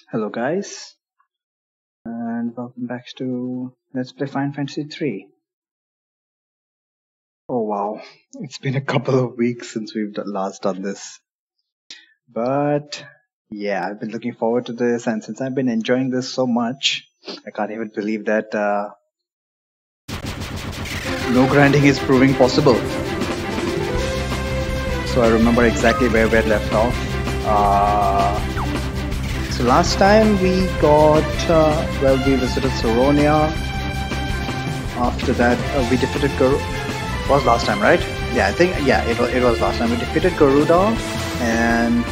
Hello guys, and welcome back to Let's Play Final Fantasy 3. Oh wow, it's been a couple of weeks since we've last done this. But yeah, I've been looking forward to this, and since I've been enjoying this so much, I can't even believe that no grinding is proving possible. So I remember exactly where we had left off. So last time we got, we visited Soronia. After that, we defeated was last time, right? Yeah, I think, yeah, it was last time. We defeated Garuda, and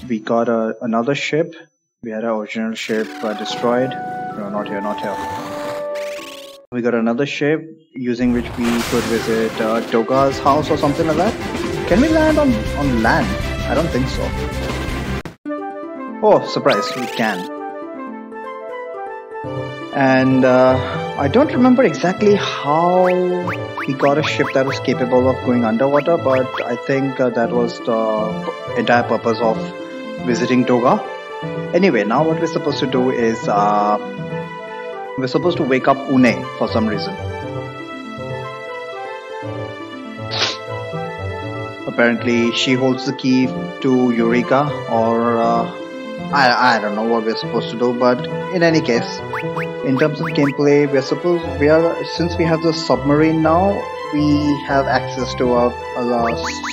we got another ship. We had our original ship destroyed. No, not here, not here. We got another ship using which we could visit Toga's house or something like that. Can we land on land? I don't think so. Oh, surprise, we can. And I don't remember exactly how we got a ship that was capable of going underwater, but I think that was the entire purpose of visiting Toga. Anyway, now what we're supposed to do is we're supposed to wake up Une for some reason. Apparently, she holds the key to Eureka, or I don't know what we're supposed to do, but in any case, in terms of gameplay, since we have the submarine now, we have access to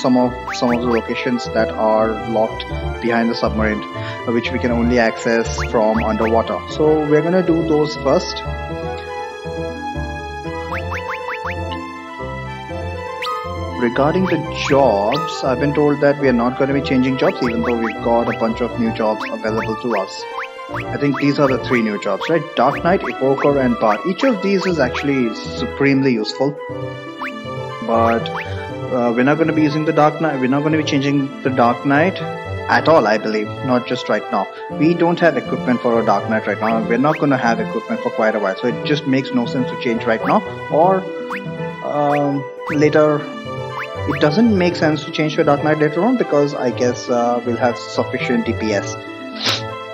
some of the locations that are locked behind the submarine, which we can only access from underwater. So we're gonna do those first. Regarding the jobs, I've been told that we are not going to be changing jobs, even though we've got a bunch of new jobs available to us. I think these are the 3 new jobs, right? Dark Knight, Evoker, and Bard. Each of these is actually supremely useful. But we're not going to be using the Dark Knight. We're not going to be changing the Dark Knight at all, I believe. Not just right now. We don't have equipment for a Dark Knight right now. We're not going to have equipment for quite a while. So it just makes no sense to change right now. Or later. It doesn't make sense to change to a Dark Knight later on, because I guess we'll have sufficient DPS,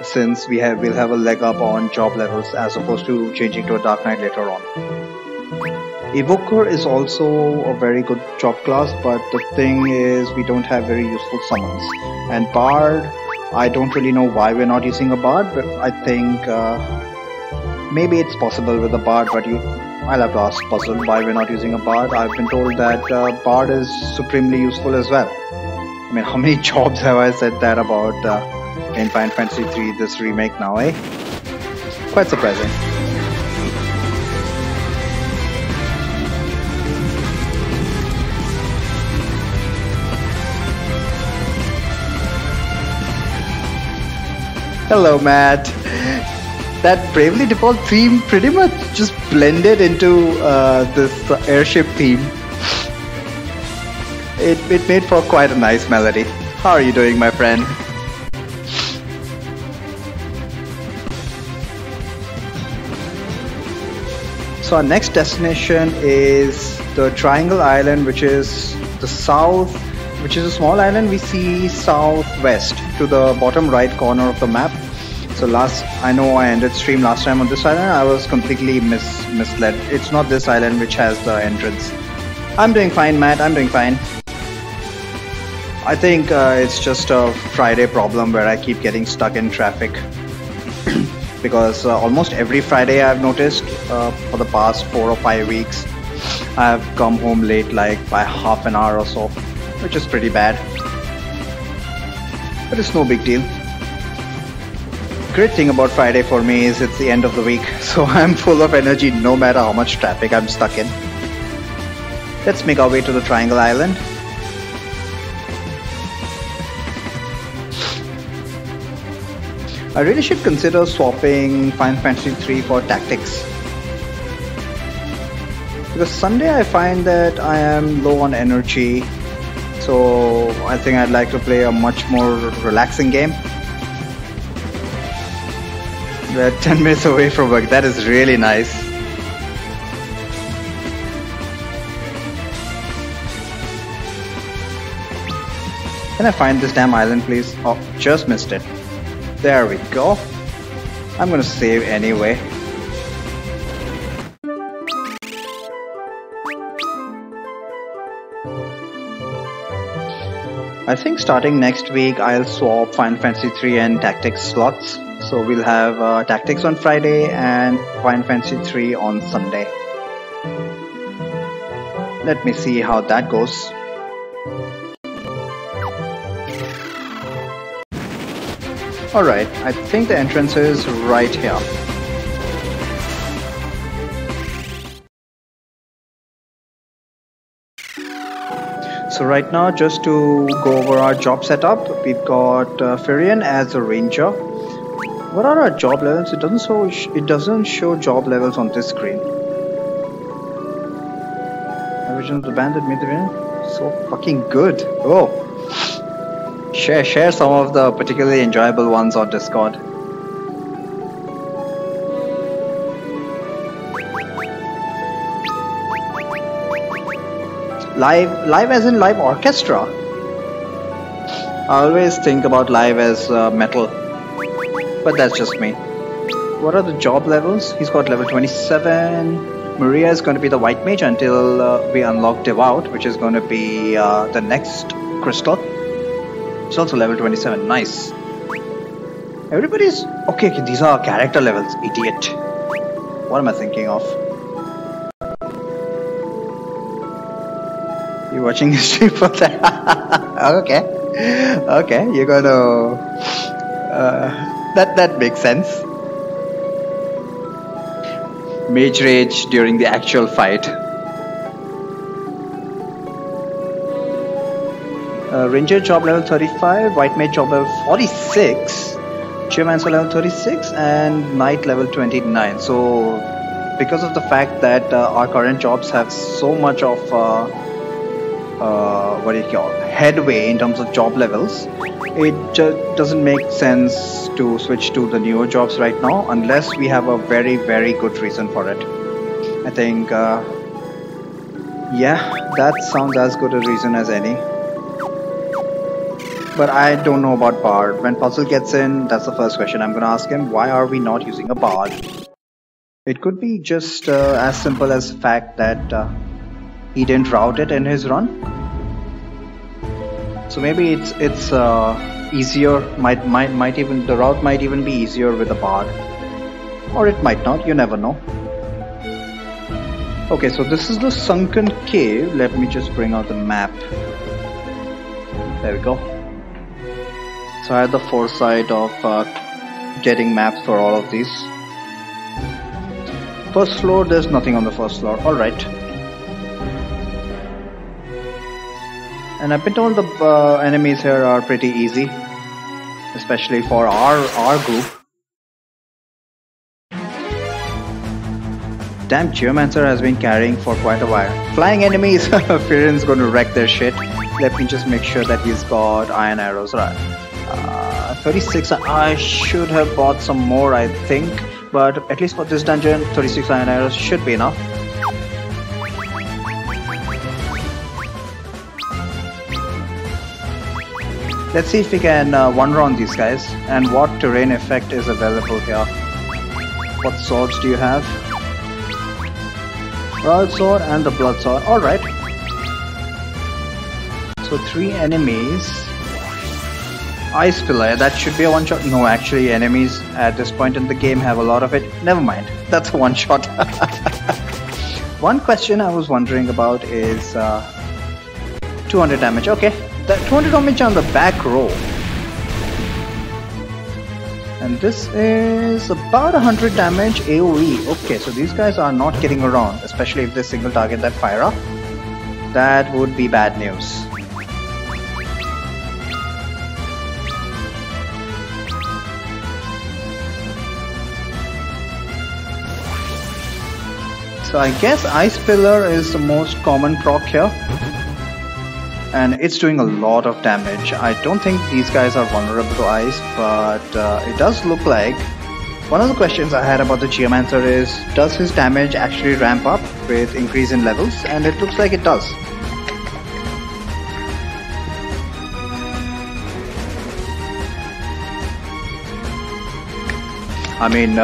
since we'll have a leg up on job levels as opposed to changing to a Dark Knight later on. Evoker is also a very good job class, but the thing is we don't have very useful summons. And Bard, I don't really know why we're not using a Bard, but I think maybe it's possible with a Bard, but I'll have to ask Puzzle why we're not using a Bard. I've been told that Bard is supremely useful as well. I mean, how many jobs have I said that about in Final Fantasy 3, this remake now, eh? Quite surprising. Hello, Matt. That Bravely Default theme pretty much just blended into this airship theme. It made for quite a nice melody. How are you doing, my friend? So our next destination is the Triangle Island, which is the south, which is a small island we see southwest to the bottom right corner of the map. So I know I ended stream last time on this island. I was completely misled. It's not this island which has the entrance. I'm doing fine, Matt. I'm doing fine. I think it's just a Friday problem where I keep getting stuck in traffic. Because almost every Friday I've noticed for the past 4 or 5 weeks, I've come home late, like by half an hour or so, which is pretty bad. But it's no big deal. Great thing about Friday for me is it's the end of the week, so I'm full of energy no matter how much traffic I'm stuck in. Let's make our way to the Triangle Island. I really should consider swapping Final Fantasy 3 for Tactics. Because Sunday I find that I am low on energy, so I think I'd like to play a much more relaxing game. We're 10 minutes away from work. That is really nice. Can I find this damn island, please? Oh, just missed it. There we go. I'm gonna save anyway. I think starting next week I'll swap Final Fantasy 3 and Tactics slots. So we'll have Tactics on Friday and Final Fantasy 3 on Sunday. Let me see how that goes. Alright, I think the entrance is right here. So right now, just to go over our job setup, we've got Firian as a ranger. What are our job levels? It doesn't show job levels on this screen. Original the band that made the video. So fucking good. Oh, share some of the particularly enjoyable ones on Discord. Live as in live orchestra. I always think about live as metal, but that's just me. What are the job levels? He's got level 27. Maria is going to be the white mage until we unlock Devout, which is going to be the next crystal. It's also level 27. Nice. Everybody's okay. These are character levels. Idiot. What am I thinking of? You watching the stream for that? Okay, you're gonna that makes sense. Mage rage during the actual fight. Ranger job level 35, white mage job level 46, Geomancer level 36, and knight level 29. So because of the fact that our current jobs have so much of headway in terms of job levels, it just doesn't make sense to switch to the newer jobs right now unless we have a very good reason for it. I think yeah, that sounds as good a reason as any. But I don't know about Bard. When Puzzle gets in, that's the first question I'm gonna ask him. Why are we not using a Bard? It could be just as simple as the fact that he didn't route it in his run. So maybe it's easier. The route might even be easier with a Bard, or it might not. You never know. Okay, so this is the sunken cave. Let me just bring out the map. There we go. So I had the foresight of getting maps for all of these. First floor, there's nothing on the first floor. Alright. And I've been told the enemies here are pretty easy, especially for our group. Damn, Geomancer has been carrying for quite a while. Flying enemies! Firen's going to wreck their shit. Let me just make sure that he's got iron arrows. Right. 36. I should have bought some more, I think. But at least for this dungeon, 36 iron arrows should be enough. Let's see if we can one-round these guys. And what terrain effect is available here. What swords do you have? Royal sword and the blood sword. Alright. So 3 enemies. Ice pillar, that should be a one-shot. No, actually enemies at this point in the game have a lot of it. Never mind, that's a one-shot. One question I was wondering about is 200 damage. Okay, that 200 damage on the back row. And this is about 100 damage AoE. Okay, so these guys are not getting around, especially if they single target that fire up. That would be bad news. So I guess Ice Pillar is the most common proc here. And it's doing a lot of damage. I don't think these guys are vulnerable to ice, but it does look like... One of the questions I had about the Geomancer is, does his damage actually ramp up with increase in levels? And it looks like it does. I mean,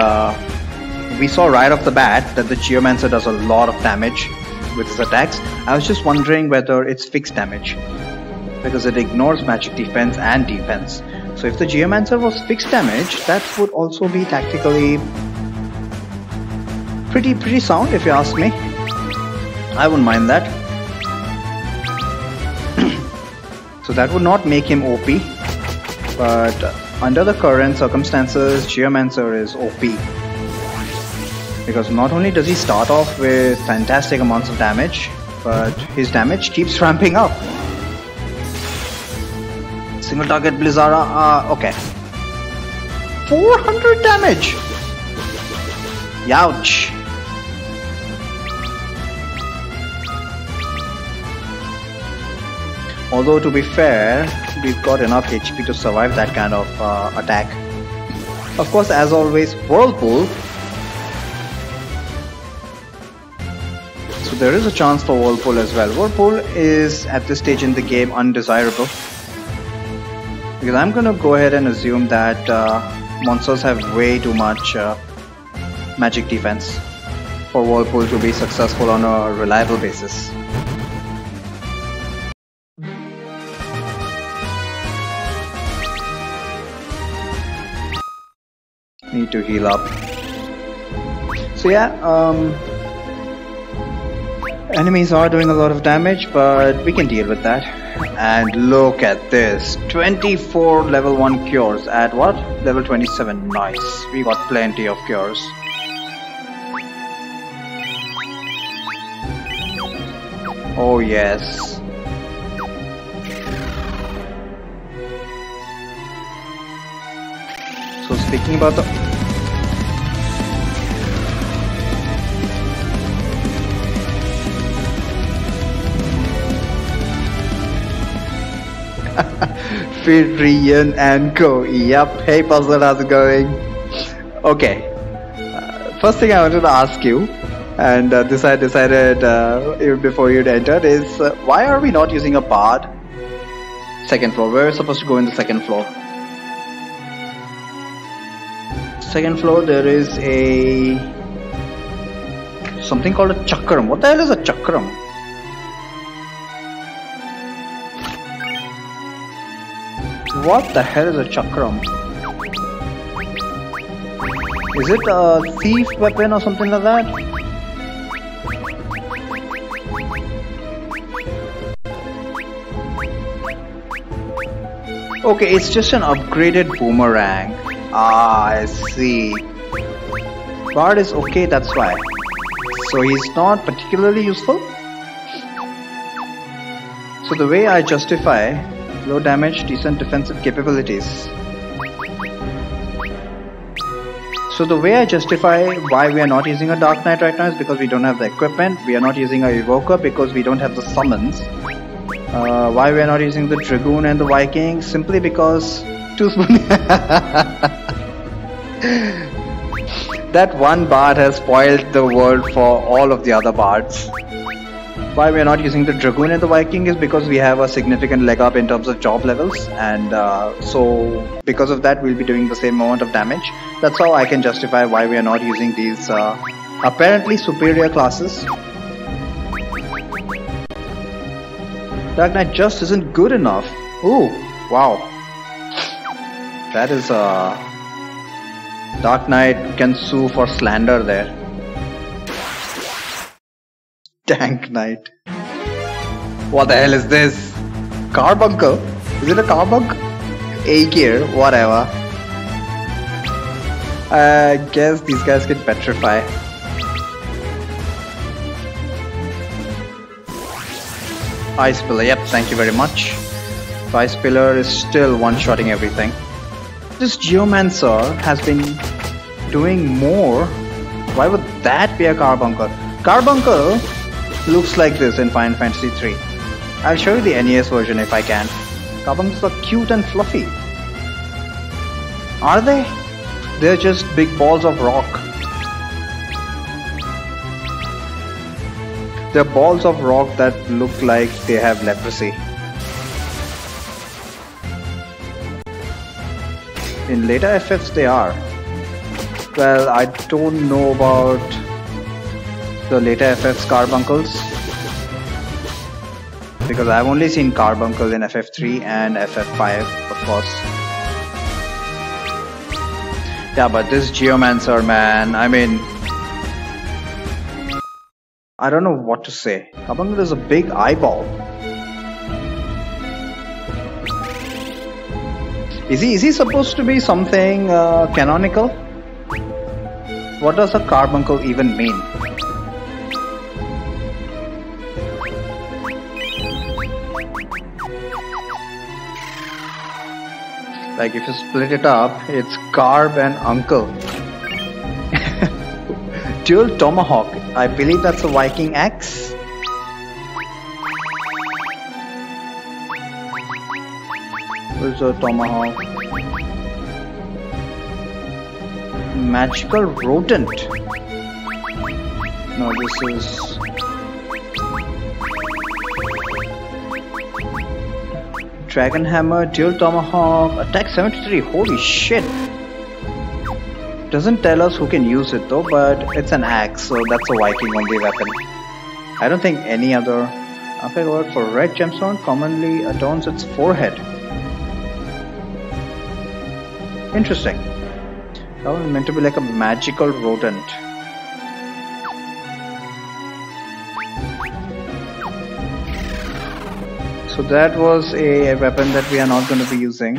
we saw right off the bat that the Geomancer does a lot of damage with his attacks. I was just wondering whether it's fixed damage, because it ignores magic defense and defense. So if the Geomancer was fixed damage, that would also be tactically pretty sound, if you ask me. I wouldn't mind that. So that would not make him OP, but under the current circumstances, Geomancer is OP. Because not only does he start off with fantastic amounts of damage, but his damage keeps ramping up. Single target Blizzara, okay. 400 damage! Youch! Although to be fair, we've got enough HP to survive that kind of attack. Of course, as always, Whirlpool. So there is a chance for Whirlpool as well. Whirlpool is at this stage in the game undesirable, because I'm gonna go ahead and assume that monsters have way too much magic defense for Whirlpool to be successful on a reliable basis. Need to heal up. So yeah, enemies are doing a lot of damage, but we can deal with that. And look at this, 24 level 1 cures at what? Level 27, nice. We got plenty of cures. Oh yes. So speaking about the... Firian and Co. Yep. Hey Puzzle, how's it going? Okay. First thing I wanted to ask you, and this I decided even before you'd entered, is why are we not using a bard? Second floor. We're supposed to go in the second floor. Second floor, there is a something called a chakram. What the hell is a chakram? What the hell is a chakram? Is it a thief weapon or something like that? Okay, it's just an upgraded boomerang. Ah, I see. Bard is okay, that's why. So he's not particularly useful? So the way I justify low damage, decent defensive capabilities. So the way I justify why we are not using a Dark Knight right now is because we don't have the equipment. We are not using a Evoker because we don't have the summons. Why we are not using the Dragoon and the Viking? Simply because that one bard has spoiled the world for all of the other bards. Why we are not using the Dragoon and the Viking is because we have a significant leg up in terms of job levels, and so because of that we'll be doing the same amount of damage. That's how I can justify why we are not using these apparently superior classes. Dark Knight just isn't good enough. Ooh, wow. That is Dark Knight can sue for slander there. Tank Knight. What the hell is this? Carbuncle? Is it a carbuncle? A-gear, whatever. I guess these guys can petrify. Ice Pillar, yep, thank you very much. So Ice Pillar is still one-shotting everything. This Geomancer has been doing more. Why would that be a Carbuncle? Carbuncle looks like this in Final Fantasy 3. I'll show you the NES version if I can. Carbuncles are cute and fluffy. Are they? They're just big balls of rock. They're balls of rock that look like they have leprosy. In later FFs they are. Well, I don't know about the later FF's carbuncles because I've only seen carbuncle in FF3 and FF5, of course. Yeah, but this Geomancer, man, I mean, I don't know what to say. Carbuncle is a big eyeball. Is he supposed to be something canonical? What does a carbuncle even mean? Like if you split it up, it's carb and uncle. Dual tomahawk. I believe that's a Viking axe. Where's a tomahawk? Magical rodent. No, this is Dragon Hammer, Dual Tomahawk, Attack 73. Holy shit! Doesn't tell us who can use it though, but it's an axe, so that's a Viking only weapon. I don't think any other alphabet word for red gemstone commonly adorns its forehead. Interesting. That was meant to be like a magical rodent. So that was a weapon that we are not going to be using.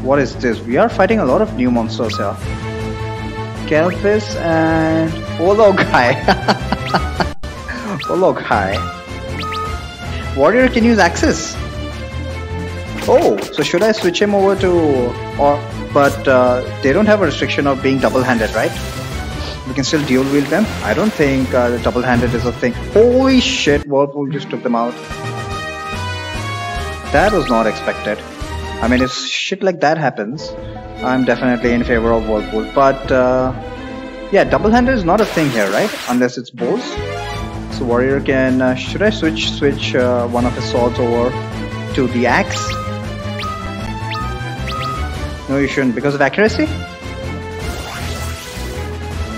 What is this? We are fighting a lot of new monsters here. Kelpis and Ologhai. Ologhai. Warrior can use axes. Oh, so should I switch him over to... But they don't have a restriction of being double-handed, right? We can still dual wield them. I don't think double-handed is a thing. Holy shit, Whirlpool just took them out. That was not expected. I mean, if shit like that happens, I'm definitely in favor of Whirlpool. But yeah, double-handed is not a thing here, right? Unless it's bows. So Warrior can... should I switch one of his swords over to the axe? No, you shouldn't. Because of accuracy?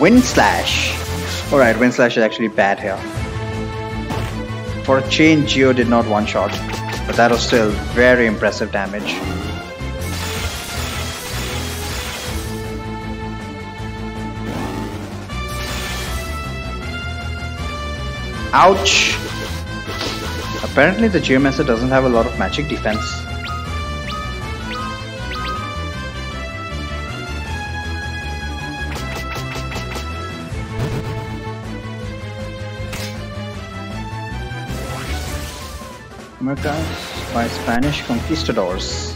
Wind Slash. Alright, Wind Slash is actually bad here. For a chain, Geo did not one-shot. But that was still very impressive damage. Ouch! Apparently the Geomancer doesn't have a lot of magic defense. Americas by Spanish conquistadors.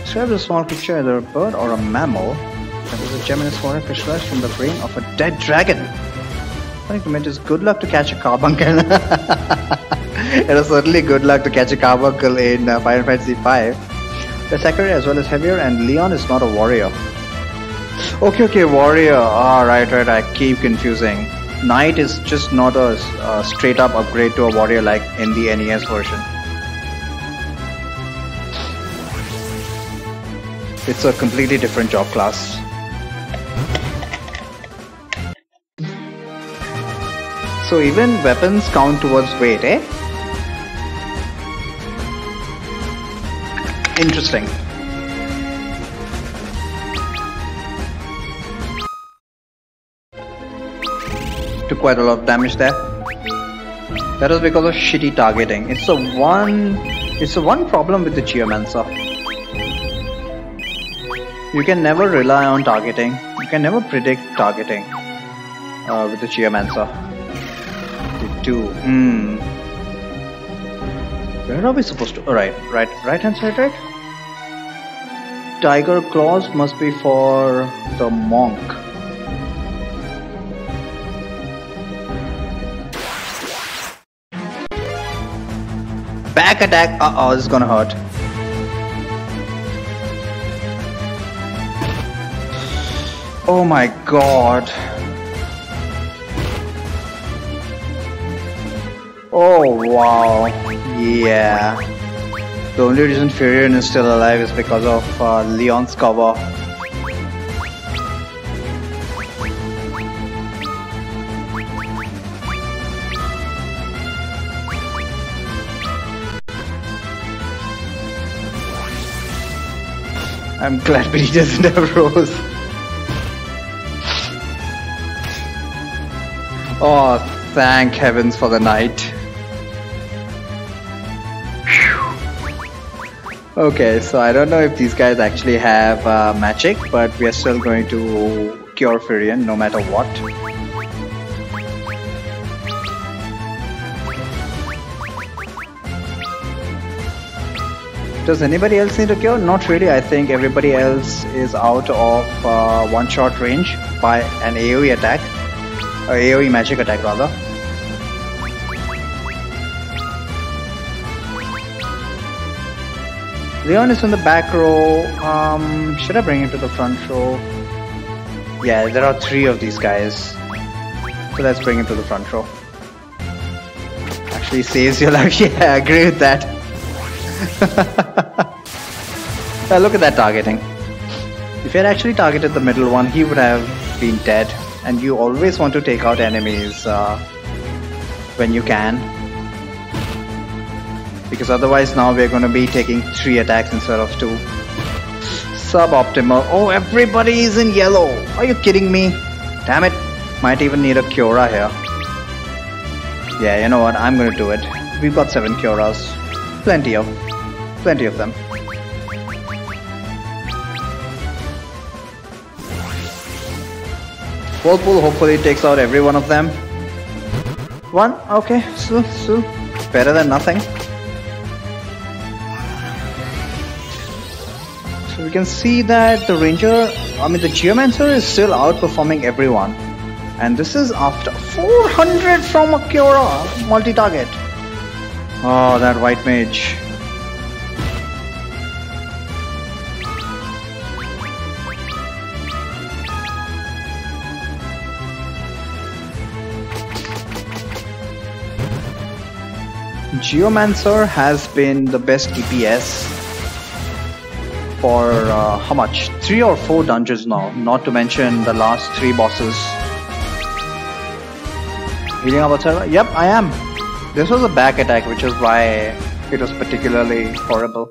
Describes a small creature, either a bird or a mammal, that is a gem in its forehead crystallized from the brain of a dead dragon. Funny comment is good luck to catch a carbuncle. It is certainly good luck to catch a carbuncle in Final Fantasy V. The accurate as well as heavier, and Leon is not a warrior. Okay, warrior. Ah, right, I keep confusing. Knight is just not a straight up upgrade to a warrior like in the NES version. It's a completely different job class. So even weapons count towards weight, eh? Interesting. Took quite a lot of damage there. That was because of shitty targeting. It's the one problem with the Geomancer. You can never rely on targeting. You can never predict targeting with the Geomancer. The two. Where are we supposed to? Right hand side, right? Tiger claws must be for the monk. Back attack. Uh-oh, this is gonna hurt. Oh my god. Oh wow. Yeah. The only reason Furion is still alive is because of Leon's cover. I'm glad Billy doesn't have Rose. Oh, thank heavens for the night. Okay, so I don't know if these guys actually have magic, but we are still going to cure Firion no matter what. Does anybody else need a cure? Not really. I think everybody else is out of one-shot range by an AoE attack. Or AoE magic attack rather. Leon is in the back row. Should I bring him to the front row? Yeah, there are 3 of these guys. So let's bring him to the front row. Actually saves your life. Yeah, I agree with that. Look at that targeting. If he had actually targeted the middle one, he would have been dead. And you always want to take out enemies when you can. Because otherwise now we're going to be taking 3 attacks instead of 2. Suboptimal. Oh, everybody is in yellow. Are you kidding me? Damn it. Might even need a Cura here. Yeah, you know what? I'm going to do it. We've got 7 Curas. Plenty of them. Whirlpool hopefully takes out every one of them. 1. Okay. So better than nothing. So we can see that the Geomancer is still outperforming everyone. And this is after 400 from a Cura multi-target. Oh, that white mage. Geomancer has been the best DPS for how much? 3 or 4 dungeons now, not to mention the last 3 bosses. Healing up outside? Yep, I am. This was a back attack, which is why it was particularly horrible.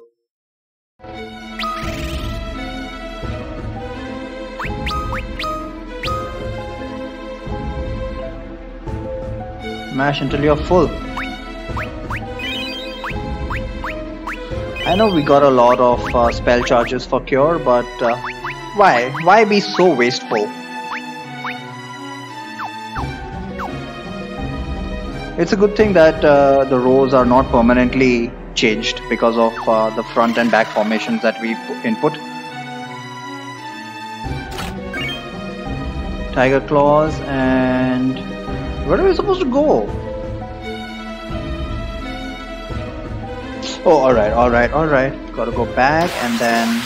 Mash until you're full. I know we got a lot of spell charges for cure, but why? Why be so wasteful? It's a good thing that the rows are not permanently changed because of the front and back formations that we input. Tiger Claws, and where are we supposed to go? Oh, alright. Gotta go back and then...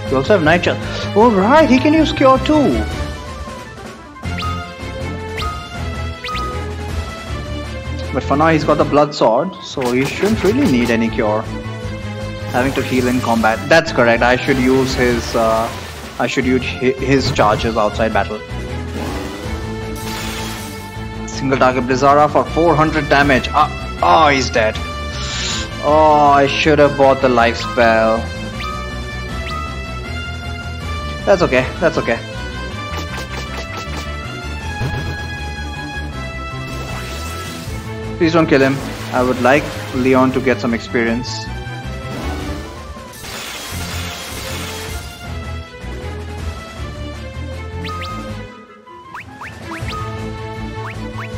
We also have Night Charge. Oh right, he can use Cure too. But for now he's got the Blood Sword, so he shouldn't really need any Cure. Having to heal in combat. That's correct, I should use his charges outside battle. Single target Blizzara for 400 damage. Oh, he's dead. Oh, I should have bought the life spell. That's okay. Please don't kill him. I would like Leon to get some experience.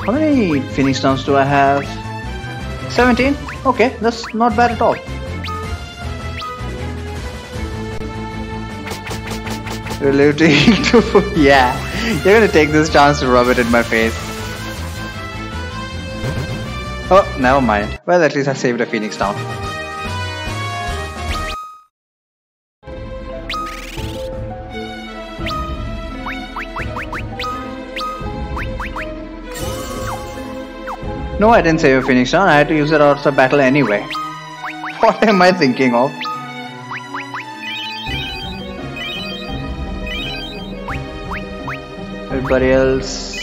How many Phoenix Downs do I have? 17? Okay, that's not bad at all. Relating to... yeah, you're gonna take this chance to rub it in my face. Oh, never mind. Well, at least I saved a Phoenix Down. No, I didn't save a Phoenix Down. I had to use it outside battle anyway. What am I thinking of? Everybody else...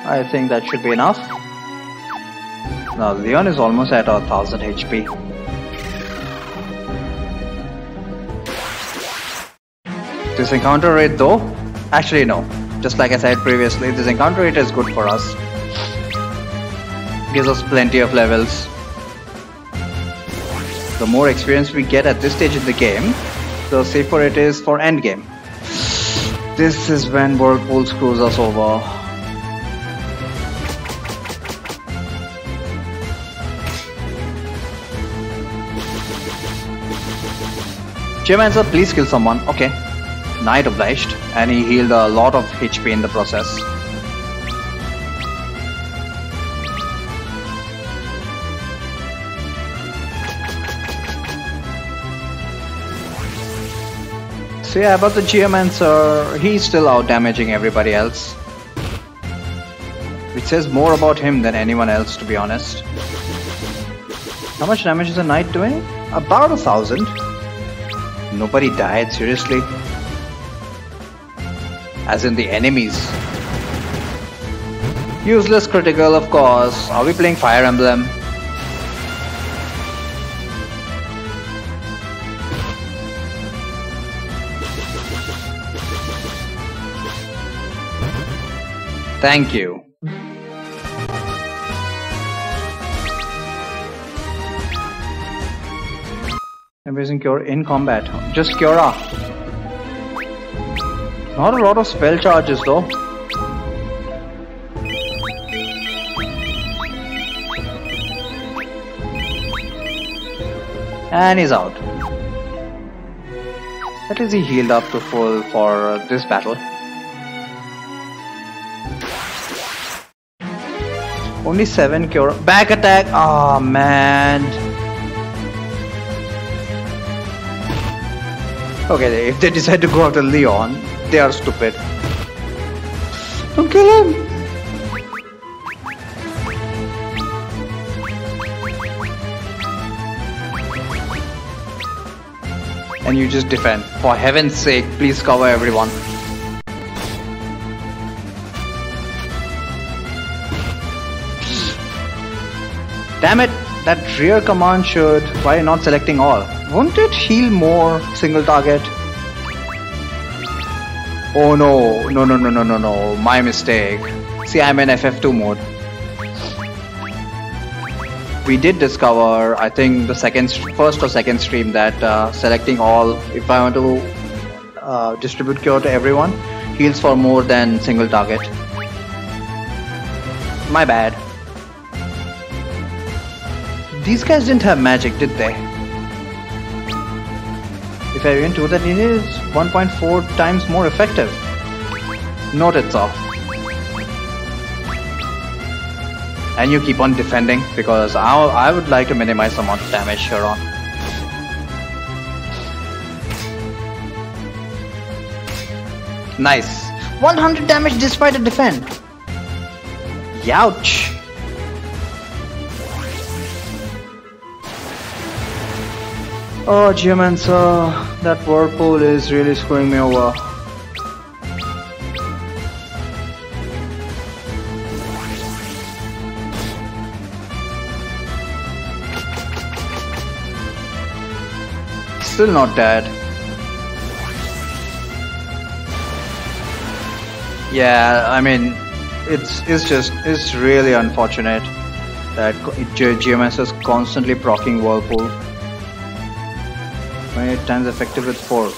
I think that should be enough. Now Leon is almost at 1000 HP. This encounter rate though, actually no, just like I said previously, this encounter rate is good for us. Gives us plenty of levels. The more experience we get at this stage in the game, the safer it is for endgame. This is when Whirlpool screws us over. Geomancer, please kill someone. Okay. Knight obliged. And he healed a lot of HP in the process. So yeah, about the Geomancer, he's still out damaging everybody else. Which says more about him than anyone else, to be honest. How much damage is a Knight doing? About 1000. Nobody died, seriously? As in the enemies. Useless critical, of course. Are we playing Fire Emblem? Thank you. Amazing cure in combat. Just Cura. Not a lot of spell charges though. And he's out. At least he healed up to full for this battle. Only 7 cure. Back attack! Oh man. Okay, if they decide to go after Leon, they are stupid. Don't kill him! And you just defend. For heaven's sake, please cover everyone. Damn it! That rear command should... Why are you not selecting all? Won't it heal more single target? Oh no, no, my mistake. See, I'm in FF2 mode. We did discover, I think the first or second stream that selecting all, if I want to distribute cure to everyone, heals for more than single target. My bad. These guys didn't have magic, did they? If I even do that, it is 1.4 times more effective. Noted, sir. And you keep on defending because I would like to minimize the amount of damage here on. Nice. 100 damage despite a defend. Youch. Oh, Geomancer, that Whirlpool is really screwing me over. Still not dead. Yeah, I mean, it's really unfortunate that Geomancer is constantly proccing Whirlpool. 28 times effective with 4.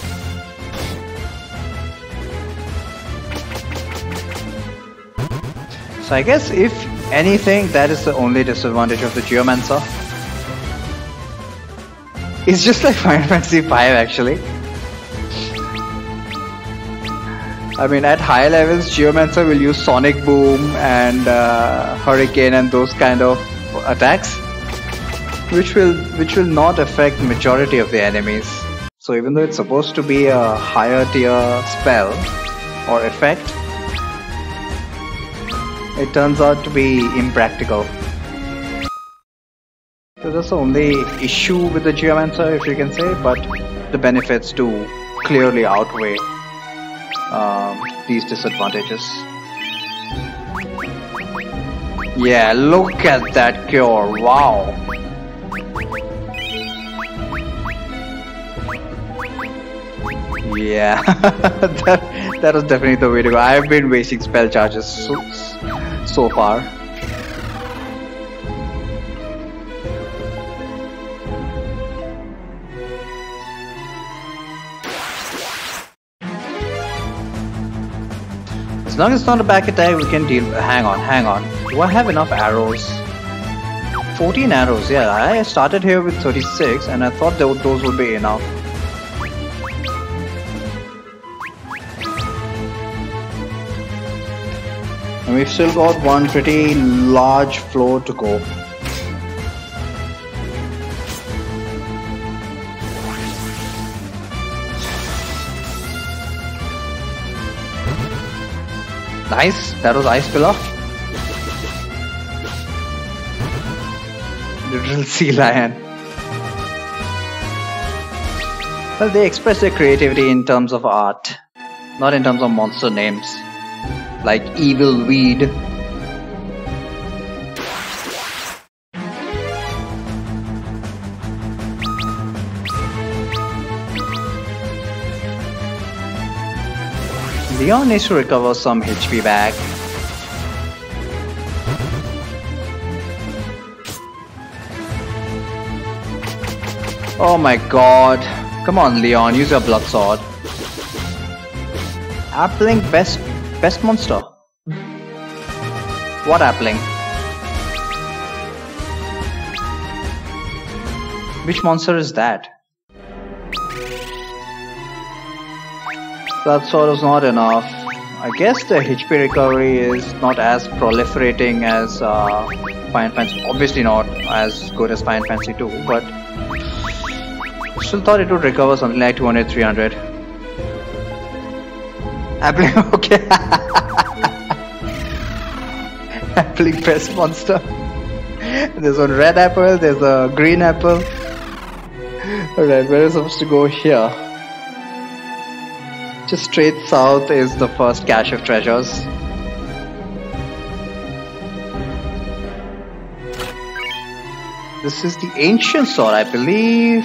So I guess if anything, that is the only disadvantage of the Geomancer. It's just like Final Fantasy V actually. I mean, at high levels, Geomancer will use Sonic Boom and Hurricane and those kind of attacks, which will not affect majority of the enemies. So even though it's supposed to be a higher tier spell or effect, it turns out to be impractical. So that's the only issue with the Geomancer, if you can say, but the benefits do clearly outweigh these disadvantages. Yeah, look at that cure. Wow. Yeah, that was definitely the way to go. I've been wasting spell charges so far. As long as it's not a back attack, we can deal. Hang on. Do I have enough arrows? 14 arrows. Yeah, I started here with 36, and I thought those would be enough. And we've still got one pretty large floor to go. Nice, that was Ice Pillar. Little sea lion. Well, they express their creativity in terms of art, not in terms of monster names. Like Evil Weed. Leon needs to recover some HP back. Oh my god. Come on Leon, use your blood sword. Appling best monster. What appling? Which monster is that? Blood sword is not enough. I guess the HP recovery is not as proliferating as Final Fantasy. Obviously not as good as Final Fantasy 2, but still thought it would recover something like 200-300. Appling, okay. Appling best monster. There's one red apple, there's a green apple. Alright, where is it supposed to go here? Just straight south is the first cache of treasures. This is the ancient sword, I believe.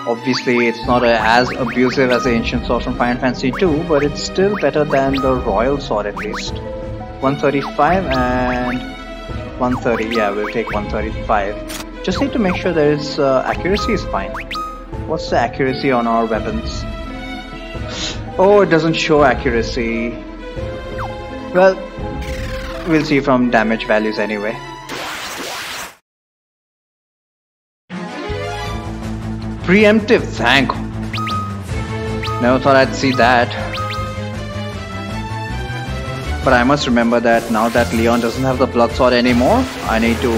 Obviously, it's not as abusive as the ancient sword from Final Fantasy 2, but it's still better than the royal sword at least. 135 and 130. Yeah, we'll take 135. Just need to make sure that its accuracy is fine. What's the accuracy on our weapons? Oh, it doesn't show accuracy. Well, we'll see from damage values anyway. Preemptive, thank. Never thought I'd see that. But I must remember that now that Leon doesn't have the blood sword anymore, I need to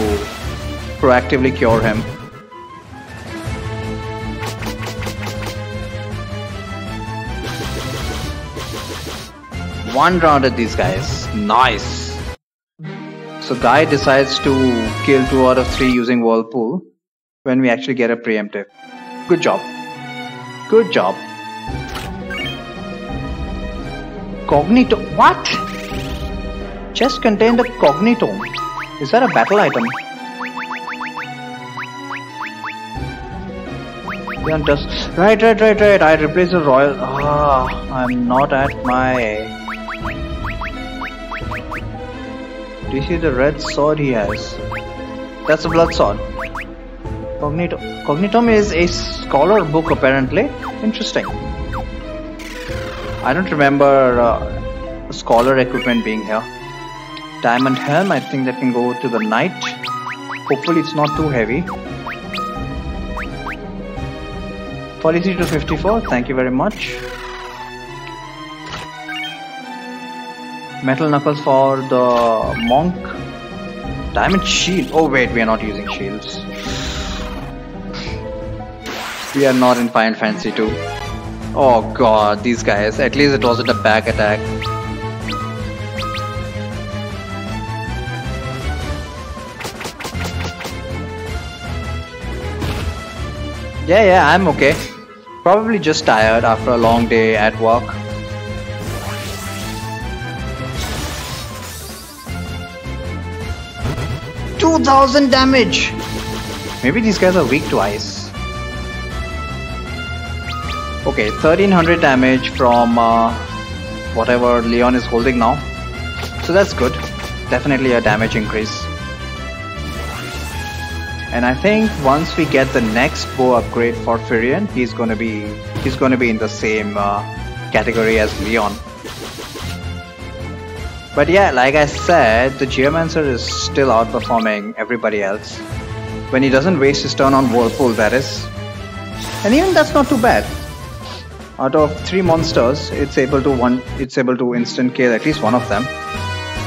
proactively cure him. One round at these guys. Nice. So Guy decides to kill 2 out of 3 using Whirlpool when we actually get a preemptive. Good job. Good job. Cognito. What? Chest contained a cognitome. Is that a battle item? Right. I replaced the royal. I'm not at my. Do you see the red sword he has? That's a blood sword. Cognitome is a scholar book apparently. Interesting. I don't remember scholar equipment being here. Diamond helm, I think that can go to the knight. Hopefully it's not too heavy. 43 to 54, thank you very much. Metal knuckles for the monk. Diamond shield. Oh wait, we are not using shields. We are not in Final Fantasy 2. Oh god, these guys. At least it wasn't a back attack. Yeah, I'm okay. Probably just tired after a long day at work. 2000 damage! Maybe these guys are weak to ice. Okay, 1300 damage from whatever Leon is holding now. So that's good. Definitely a damage increase. And I think once we get the next bow upgrade for Firion, he's gonna be in the same category as Leon. But yeah, like I said, the Geomancer is still outperforming everybody else. When he doesn't waste his turn on Whirlpool, that is. And even that's not too bad. Out of 3 monsters, it's able to instant kill at least one of them.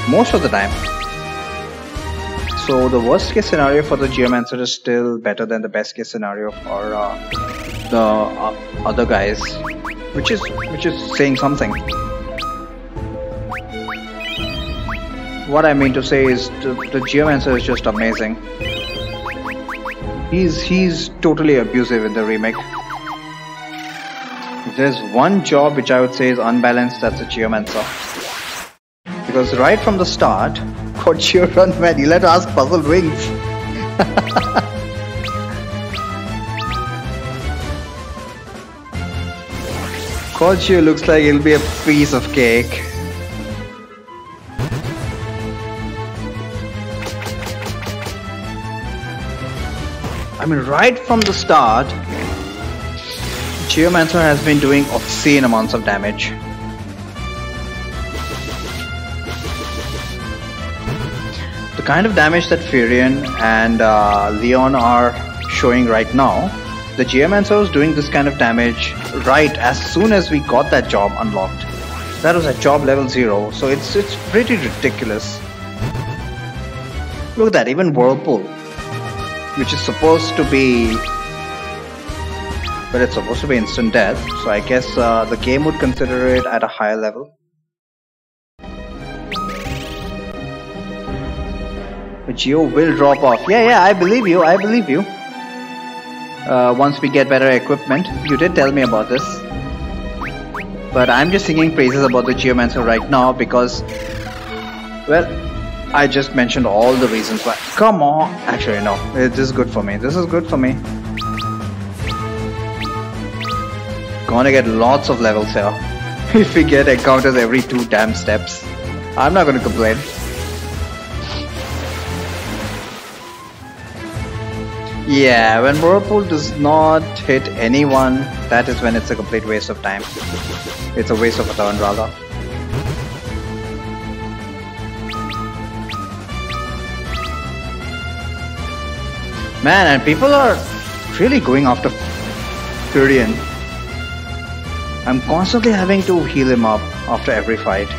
Most of the time. So the worst case scenario for the Geomancer is still better than the best case scenario for the other guys, which is saying something. What I mean to say is the Geomancer is just amazing. He's totally abusive in the remake. If there's one job which I would say is unbalanced, that's the Geomancer. Because right from the start, got your run man, you'll have to ask Puzzle Wings. Kochio looks like it'll be a piece of cake. I mean, right from the start, Geomancer has been doing obscene amounts of damage. The kind of damage that Firion and Leon are showing right now, the Geomancer was doing this kind of damage right as soon as we got that job unlocked. That was at job level 0, so it's pretty ridiculous. Look at that, even Whirlpool, which is supposed to be, but it's supposed to be instant death, so I guess the game would consider it at a higher level. But Geo will drop off. Yeah, I believe you. Once we get better equipment, you did tell me about this. But I'm just singing praises about the Geomancer right now because, well, I just mentioned all the reasons why. Come on! Actually, no. This is good for me. Gonna get lots of levels here. If we get encounters every 2 damn steps. I'm not gonna complain. Yeah, when Whirlpool does not hit anyone, that is when it's a complete waste of time. It's a waste of a turn, rather. Man, and people are really going after Firion. I'm constantly having to heal him up after every fight.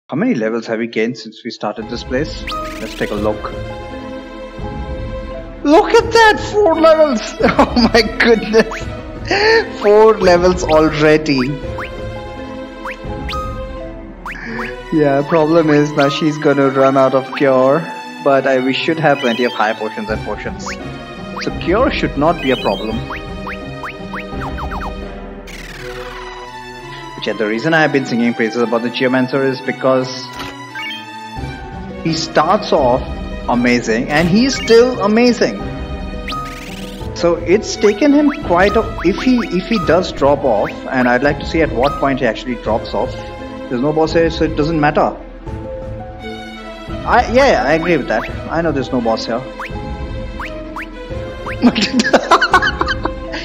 How many levels have we gained since we started this place? Let's take a look. Look at that! 4 levels! Oh my goodness! 4 levels already. Yeah, problem is now she's gonna run out of cure, but we should have plenty of high potions and potions. So cure should not be a problem. Which, the reason I have been singing praises about the Geomancer is because he starts off amazing and he's still amazing. So it's taken him quite a, if he does drop off, and I'd like to see at what point he actually drops off. There's no boss here, so it doesn't matter. Yeah, I agree with that. I know there's no boss here.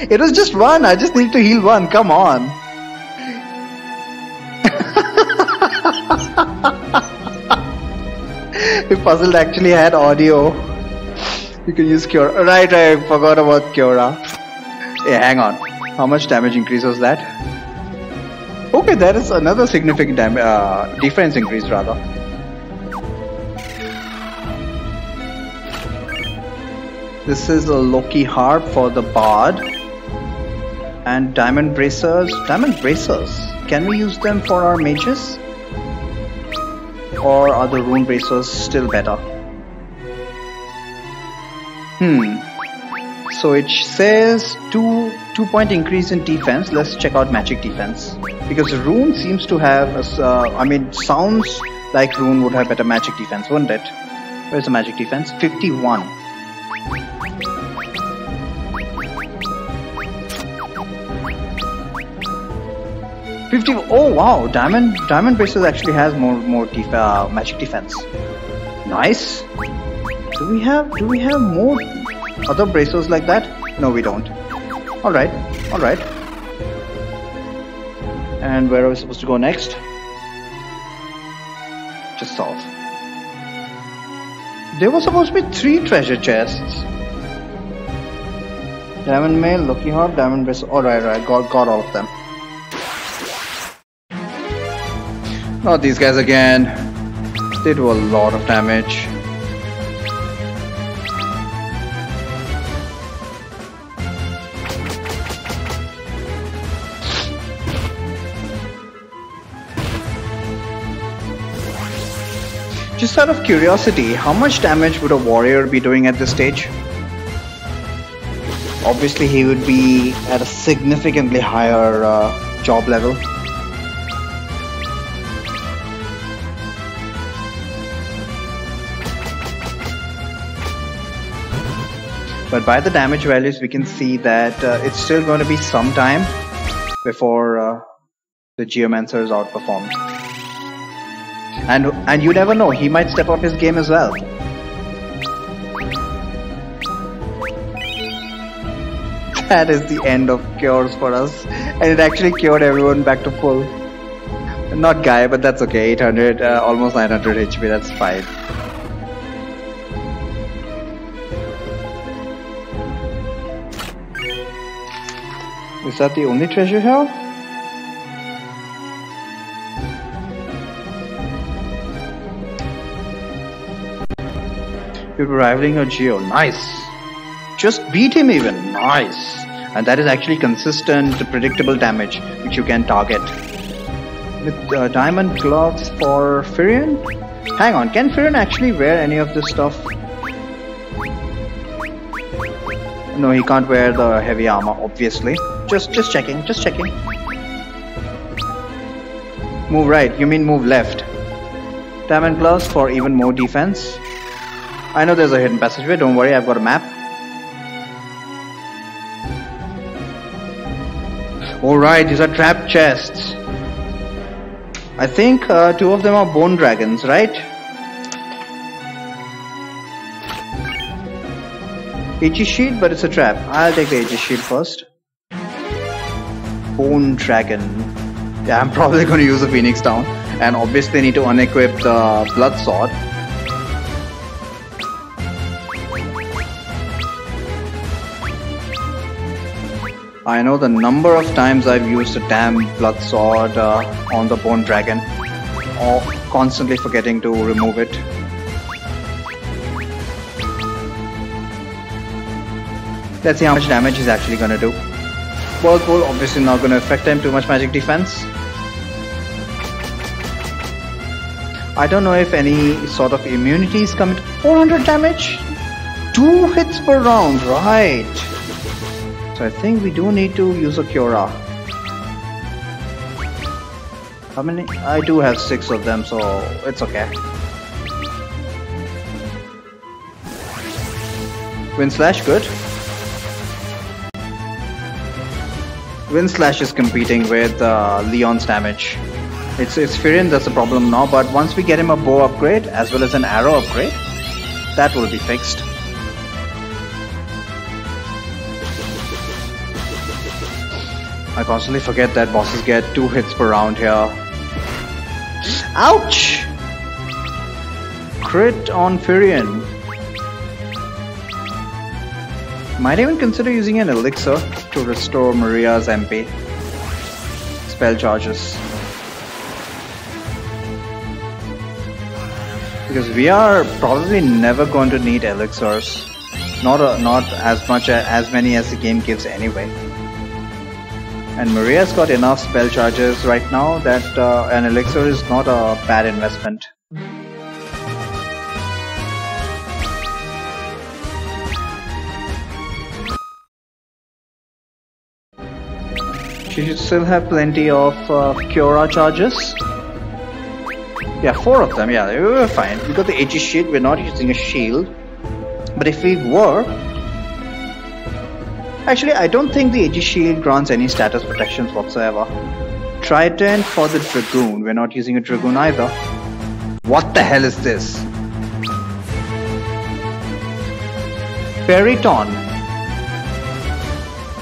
It was just one. I just need to heal one. Come on. If Puzzle actually had audio, you can use Cure. Right, I forgot about Cura. Hey, hang on. How much damage increase was that? Okay, that is another significant defense increase, rather. This is a Loki Harp for the Bard. And Diamond Bracers. Diamond Bracers. Can we use them for our mages? Or are the Rune Bracers still better? Hmm. So it says 2 point increase in defense. Let's check out magic defense, because Rune seems to have I mean, sounds like Rune would have better magic defense, wouldn't it? Where's the magic defense? 51. Oh wow, Diamond Braces actually has more magic defense. Nice. Do we have more other bracers like that? No, we don't. All right. And where are we supposed to go next? Just solve. There was supposed to be 3 treasure chests. Diamond Mail, Lucky Heart, Diamond Bracer. All right, got all of them. Not these guys again. They do a lot of damage. Just out of curiosity, how much damage would a warrior be doing at this stage? Obviously, he would be at a significantly higher job level. But by the damage values, we can see that it's still going to be some time before the Geomancer is outperformed. And you never know, he might step up his game as well. That is the end of cures for us, and it actually cured everyone back to full. Not Guy, but that's okay. 800, almost 900 HP. That's fine. Is that the only treasure here? You're rivaling a Geo. Nice. Just beat him even. Nice. And that is actually consistent, predictable damage which you can target. With diamond gloves for Firion? Hang on, can Firion actually wear any of this stuff? No, he can't wear the heavy armor, obviously. Just checking. Move right, you mean move left. Diamond gloves for even more defense. I know there's a hidden passageway, don't worry, I've got a map. Alright, these are trap chests. I think 2 of them are bone dragons, right? Aegis Shield, but it's a trap. I'll take the Aegis Shield first. Bone dragon. Yeah, I'm probably going to use the Phoenix Down. And obviously I need to unequip the Blood Sword. I know the number of times I've used a damn Blood Sword on the Bone Dragon, or constantly forgetting to remove it. Let's see how much damage he's actually gonna do. Whirlpool, obviously not gonna affect him too much magic defense. I don't know if any sort of immunities come into 400 damage? 2 hits per round, right. So I think we do need to use a Cura. How many? I do have 6 of them, so it's okay. Wind Slash, good. Wind Slash is competing with Leon's damage. It's Firion that's the problem now, but once we get him a bow upgrade as well as an arrow upgrade, that will be fixed. I constantly forget that bosses get 2 hits per round here. Ouch! Crit on Firion. Might even consider using an elixir to restore Maria's MP. Spell charges. Because we are probably never going to need elixirs. Not as many as the game gives anyway. And Maria's got enough spell charges right now that an elixir is not a bad investment. She should still have plenty of Cura charges. Yeah, 4 of them. Yeah, we're fine. We got the AG shield. We're not using a shield. But if we were... Actually, I don't think the AG shield grants any status protections whatsoever. Trident for the Dragoon. We're not using a Dragoon either. What the hell is this? Periton.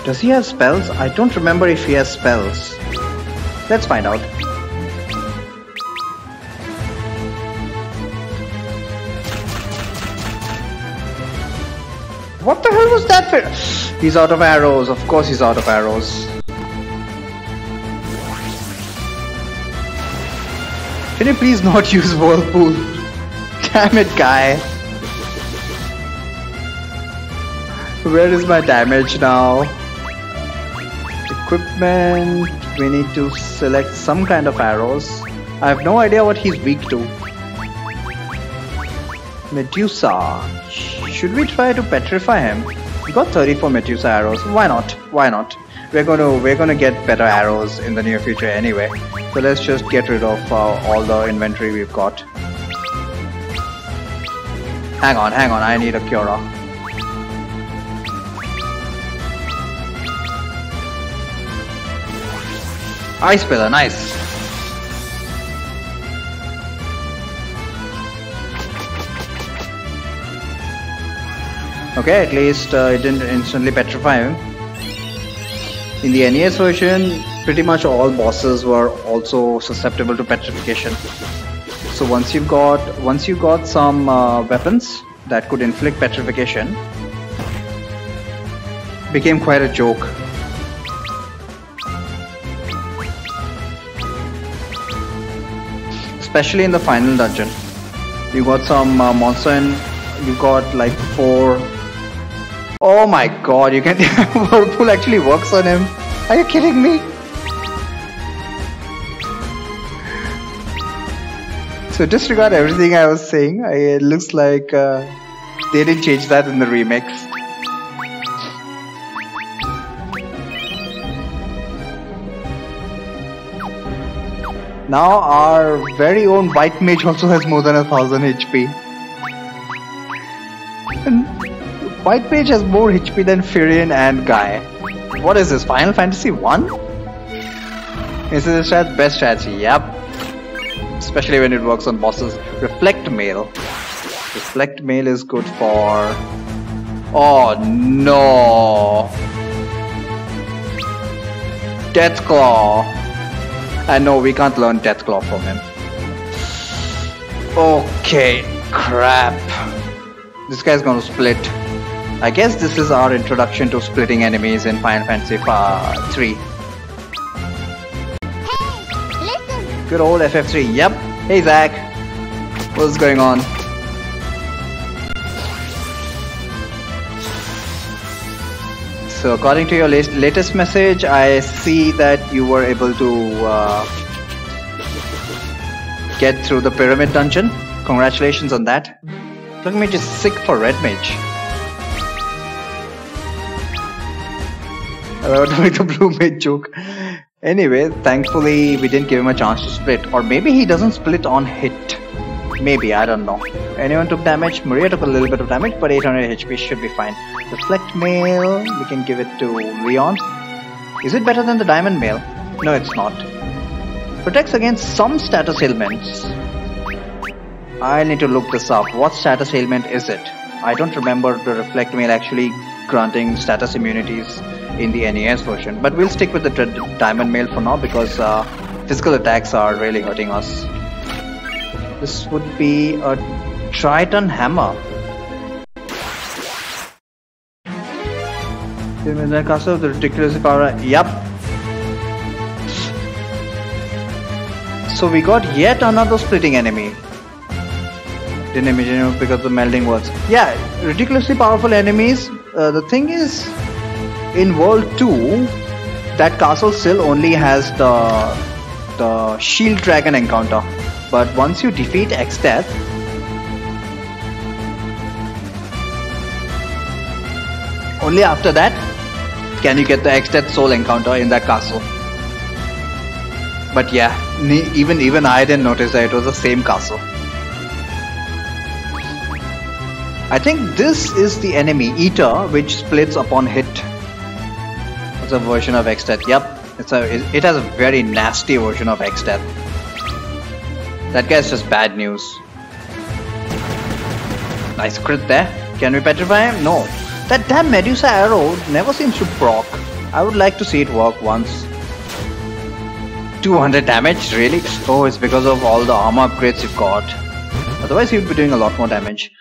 Does he have spells? I don't remember if he has spells. Let's find out. What the hell was that? He's out of arrows. Of course he's out of arrows. Can you please not use Whirlpool? Damn it, guy. Where is my damage now? Equipment. We need to select some kind of arrows. I have no idea what he's weak to. Medusa. Should we try to petrify him? We got 34 Medusa arrows. Why not? Why not? We're gonna get better arrows in the near future anyway. So let's just get rid of all the inventory we've got. Hang on, I need a Cura. Ice Pillar, nice. Okay, at least it didn't instantly petrify him. In the NES version, pretty much all bosses were also susceptible to petrification. So once you got some weapons that could inflict petrification, became quite a joke. Especially in the final dungeon. You got some monster and you got like 4. Oh my god, you can Whirlpool actually works on him. Are you kidding me? So disregard everything I was saying. It looks like they didn't change that in the remix. Now our very own White Mage also has more than 1000 HP. And White Mage has more HP than Firion and Guy. What is this, Final Fantasy 1? Is this the best strategy? Yep. Especially when it works on bosses. Reflect Mail. Reflect Mail is good for... Oh no! Deathclaw. And no, we can't learn Deathclaw from him. Okay, crap. This guy's gonna split. I guess this is our introduction to splitting enemies in Final Fantasy 3. Hey, listen. Good old FF3. Yep. Hey Zach. What's going on? So according to your latest message, I see that you were able to get through the Pyramid Dungeon. Congratulations on that. Black Mage is sick for Red Mage. I love to make the Blue Mage joke. Anyway, thankfully we didn't give him a chance to split. Or maybe he doesn't split on hit. Maybe, I don't know. Anyone took damage? Maria took a little bit of damage, but 800 HP should be fine. Reflect Mail, we can give it to Leon. Is it better than the Diamond Mail? No, it's not. Protects against some status ailments. I'll need to look this up. What status ailment is it? I don't remember the Reflect Mail actually granting status immunities in the NES version. But we'll stick with the Diamond Mail for now because physical attacks are really hurting us. This would be a Triton Hammer. The castle of the ridiculous power. Yup. So we got yet another splitting enemy. Didn't imagine it because the melding words. Yeah, ridiculously powerful enemies. The thing is, in World 2, that castle still only has the Shield Dragon encounter. But once you defeat X-Death, only after that can you get the X-Death Soul encounter in that castle. But yeah, even I didn't notice that it was the same castle. I think this is the enemy Eater, which splits upon hit. It's a version of X-Death. Yep, it has a very nasty version of X-Death. That guy's just bad news. Nice crit there. Can we petrify him? No. That damn Medusa arrow never seems to proc. I would like to see it work once. 200 damage? Really? Oh, it's because of all the armor upgrades you've got. Otherwise, he would be doing a lot more damage.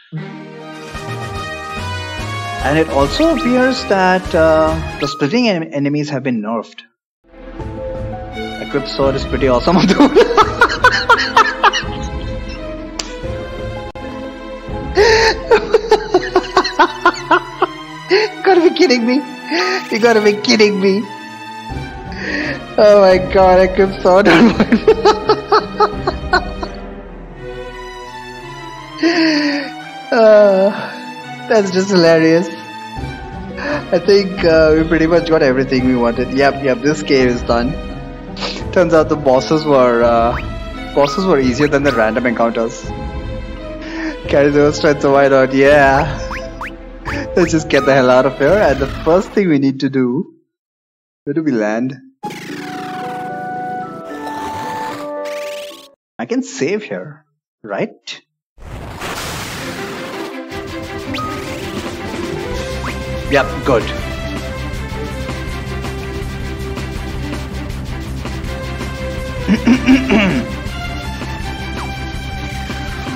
And it also appears that the splitting enemies have been nerfed. Equipped sword is pretty awesome. You gotta be kidding me. You gotta be kidding me. Oh my god, equipped sword. That's just hilarious. I think we pretty much got everything we wanted. Yep, this game is done. Turns out the bosses were easier than the random encounters. Carry those strength, so why not? Yeah. Let's just get the hell out of here. And the first thing we need to do, where do we land? I can save here, right? Yep, good.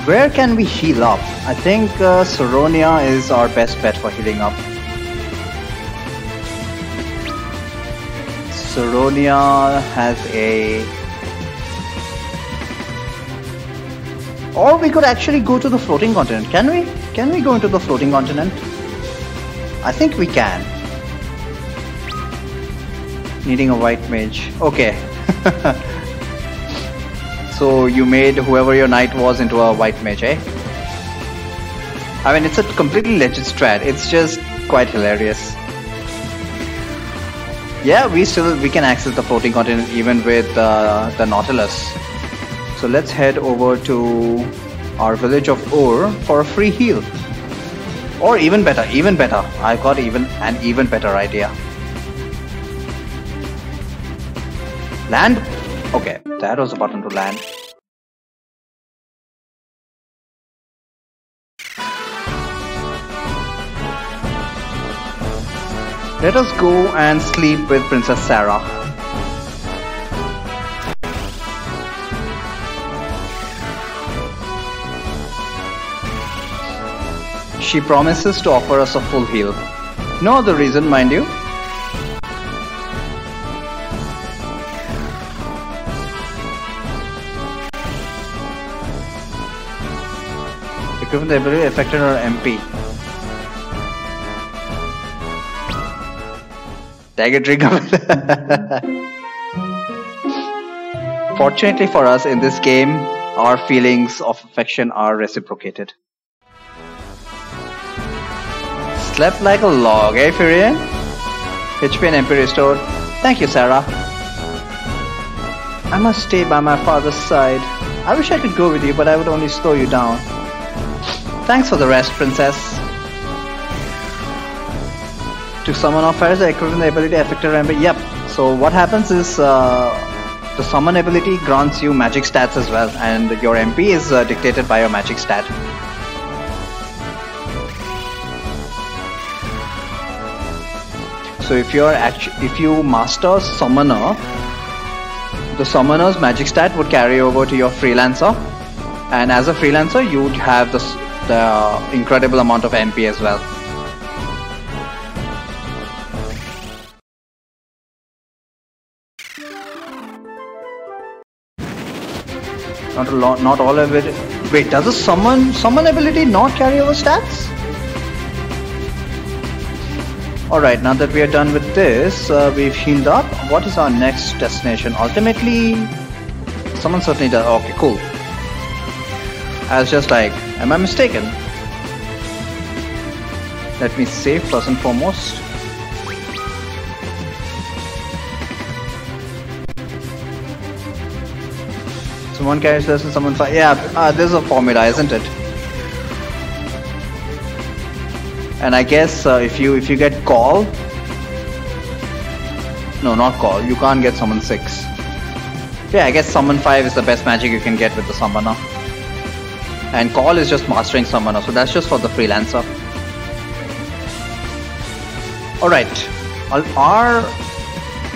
Where can we heal up? I think Soronia is our best bet for healing up. Soronia has a... Or we could actually go to the floating continent. Can we? Can we go into the floating continent? I think we can. Needing a white mage. Okay. So you made whoever your knight was into a white mage, eh? I mean, it's a completely legit strat. It's just quite hilarious. Yeah, we can access the floating continent even with the Nautilus. So let's head over to our village of Ur for a free heal. Or even better, I've got an even better idea. Land? Okay, that was a button to land. Let us go and sleep with Princess Sarah. She promises to offer us a full heal. No other reason, mind you. Equipment ability affected her MP. Dagger trigger. Fortunately for us, in this game, our feelings of affection are reciprocated. Slept like a log, eh, Furian? HP and MP restored. Thank you, Sarah. I must stay by my father's side. I wish I could go with you, but I would only slow you down. Thanks for the rest, Princess. To summon off fires, equipping the ability affected MP. Yep. So what happens is the summon ability grants you magic stats as well, and your MP is dictated by your magic stat. So if you master Summoner, the Summoner's magic stat would carry over to your Freelancer, and as a Freelancer you would have the incredible amount of MP as well. Not all of it. Wait, does the summon ability not carry over stats? Alright, now that we are done with this, we've healed up. What is our next destination? Ultimately, someone certainly does. Okay, cool. I was just like, am I mistaken? Let me save first and foremost. Someone carries less and someone 5. Yeah, this is a formula, isn't it? And I guess if you get call, no, not call. You can't get summon 6. Yeah, I guess summon 5 is the best magic you can get with the summoner. And call is just mastering summoner, so that's just for the freelancer. Alright,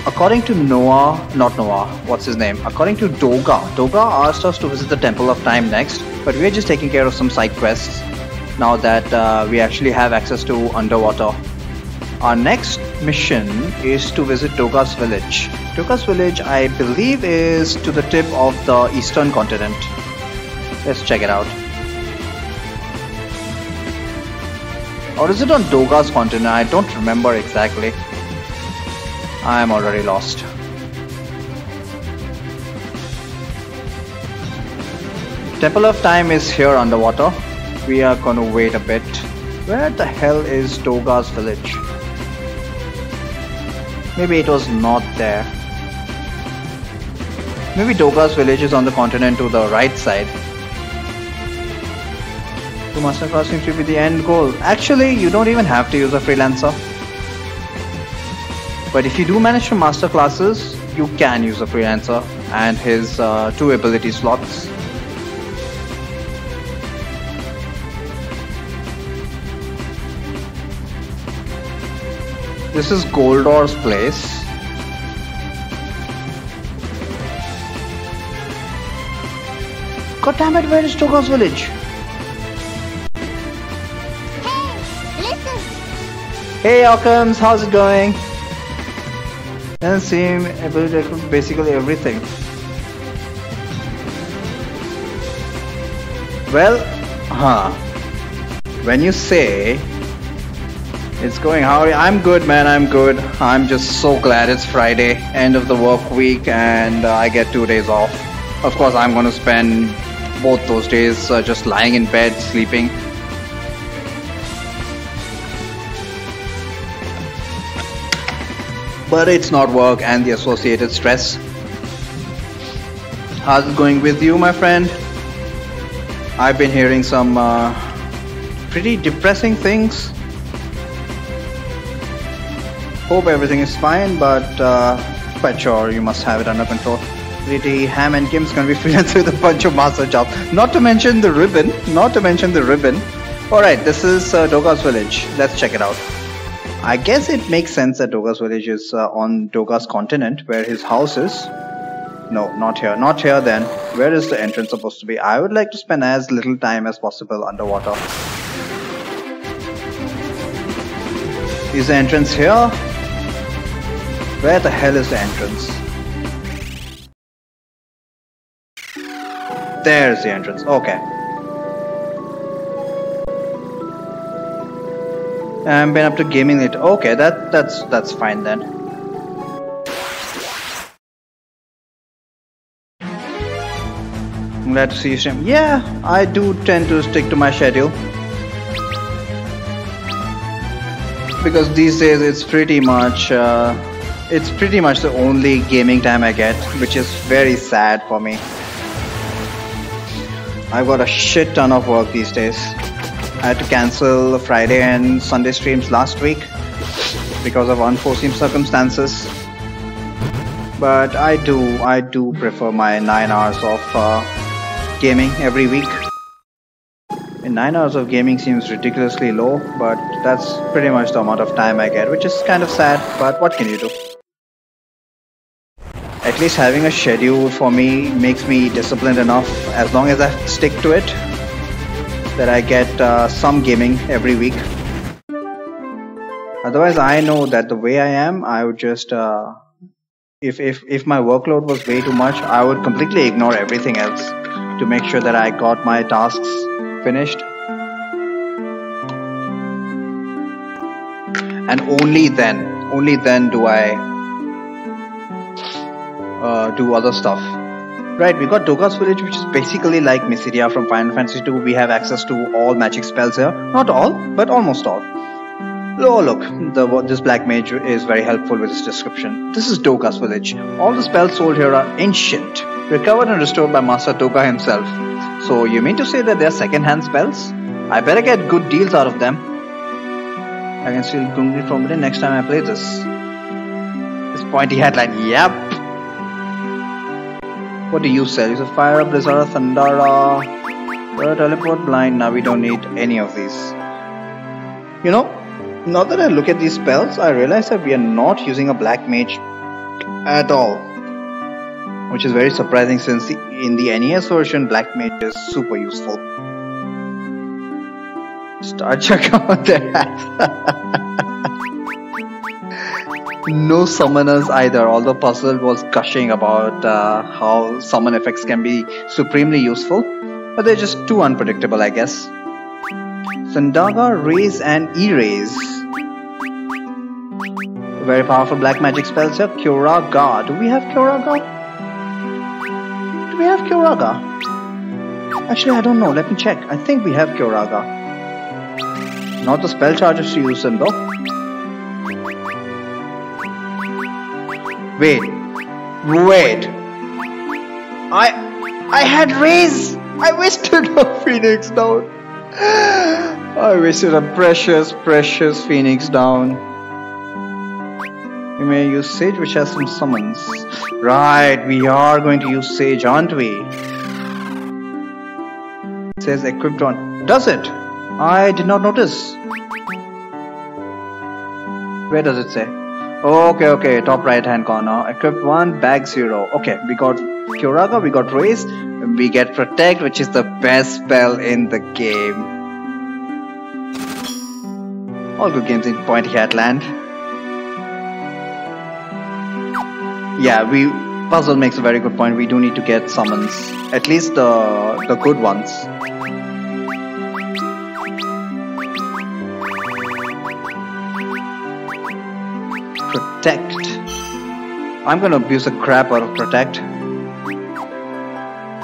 according to what's his name? According to Doga asked us to visit the Temple of Time next, but we're just taking care of some side quests now that we actually have access to underwater. Our next mission is to visit Doga's village. Doga's village, I believe, is to the tip of the eastern continent. Let's check it out. Or is it on Doga's continent? I don't remember exactly. I am already lost. Temple of Time is here underwater. We are gonna wait a bit. Where the hell is Doga's village? Maybe it was not there. Maybe Doga's village is on the continent to the right side. The masterclass seems to be the end goal. Actually, you don't even have to use a freelancer. But if you do manage to master classes, you can use a freelancer and his 2 ability slots. This is Goldor's place. God damn it, where is Doga's village? Hey, listen. Hey Occams, how's it going? Doesn't seem able to do basically everything. Well, when you say it's going, how are you? I'm good, man, I'm good. I'm just so glad it's Friday, end of the work week, and I get 2 days off. Of course, I'm going to spend both those days just lying in bed, sleeping. But it's not work and the associated stress. How's it going with you, my friend? I've been hearing some pretty depressing things. Hope everything is fine, but quite sure you must have it under control. Lady Ham and Kim's gonna be freelance with a bunch of master jobs. Not to mention the ribbon. Alright, this is Doga's village. Let's check it out. I guess it makes sense that Doga's village is on Doga's continent, where his house is. No, not here. Not here then. Where is the entrance supposed to be? I would like to spend as little time as possible underwater. Is the entrance here? Where the hell is the entrance? There's the entrance. Okay. I've been up to gaming it. Okay, that's fine then. I'm glad to see you stream. Yeah, I do tend to stick to my schedule. Because these days it's pretty much the only gaming time I get, which is very sad for me. I've got a shit ton of work these days. I had to cancel Friday and Sunday streams last week because of unforeseen circumstances. But I do prefer my 9 hours of gaming every week. And 9 hours of gaming seems ridiculously low, but that's pretty much the amount of time I get, which is kind of sad, but what can you do? At least having a schedule for me makes me disciplined enough, as long as I stick to it, that I get some gaming every week. Otherwise, I know that the way I am, I would just if my workload was way too much, I would completely ignore everything else to make sure that I got my tasks finished. And only then do I do other stuff. Right, we got Doga's village, which is basically like Mysidia from Final Fantasy II. We have access to all magic spells here. Not all, but almost all. Oh look, this black mage is very helpful with his description. This is Doga's village. All the spells sold here are ancient. Recovered and restored by Master Toka himself. So you mean to say that they're second-hand spells? I better get good deals out of them. I can steal Gungri from it next time I play this. This pointy headline, yep. What do you sell? You sell Fire, Blizzard, Thundara, Teleport, Blind. Now we don't need any of these. You know, now that I look at these spells, I realize that we are not using a Black Mage at all. Which is very surprising since in the NES version, Black Mage is super useful. Start check out their hats. No summoners either, although Puzzle was gushing about how summon effects can be supremely useful, but they're just too unpredictable, I guess. Sandaga, Raise and Erase. Very powerful black magic spells here. Kyoraga. Do we have Kyoraga? Do we have Kyoraga? Actually, I don't know. Let me check. I think we have Kyoraga. Not the spell charges to use them though. Wait. I had Raise. I wasted a Phoenix down. I wasted a precious Phoenix down. We may use Sage, which has some summons. Right, we are going to use Sage, aren't we? It says equipped on. Does it? I did not notice. Where does it say? Okay, top right hand corner. Equipped 1, bag 0. Okay, we got Kyoraga, we got Raise, we get Protect, which is the best spell in the game. All good games in Pointy Hat Land. Yeah, Puzzle makes a very good point. We do need to get summons. At least the good ones. Protect. I'm gonna abuse the crap out of Protect.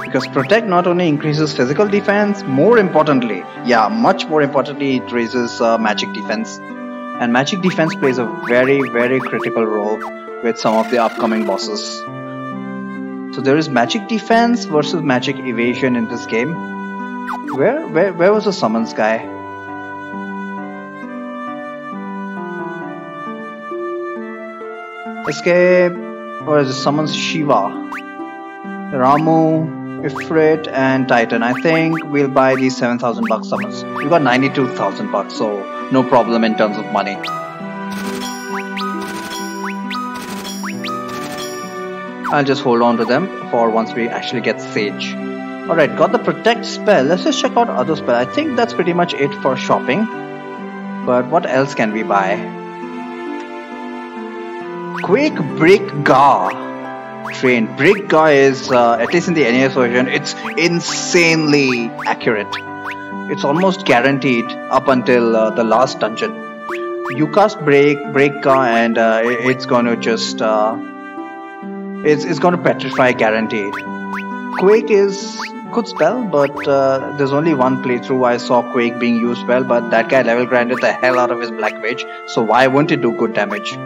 Because Protect not only increases physical defense, more importantly, much more importantly, it raises magic defense. And magic defense plays a very critical role with some of the upcoming bosses. So there is magic defense versus magic evasion in this game. Where was the summons guy? Escape, or is it summons Shiva? Ramu, Ifrit and Titan. I think we'll buy these 7,000 bucks summons. We got 92,000 bucks, so no problem in terms of money. I'll just hold on to them for once we actually get Sage. Alright, got the Protect spell. Let's just check out other spell. I think that's pretty much it for shopping. But what else can we buy? Quake Break Ga. Train. Break Ga is, at least in the NES version, it's insanely accurate. It's almost guaranteed up until the last dungeon. You cast Break Ga and it's gonna just... It's gonna petrify guaranteed. Quake is good spell, but there's only one playthrough I saw Quake being used well, but that guy level grinded the hell out of his Black Mage, so why wouldn't it do good damage?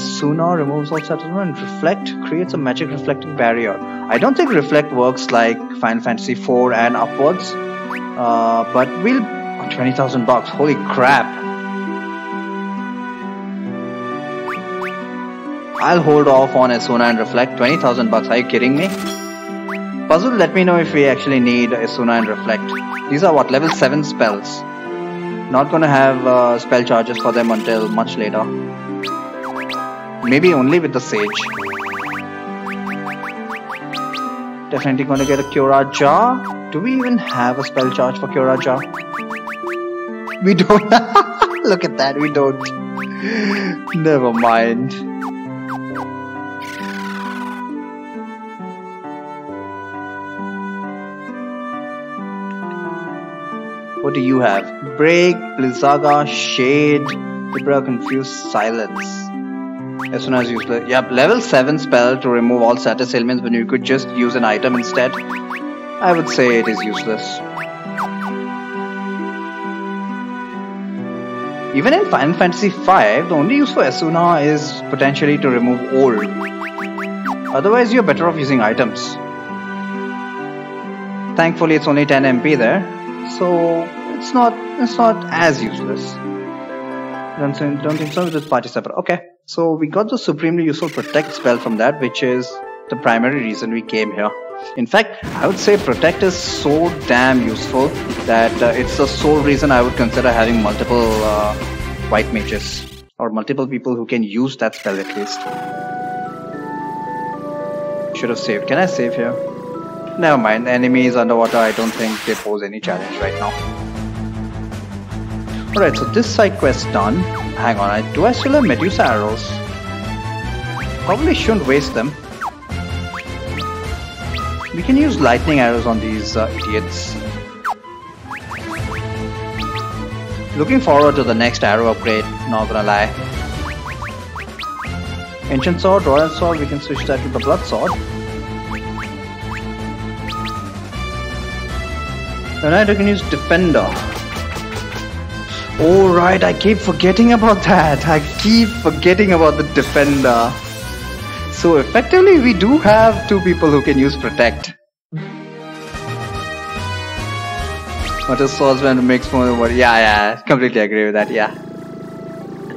Sooner removes all settlement. Reflect creates a magic reflecting barrier. I don't think Reflect works like Final Fantasy IV and upwards, but we'll... 20,000 bucks, holy crap. I'll hold off on Esuna and Reflect. 20,000 bucks, are you kidding me? Puzzle, let me know if we actually need Esuna and Reflect. These are what, level 7 spells. Not gonna have spell charges for them until much later. Maybe only with the Sage. Definitely gonna get a Kyoraja. Do we even have a spell charge for Kyoraja? We don't. Look at that, we don't. Never mind. What do you have? Break, Blizzaga, Shade, Libra, Confuse, Silence. As soon as useless. Yep, level 7 spell to remove all status ailments when you could just use an item instead. I would say it is useless. Even in Final Fantasy V, the only use for Esuna is potentially to remove old. Otherwise, you're better off using items. Thankfully, it's only 10 MP there, so it's not as useless. Don't think so with this party separate. Okay, so we got the supremely useful protect spell from that, which is the primary reason we came here. In fact, I would say protect is so damn useful that it's the sole reason I would consider having multiple white mages or multiple people who can use that spell at least. Should have saved. Can I save here? Never mind. Enemies underwater, I don't think they pose any challenge right now. Alright, so this side quest done. Hang on, do I still have Medusa arrows? Probably shouldn't waste them. We can use lightning arrows on these idiots. Looking forward to the next arrow upgrade, not gonna lie. Ancient sword, royal sword, we can switch that to the blood sword. Tonight we can use defender. Oh right, I keep forgetting about that. I keep forgetting about the defender. So effectively we do have two people who can use protect. What a swordsman makes more. Yeah, completely agree with that, yeah.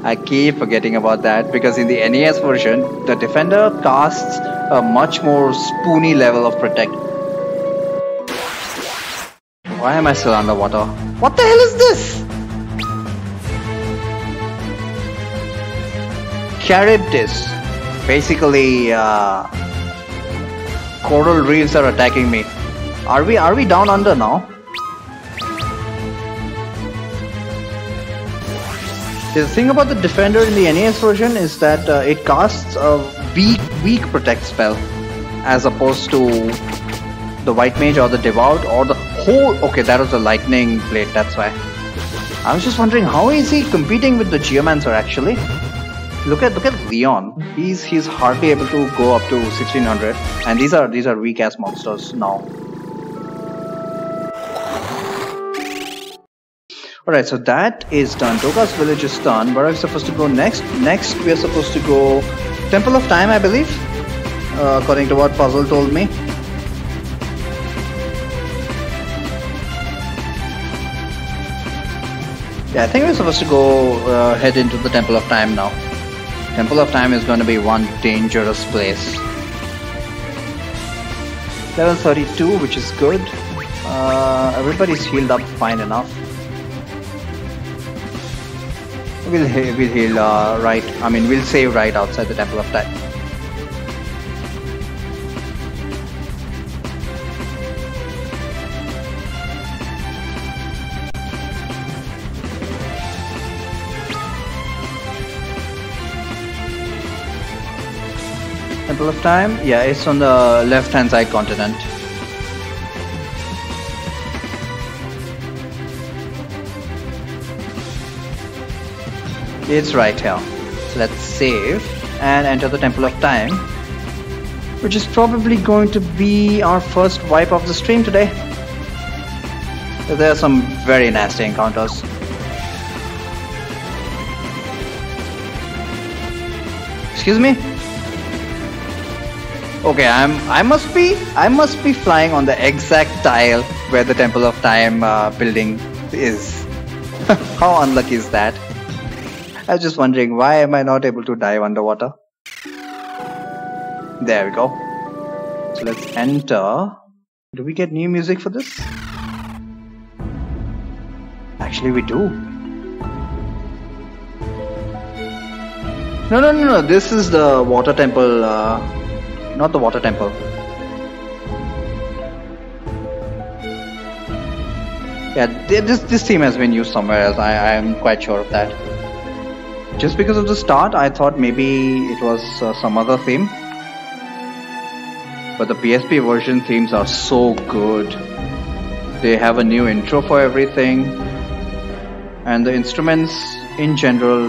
I keep forgetting about that because in the NES version, the defender casts a much more spoony level of protect. Why am I still underwater? What the hell is this? Charybdis. Basically, coral reefs are attacking me. Are we down under now? The thing about the defender in the NES version is that it casts a weak protect spell, as opposed to the white mage or the devout or the whole. Okay, that was the lightning blade. That's why. I was just wondering how is he competing with the geomancer actually? Look at Leon. He's hardly able to go up to 1600, and these are weak ass monsters now. Alright, so that is done. Toka's village is done. Where are we supposed to go next? Next, we are supposed to go Temple of Time, I believe, according to what Puzzle told me. Yeah, I think we're supposed to go head into the Temple of Time now. Temple of Time is going to be one dangerous place. Level 32, which is good. Everybody's healed up fine enough. We'll heal right. I mean, we'll save right outside the Temple of Time. Temple of Time? Yeah, it's on the left-hand side continent. It's right here. So let's save and enter the Temple of Time, which is probably going to be our first wipe of the stream today. There are some very nasty encounters. Excuse me? Okay, I must be flying on the exact tile where the Temple of Time building is. How unlucky is that? I was just wondering, why am I not able to dive underwater? There we go. So let's enter. Do we get new music for this? Actually, we do. No. This is the water temple. Not the water temple. Yeah, this theme has been used somewhere else. I am quite sure of that. Just because of the start, I thought maybe it was some other theme. But the PSP version themes are so good. They have a new intro for everything. And the instruments in general,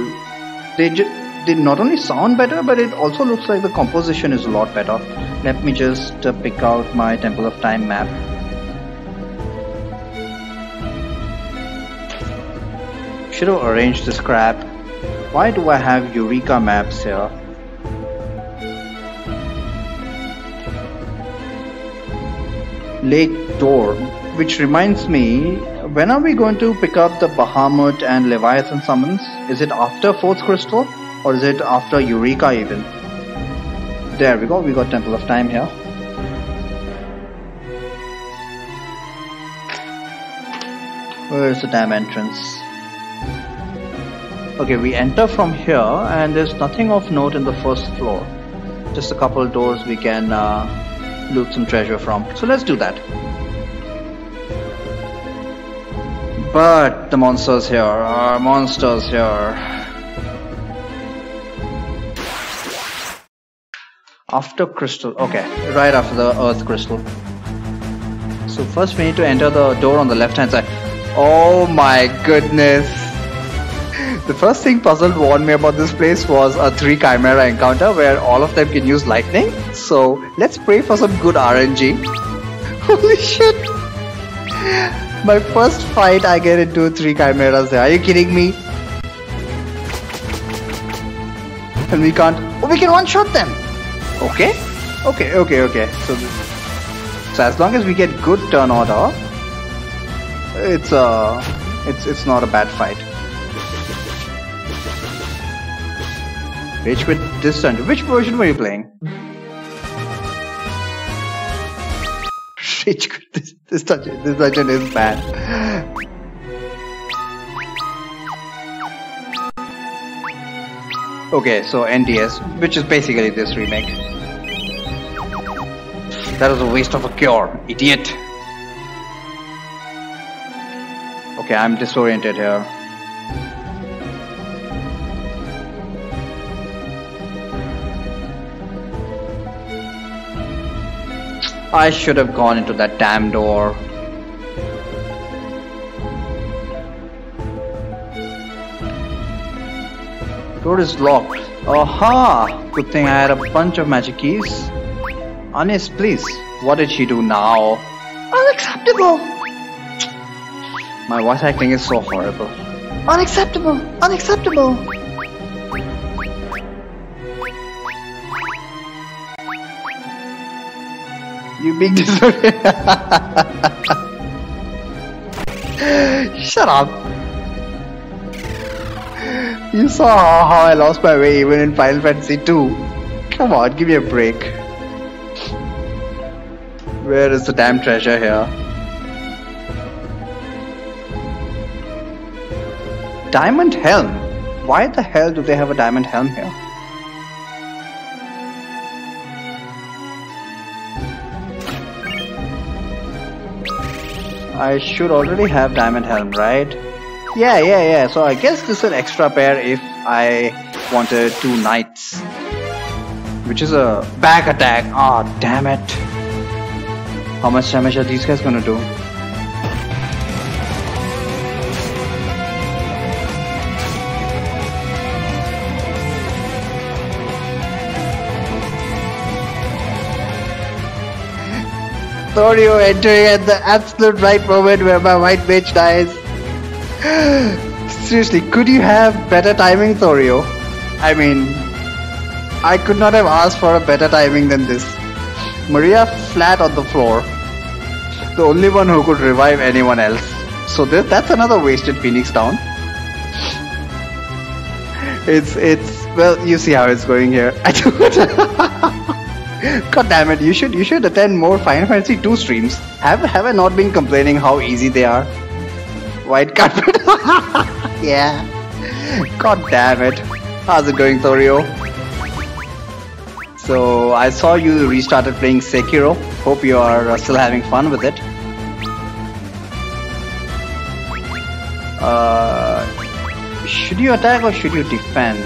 they not only sound better, but it also looks like the composition is a lot better. Let me just pick out my Temple of Time map. Should have arranged this crap. Why do I have Eureka maps here? Lake door. Which reminds me, when are we going to pick up the Bahamut and Leviathan summons? Is it after 4th crystal? Or is it after Eureka even? There we go, we got Temple of Time here. Where's the damn entrance? Okay, we enter from here and there's nothing of note in the first floor. Just a couple doors we can loot some treasure from. So let's do that. But the monsters here are monsters here. After crystal, okay, right after the earth crystal. So first we need to enter the door on the left hand side. Oh my goodness. The first thing puzzle warned me about this place was a 3 chimera encounter where all of them can use lightning. So let's pray for some good RNG. Holy shit. My first fight I get into 3 chimeras there. Are you kidding me? And we can't, oh, we can one shot them. Okay. So as long as we get good turn order, it's not a bad fight. Rage quit this dungeon. Which version were you playing? Rage quit this dungeon. This dungeon is bad. Okay, so NDS, which is basically this remake. That was a waste of a cure, idiot. Okay, I'm disoriented here. I should have gone into that damn door. Door is locked. Aha! Good thing I had a bunch of magic keys. Anis, please. What did she do now? Unacceptable! My voice acting is so horrible. Unacceptable! Unacceptable! You big disoriented. Shut up. You saw how I lost my way even in Final Fantasy 2. Come on, give me a break. Where is the damn treasure here? Diamond helm? Why the hell do they have a diamond helm here? I should already have diamond helm, right? Yeah. So I guess this is an extra pair if I wanted 2 knights. Which is a back attack. Ah, oh, damn it. How much damage are these guys gonna do? Thorio entering at the absolute right moment where my white mage dies. Seriously, could you have better timing, Thorio? I mean, I could not have asked for a better timing than this. Maria flat on the floor. The only one who could revive anyone else. So that's another wasted Phoenix down. It's well, you see how it's going here. I don't. God damn it! You should attend more Final Fantasy 2 streams. Have I not been complaining how easy they are? White carpet. Yeah. God damn it! How's it going, Thorio? So I saw you restarted playing Sekiro. Hope you are still having fun with it. Should you attack or should you defend?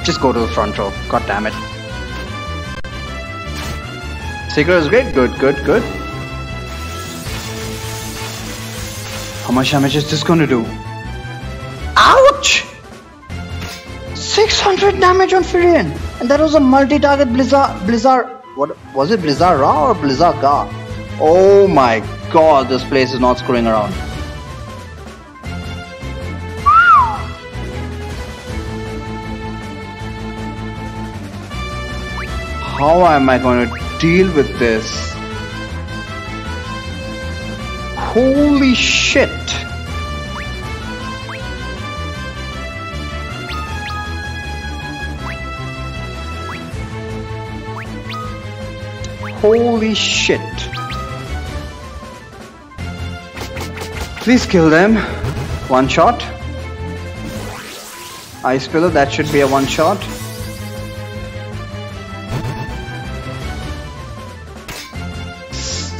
Just go to the front row. God damn it. Sekiro is great. Good. How much damage is this going to do? Ouch! 600 damage on Firion, and that was a multi-target Blizzard. What was it? Blizzard Ra or Blizzard Ga? Oh my god, this place is not screwing around. How am I going to deal with this? Holy shit! Holy shit! Please kill them. One shot. Ice pillar, that should be a one shot.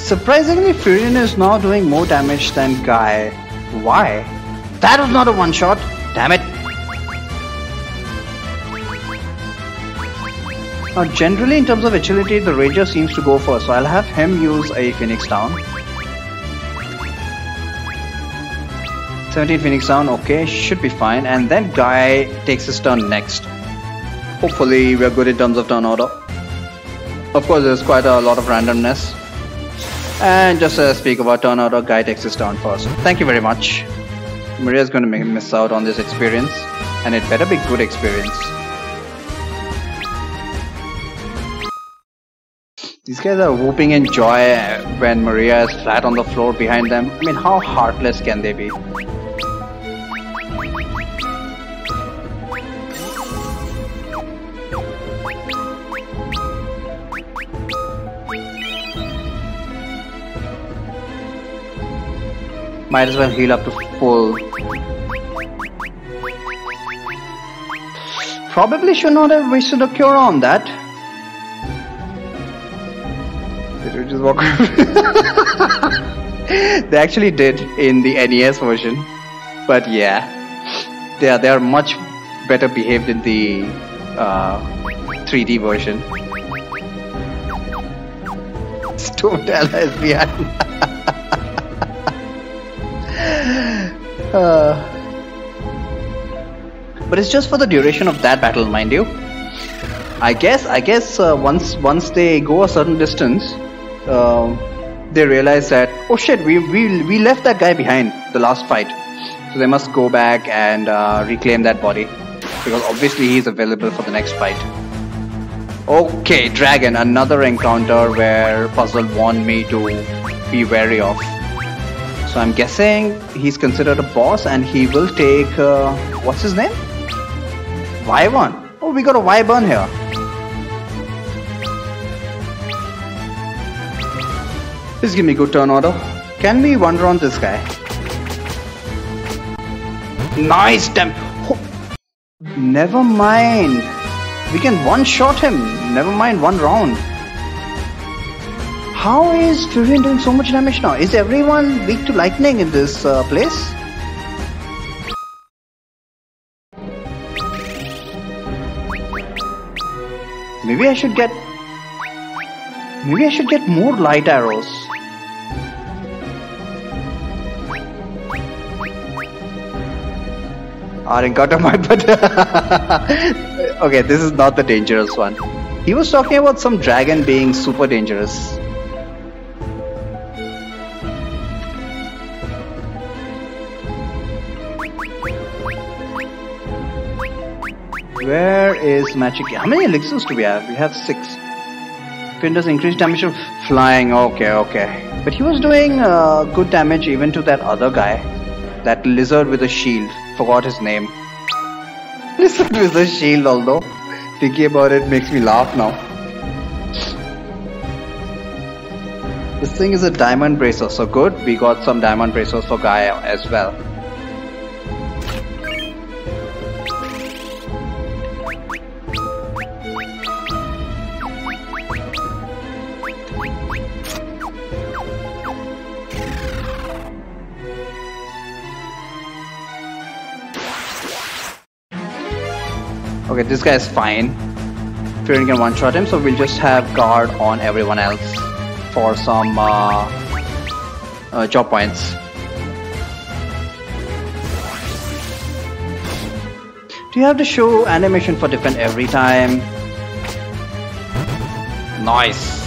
Surprisingly, Furion is now doing more damage than Guy. Why? That was not a one shot. Damn it. Now, generally, in terms of agility, the Ranger seems to go first, so I'll have him use a Phoenix Down. 17 Phoenix Down, okay, should be fine. And then Guy takes his turn next. Hopefully, we're good in terms of turn order. Of course, there's quite a lot of randomness. And just to speak about turn order, Guy takes his turn first. Thank you very much. Maria's going to miss out on this experience, and it better be good experience. These guys are whooping in joy when Maria is flat on the floor behind them. I mean, how heartless can they be? Might as well heal up to full. Probably should not have wasted a cure on that. Did you just walk They actually did in the NES version. But yeah, they are much better behaved in the 3D version. Stone Ella is behind. But it's just for the duration of that battle, mind you. I guess once they go a certain distance, they realize that, oh shit, we left that guy behind the last fight, so they must go back and reclaim that body, because obviously he's available for the next fight. Okay, Dragon, another encounter where Puzzle warned me to be wary of. So I'm guessing he's considered a boss, and he will take what's his name? Wyvern. Oh, we got a Wyvern here. Please give me good turn order. Can we wander on this guy? Nice damn. Oh. Never mind. We can one-shot him. Never mind one round. How is Furion doing so much damage now? Is everyone weak to lightning in this place? Maybe I should get more light arrows. Encounter my butt. Okay, this is not the dangerous one. He was talking about some dragon being super dangerous. Where is magic? How many elixirs do we have? We have 6. Pin does increased damage of flying. Okay. But he was doing good damage even to that other guy. That lizard with a shield. Forgot his name. Lizard with a shield, although. Thinking about it makes me laugh now. This thing is a diamond bracer, so good. We got some diamond bracers for Guy as well. Okay, this guy is fine. Furion can one-shot him, so we'll just have guard on everyone else for some job points. Do you have to show animation for different every time? Nice.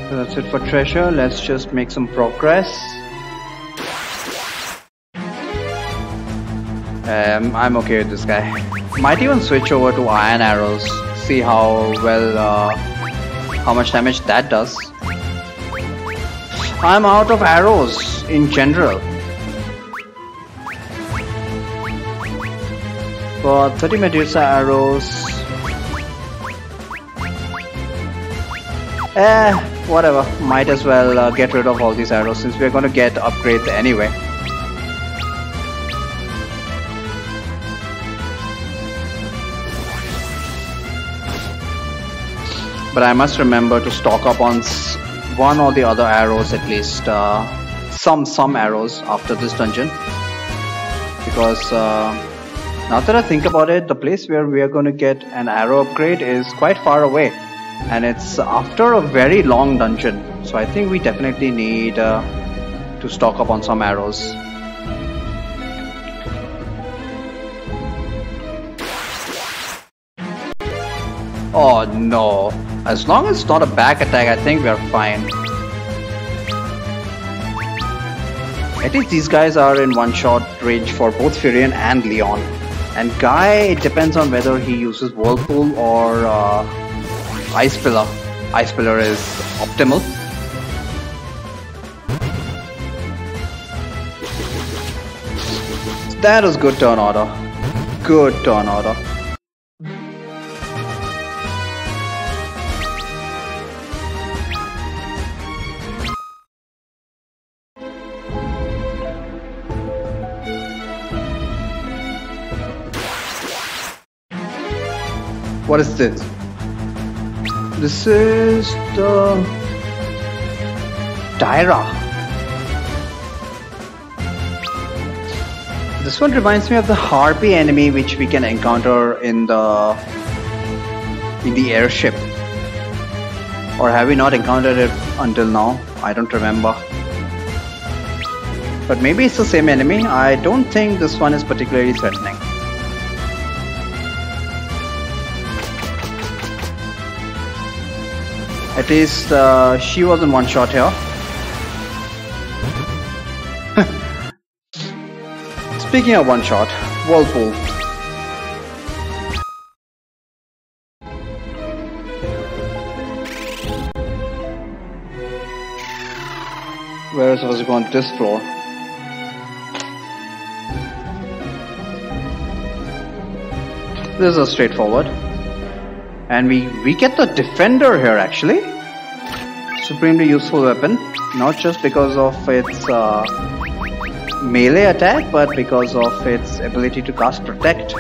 So that's it for treasure. Let's just make some progress. I'm okay with this guy. Might even switch over to iron arrows. See how well, how much damage that does. I'm out of arrows in general. Got 30 Medusa arrows. Whatever. Might as well get rid of all these arrows since we're gonna get upgrades anyway. But I must remember to stock up on one or the other arrows at least. Some arrows after this dungeon. Because now that I think about it, the place where we are going to get an arrow upgrade is quite far away. And it's after a very long dungeon. So I think we definitely need to stock up on some arrows. Oh no. As long as it's not a back attack, I think we're fine. At least these guys are in one-shot range for both Firion and Leon. And Guy, it depends on whether he uses Whirlpool or Ice Pillar. Ice Pillar is optimal. That was good turn order. Good turn order. What is this? This is the Tyra. This one reminds me of the Harpy enemy which we can encounter in the airship. Or have we not encountered it until now? I don't remember. But maybe it's the same enemy. I don't think this one is particularly threatening. At least she wasn't one shot here. Speaking of one shot, Whirlpool. Where is supposed to go on this floor? This is straightforward. And we get the Defender here actually. Supremely useful weapon. Not just because of its melee attack, but because of its ability to cast Protect.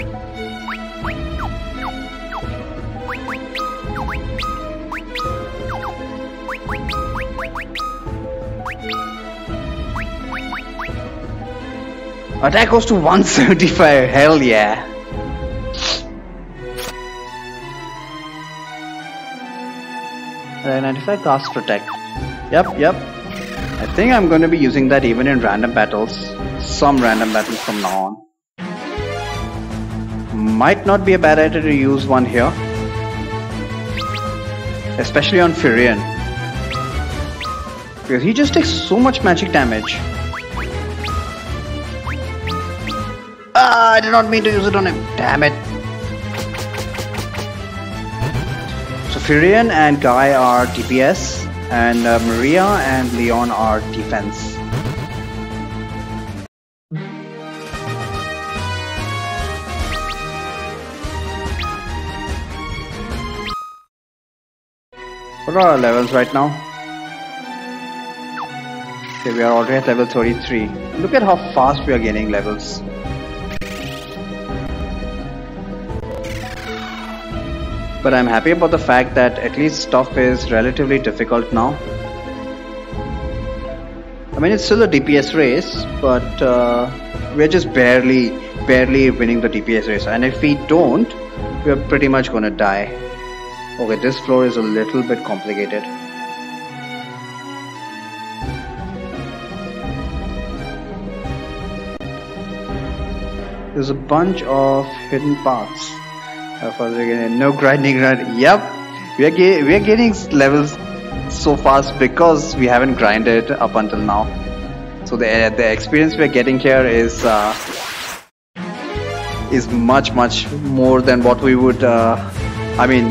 Attack goes to 175, hell yeah. Identify, cast Protect. Yep. I think I'm going to be using that even in random battles. Some random battles from now on. Might not be a bad idea to use one here. Especially on Firion. Because he just takes so much magic damage. Ah, I did not mean to use it on him. Damn it. So Firion and Guy are DPS, and Maria and Leon are defense. What are our levels right now? Okay, we are already at level 33. Look at how fast we are gaining levels. But I'm happy about the fact that at least stuff is relatively difficult now. I mean, it's still a DPS race, but we're just barely winning the DPS race. And if we don't, we're pretty much gonna die. Okay, this floor is a little bit complicated. There's a bunch of hidden paths. No grinding. Yep, we are getting levels so fast because we haven't grinded up until now. So the experience we are getting here is is much more than what we would. I mean,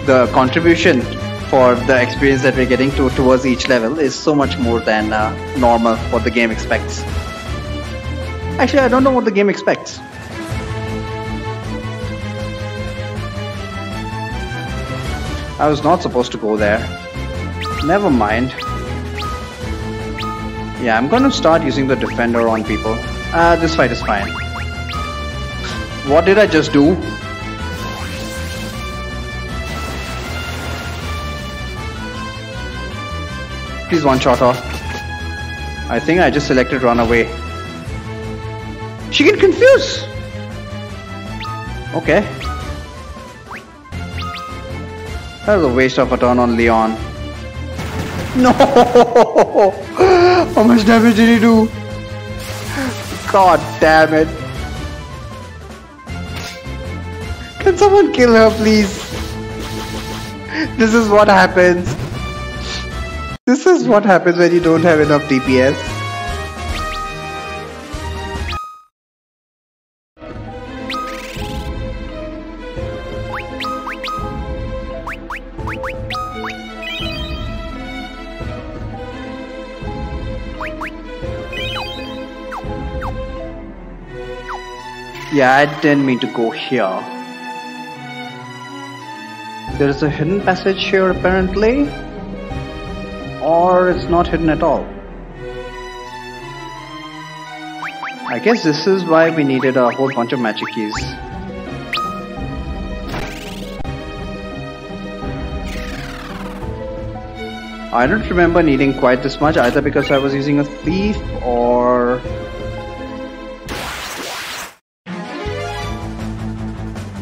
the contribution for the experience that we're getting towards each level is so much more than normal what the game expects. Actually, I don't know what the game expects. I was not supposed to go there. Never mind. Yeah, I'm gonna start using the defender on people. This fight is fine. What did I just do? Please one shot off. I think I just selected run away. She get confused. Okay. That was a waste of a turn on Leon. No! How much damage did he do? God damn it. Can someone kill her, please? This is what happens. This is what happens when you don't have enough DPS. Yeah, I didn't mean to go here. There is a hidden passage here apparently. Or it's not hidden at all. I guess this is why we needed a whole bunch of magic keys. I don't remember needing quite this much, either because I was using a thief or...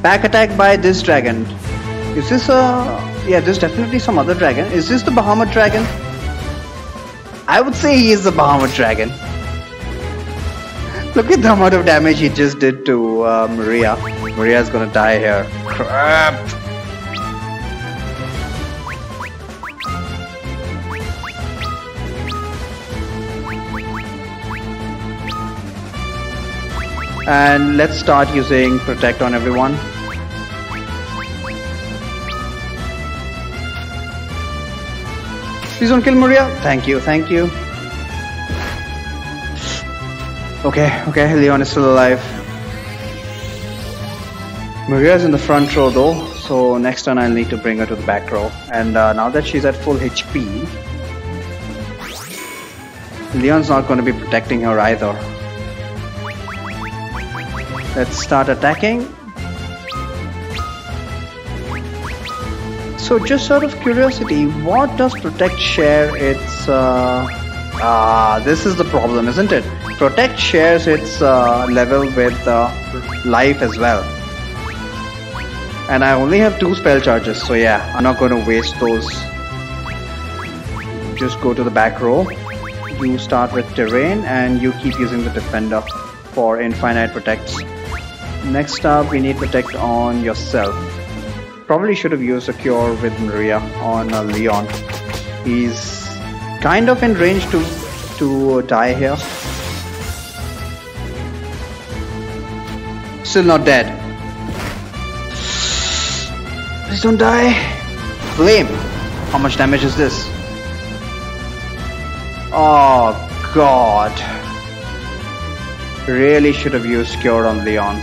Back attack by this dragon. Is this a... Yeah, there's definitely some other dragon. Is this the Bahamut dragon? I would say he is the Bahamut dragon. Look at the amount of damage he just did to Maria. Maria's gonna die here. Crap! And let's start using Protect on everyone. Please don't kill Maria. Thank you, thank you. Okay, Leon is still alive. Maria's in the front row though, so next turn I'll need to bring her to the back row. And now that she's at full HP, Leon's not going to be protecting her either. Let's start attacking. So just out of curiosity, what does Protect share its... this is the problem, isn't it? Protect shares its level with life as well. And I only have 2 spell charges, so yeah, I'm not going to waste those. Just go to the back row. You start with Terrain and you keep using the Defender for infinite protects. Next up, we need Protect on yourself. Probably should have used a Cure with Maria on Leon. He's kind of in range to die here. Still not dead. Please don't die. Flame. How much damage is this? Oh god. Really should have used Cure on Leon.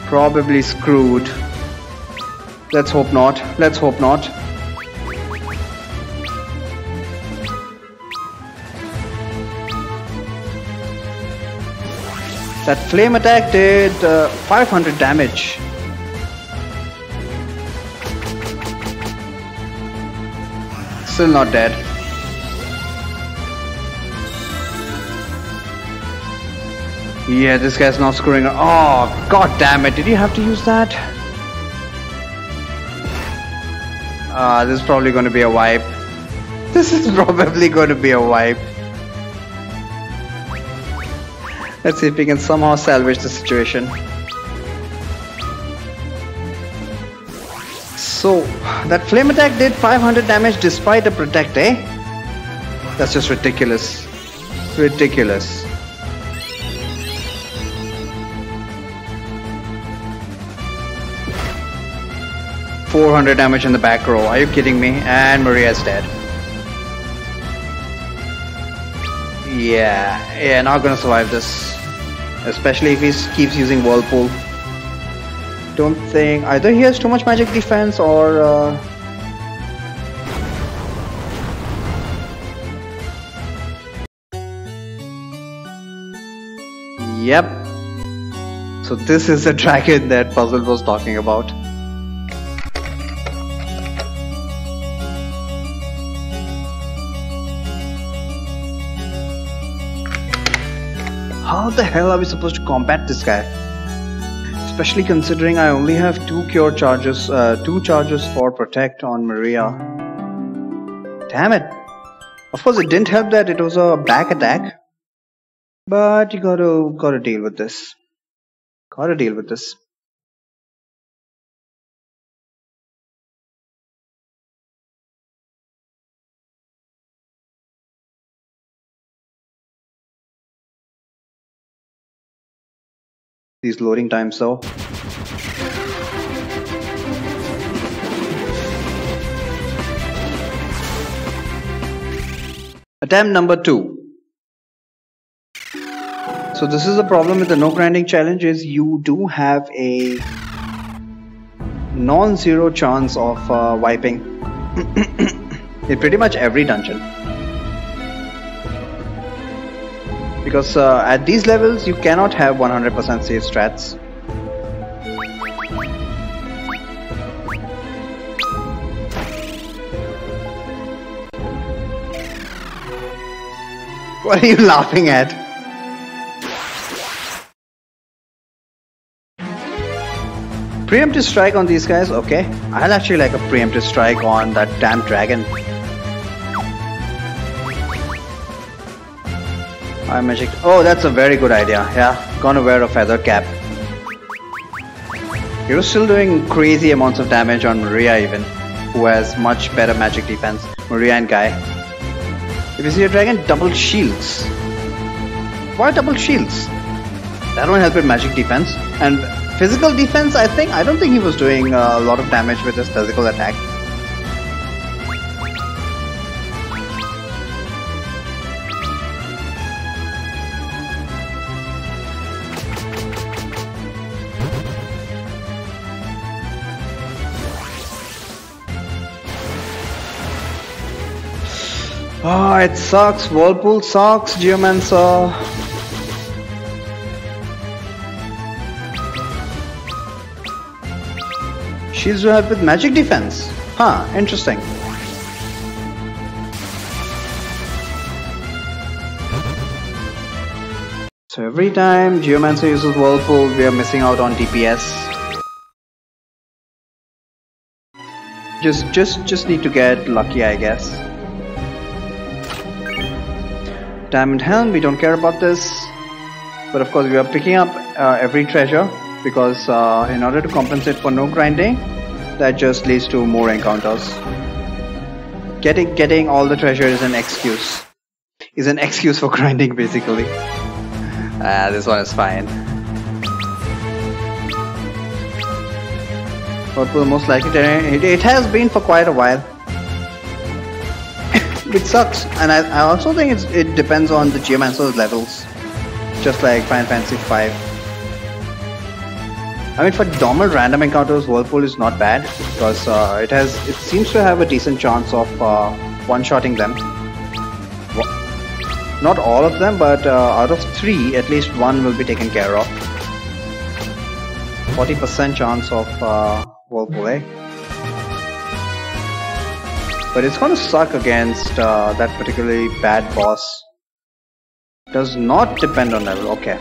Probably screwed. Let's hope not. Let's hope not. That flame attack did 500 damage. Still not dead. Yeah, this guy's not screwing up. Oh, god damn it. Did you have to use that? This is probably going to be a wipe. This is probably going to be a wipe. Let's see if we can somehow salvage the situation. So, that flame attack did 500 damage despite the protect, eh? That's just ridiculous. Ridiculous. $400 damage in the back row. Are you kidding me? And Maria's dead. Yeah, not gonna survive this. Especially if he keeps using Whirlpool. Don't think either he has too much magic defense or Yep. So this is the dragon that Puzzle was talking about. How the hell are we supposed to combat this guy? Especially considering I only have two charges for protect on Maria. Damn it. Of course it didn't help that it was a back attack. But you gotta deal with this. Gotta deal with this. These loading times though. Attempt number 2. So this is the problem with the no grinding challenge is you do have a non-zero chance of wiping in pretty much every dungeon. Because at these levels you cannot have 100% safe strats. What are you laughing at? Preemptive strike on these guys, okay. I'll actually like a preemptive strike on that damn dragon. Magic. Oh, that's a very good idea. Yeah, gonna wear a feather cap. You're still doing crazy amounts of damage on Maria even, who has much better magic defense. Maria and Guy. If you see a dragon, double shields. Why double shields? That won't help with magic defense. And physical defense, I don't think he was doing a lot of damage with his physical attack. Oh, it sucks. Whirlpool sucks, Geomancer. Shields will help with magic defense. Huh, interesting. So every time Geomancer uses Whirlpool, we are missing out on DPS. Just need to get lucky, I guess. Diamond Helm, we don't care about this. But of course we are picking up every treasure because in order to compensate for no grinding, that just leads to more encounters. Getting all the treasure is an excuse. Is an excuse for grinding basically. This one is fine. Whirlpool most likely it has been for quite a while. It sucks, and I also think it depends on the Geomancer's levels, just like Final Fantasy V. I mean, for normal random encounters, Whirlpool is not bad because it seems to have a decent chance of one-shotting them. Not all of them, but out of 3, at least 1 will be taken care of. 40% chance of Whirlpool, eh? But it's gonna suck against that particularly bad boss. Does not depend on level, okay.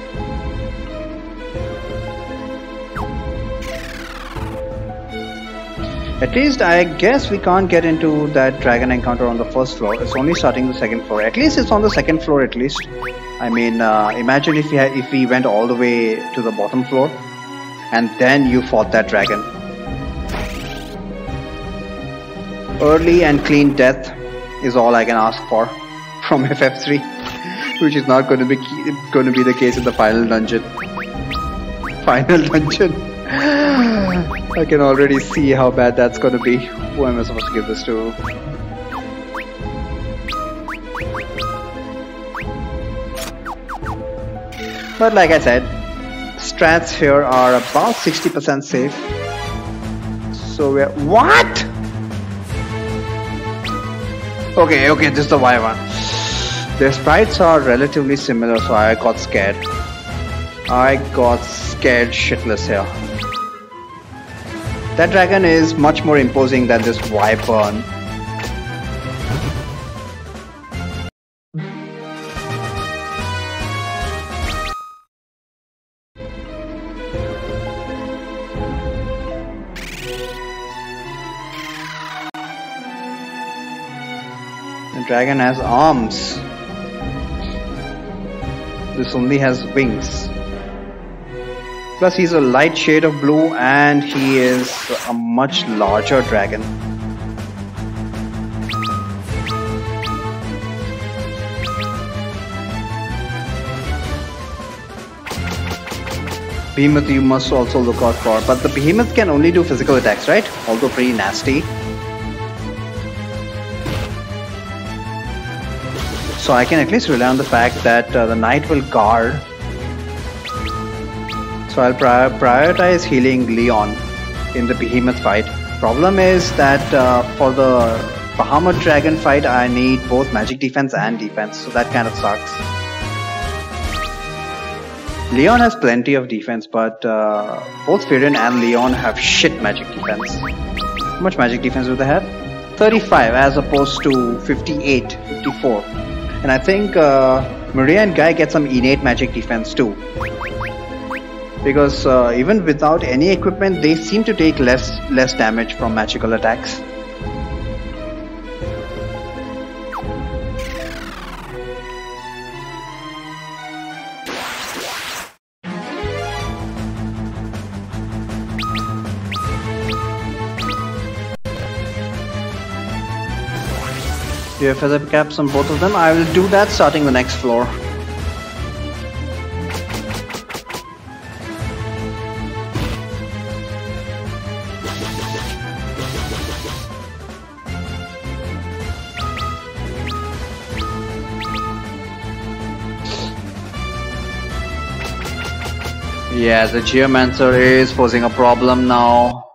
At least I guess we can't get into that dragon encounter on the first floor. It's only starting the second floor. At least it's on the second floor at least. I mean, imagine if we went all the way to the bottom floor and then you fought that dragon. Early and clean death is all I can ask for from FF3. which is not going to be the case in the final dungeon. Final dungeon. I can already see how bad that's going to be. Who am I supposed to give this to? But like I said, strats here are about 60% safe. So we're... What? Okay, this is the Y one. Their sprites are relatively similar, so I got scared. I got scared shitless here. That dragon is much more imposing than this wyvern. The dragon has arms. This only has wings. Plus he's a light shade of blue and he is a much larger dragon. Behemoth you must also look out for, but the behemoth can only do physical attacks, right? Although pretty nasty. So I can at least rely on the fact that the knight will guard. So I'll prioritize healing Leon in the behemoth fight. Problem is that for the Bahamut dragon fight I need both magic defense and defense, so that kind of sucks. Leon has plenty of defense, but both Firion and Leon have shit magic defense. How much magic defense do they have? 35 as opposed to 58, 54. And I think Maria and Guy get some innate magic defense too. Because even without any equipment, they seem to take less damage from magical attacks. Do you have feather caps on both of them? I will do that starting the next floor. Yeah, the Geomancer is posing a problem now.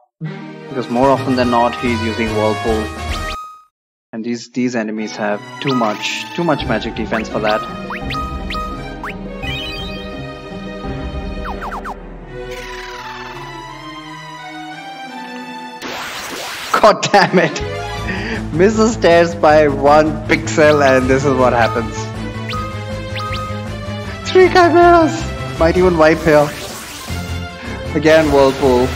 Because more often than not, he's using Whirlpool. And these enemies have too much magic defense for that. God damn it! Miss the stairs by 1 pixel and this is what happens. 3 chimeras! Might even wipe here. Again Whirlpool.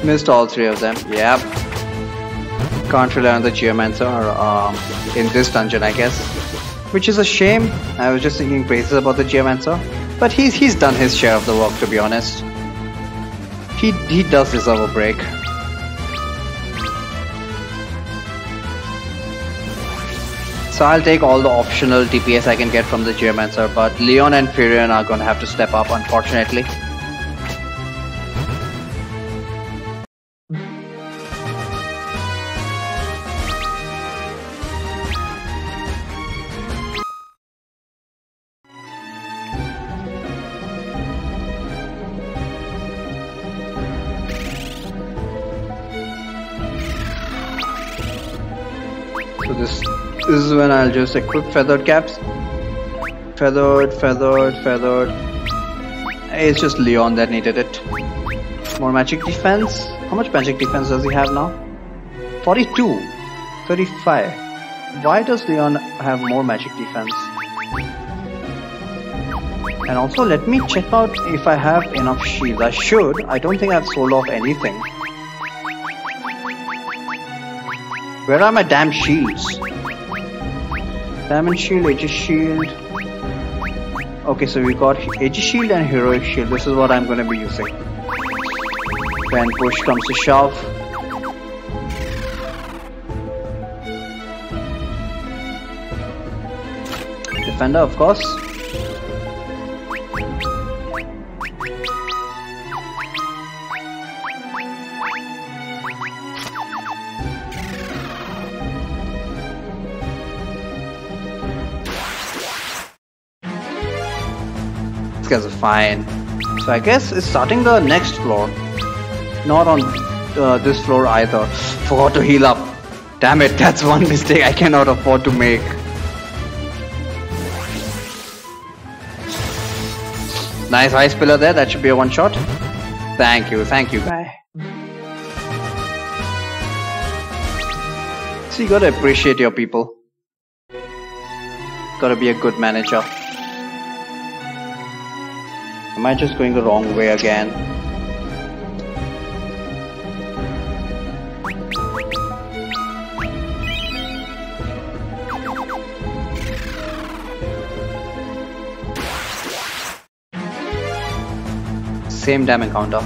Missed all 3 of them. Yep. Can't rely on the Geomancer in this dungeon, I guess. Which is a shame. I was just thinking praises about the Geomancer. But he's done his share of the work, to be honest. He does deserve a break. So I'll take all the optional DPS I can get from the Geomancer, but Leon and Firion are gonna have to step up, unfortunately. So this is when I'll just equip feathered caps. Feathered. It's just Leon that needed it. More magic defense. How much magic defense does he have now? 42. 35. Why does Leon have more magic defense? And also let me check out if I have enough shields. I should. I don't think I've sold off anything. Where are my damn shields? Diamond shield, Aegis shield. Okay, so we got Aegis shield and heroic shield. This is what I'm going to be using. When push comes to shove. Defender, of course. These guys are fine. So I guess it's starting the next floor. Not on this floor either. Forgot to heal up. Damn it, that's one mistake I cannot afford to make. Nice ice pillar there, that should be a one shot. Thank you guy. So you gotta appreciate your people. Gotta be a good manager. Am I just going the wrong way again? Same damn encounter.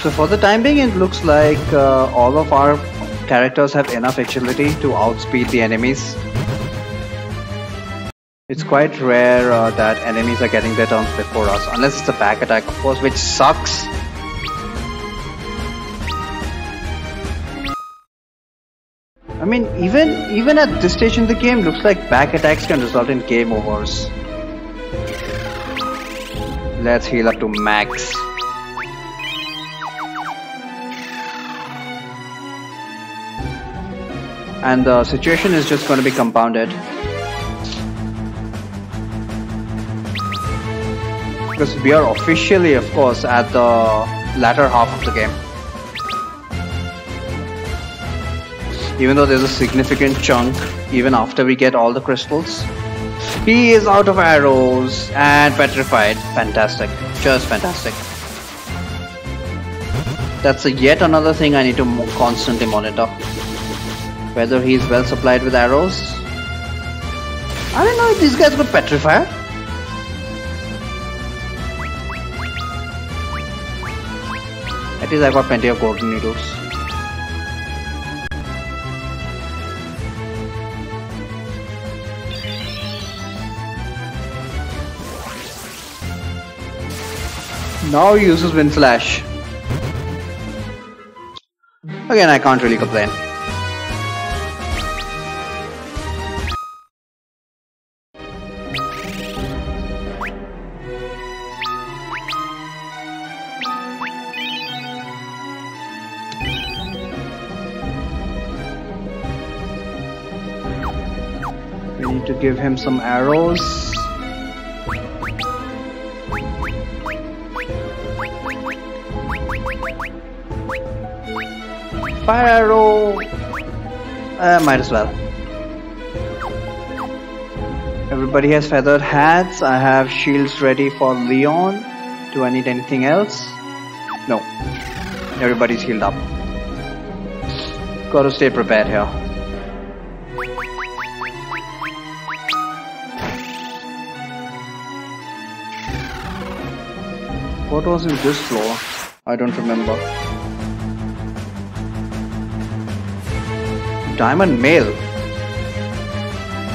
So for the time being, it looks like all of our characters have enough agility to outspeed the enemies. It's quite rare that enemies are getting their turns before us, unless it's a back attack, of course, which sucks. I mean, even at this stage in the game, looks like back attacks can result in game overs. Let's heal up to max. And the situation is just going to be compounded. Because we are officially, of course, at the latter half of the game. Even though there's a significant chunk, even after we get all the crystals. He is out of arrows and petrified. Fantastic. Just fantastic. That's yet another thing I need to constantly monitor. Whether he's well supplied with arrows. I don't know if these guys got petrified. At least I got plenty of golden needles. Now he uses Wind Slash. Again, I can't really complain. We need to give him some arrows. Fire arrow. Might as well. Everybody has feathered hats. I have shields ready for Leon. Do I need anything else? No. Everybody's healed up. Gotta stay prepared here. What was in this floor? I don't remember. Diamond mail.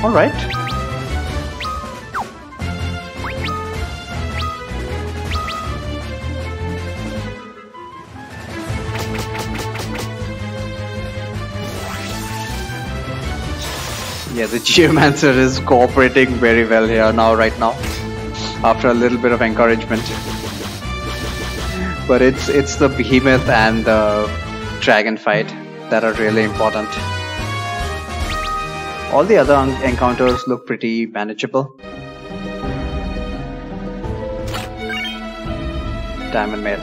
Alright. Yeah, the Geomancer is cooperating very well here right now. After a little bit of encouragement. But it's the behemoth and the dragon fight that are really important. All the other encounters look pretty manageable. Diamond mail.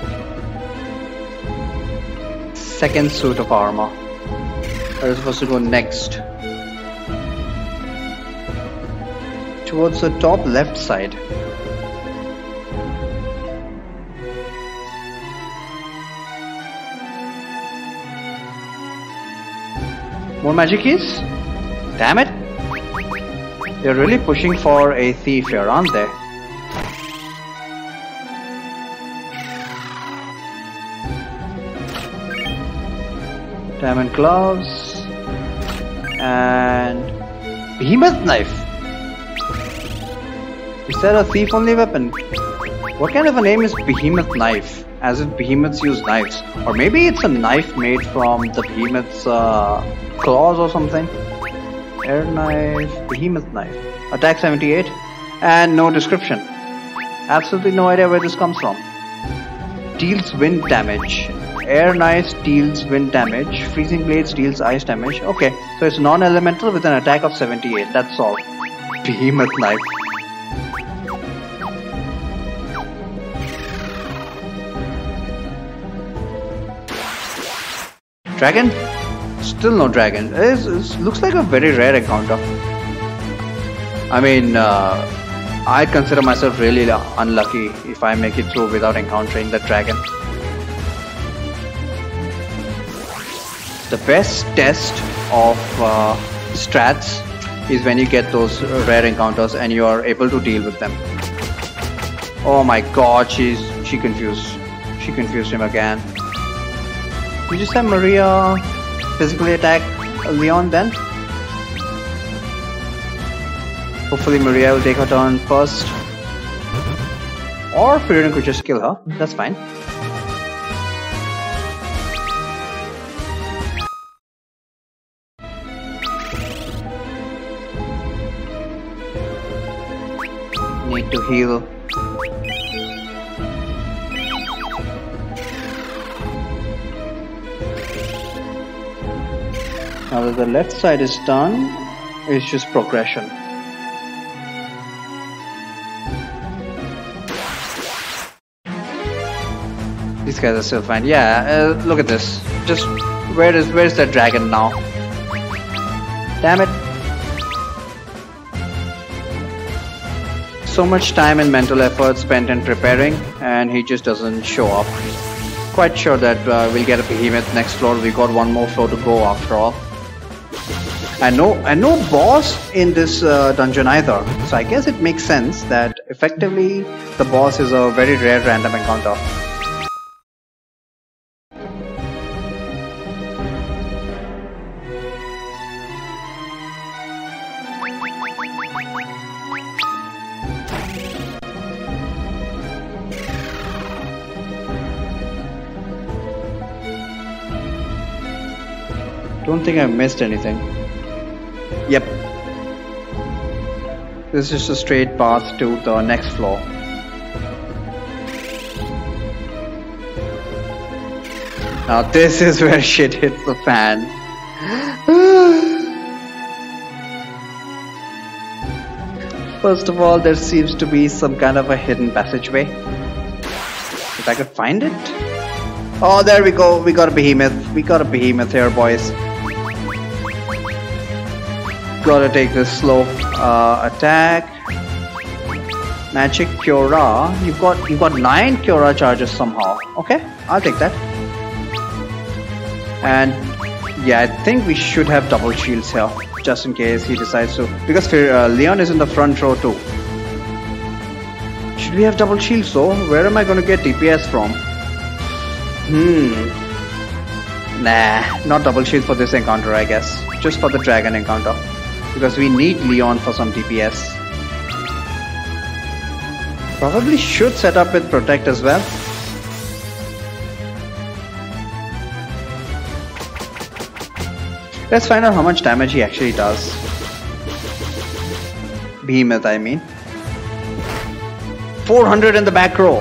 Second suit of armor. Where is supposed to go next? Towards the top left side. More magic keys? Damn it! They're really pushing for a thief here, aren't they? Diamond gloves. And behemoth knife. Is that a thief only weapon? What kind of a name is behemoth knife? As if behemoths use knives. Or maybe it's a knife made from the behemoth's claws or something. Air knife, behemoth knife. Attack 78. And no description. Absolutely no idea where this comes from. Deals wind damage. Air knife deals wind damage. Freezing blades deals ice damage. Okay, so it's non-elemental with an attack of 78. That's all. Behemoth knife. Dragon? Still no dragon. It looks like a very rare encounter. I mean, I consider myself really unlucky if I make it through without encountering the dragon. The best test of strats is when you get those rare encounters and you are able to deal with them. Oh my god, she confused. She confused him again. You just have Maria physically attack Leon then? Hopefully Maria will take her turn first. Or Fiona could just kill her. That's fine. Need to heal. Now that the left side is done, it's just progression. These guys are still fine. Yeah, look at this. Just where's that dragon now? Damn it! So much time and mental effort spent in preparing, and he just doesn't show up. Quite sure that we'll get a behemoth next floor. We got one more floor to go after all. And no boss in this dungeon either. So I guess it makes sense that effectively the boss is a very rare random encounter. Don't think I've missed anything. Yep. This is just a straight path to the next floor. Now this is where shit hits the fan. First of all, there seems to be some kind of a hidden passageway. If I could find it. Oh, there we go. We got a behemoth. We got a behemoth here, boys. Gotta take this slow attack. Magic Cura. You've got 9 Cura charges somehow. Okay, I'll take that. And yeah, I think we should have double shields here, just in case he decides to. Because Leon is in the front row too. Should we have double shields though? Where am I gonna get DPS from? Nah, not double shield for this encounter, I guess. Just for the dragon encounter. Because we need Leon for some DPS. Probably should set up with Protect as well. Let's find out how much damage he actually does. Behemoth, I mean. 400 in the back row.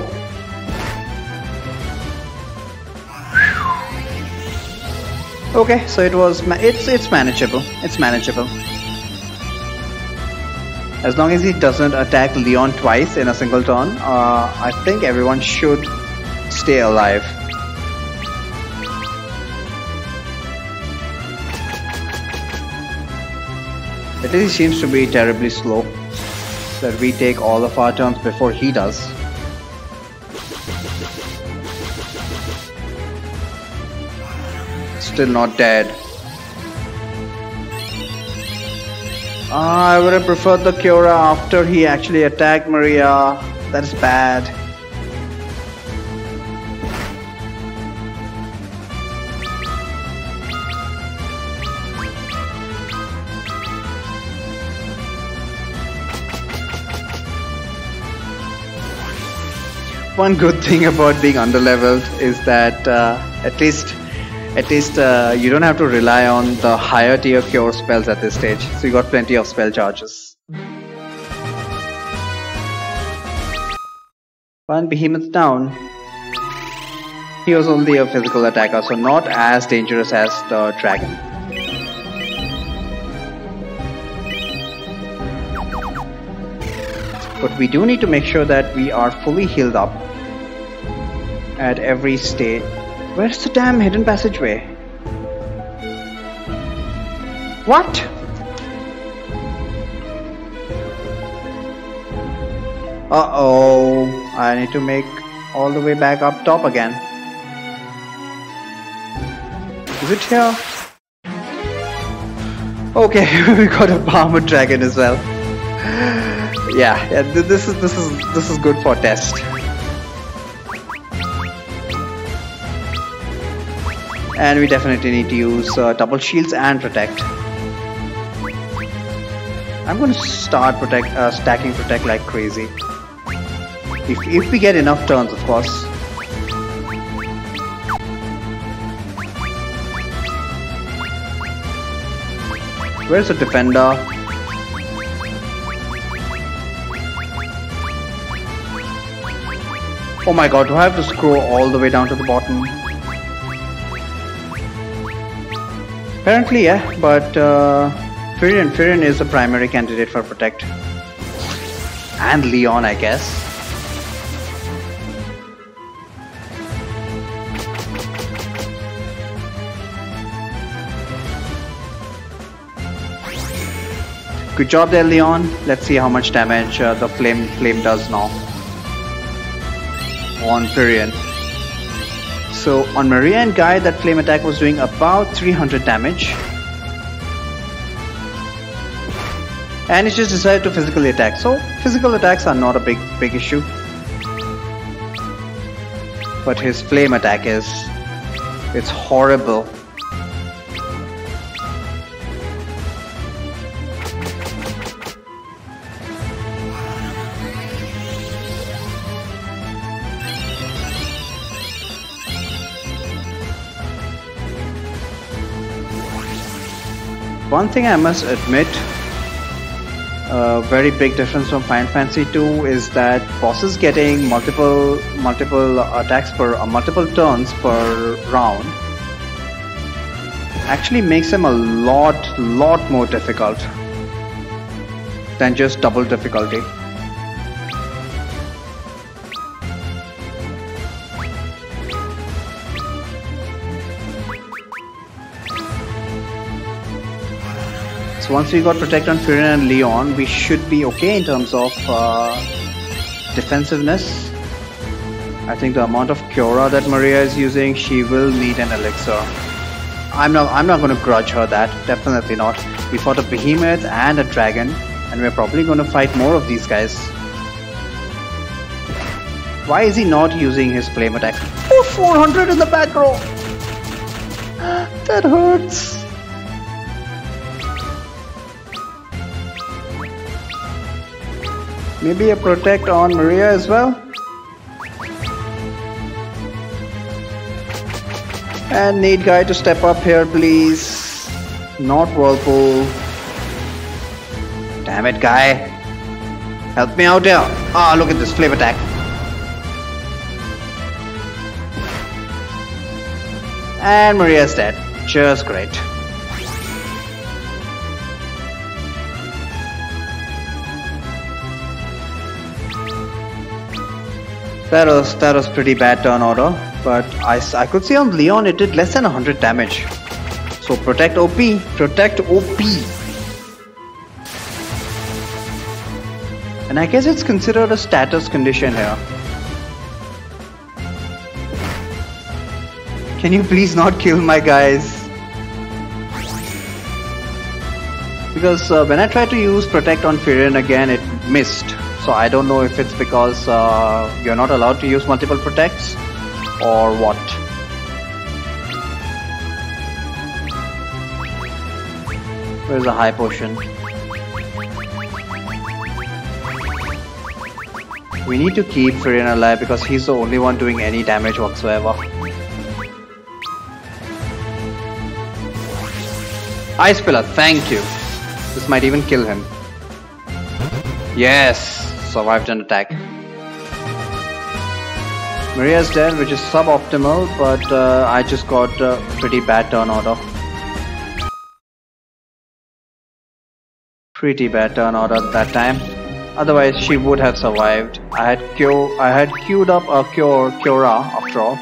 Okay, so it's manageable. It's manageable. As long as he doesn't attack Leon twice in a single turn, I think everyone should stay alive. At least he seems to be terribly slow, that we take all of our turns before he does. Still not dead. I would have preferred the Cura after he actually attacked Maria. That's bad. One good thing about being underleveled is that at least you don't have to rely on the higher tier cure spells at this stage. So you got plenty of spell charges. One behemoth down. He was only a physical attacker, so not as dangerous as the dragon. But we do need to make sure that we are fully healed up at every stage. Where's the damn hidden passageway? What? Uh-oh. I need to make all the way back up top again. Is it here? Okay, we got a armored dragon as well. Yeah, this is good for test. And we definitely need to use double shields and protect. I'm going to start stacking protect like crazy. If we get enough turns, of course. Where's the defender? Oh my god, do I have to scroll all the way down to the bottom? Apparently, yeah, but Firion is the primary candidate for protect. And Leon, I guess. Good job there, Leon. Let's see how much damage the flame does now on Firion. So on Maria and Guy, that flame attack was doing about 300 damage. And it just decided to physically attack. So physical attacks are not a big issue. But his flame attack it's horrible. One thing I must admit, a very big difference from Final Fantasy 2 is that bosses getting multiple attacks per multiple turns per round actually makes them a lot more difficult than just double difficulty. So once we got Protect on Firion and Leon, we should be okay in terms of defensiveness. I think the amount of Cura that Maria is using, she will need an elixir. I'm not going to grudge her that, definitely not. We fought a behemoth and a dragon, and we're probably going to fight more of these guys. Why is he not using his flame attack? Oh, 400 in the back row! That hurts. Maybe a protect on Maria as well. And need Guy to step up here, please. Not Whirlpool. Damn it, Guy. Help me out here. Ah, look at this flame attack. And Maria's dead. Just great. That was pretty bad turn order, but I could see on Leon it did less than 100 damage. So protect OP, protect OP. And I guess it's considered a status condition here. Can you please not kill my guys? Because when I tried to use protect on Firion again, it missed. So I don't know if it's because you're not allowed to use multiple protects or what. Where's the high potion? We need to keep Furion alive because he's the only one doing any damage whatsoever. Ice Pillar, thank you. This might even kill him. Yes, survived an attack. Maria's dead, which is suboptimal, but I just got a pretty bad turn order. Pretty bad turn order that time. Otherwise, she would have survived. I had queued up a Cura after all.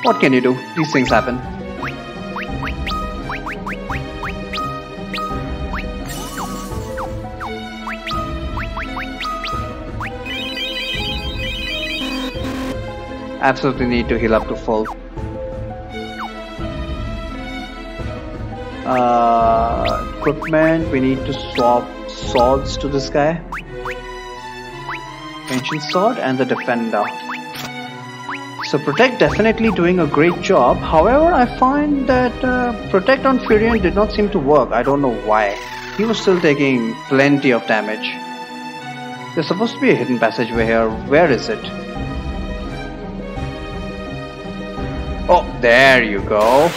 What can you do? These things happen. Absolutely need to heal up to full. Equipment, we need to swap swords to this guy. Ancient sword and the defender. So Protect definitely doing a great job. However, I find that Protect on Furion did not seem to work. I don't know why. He was still taking plenty of damage. There's supposed to be a hidden passageway here. Where is it? Oh, there you go.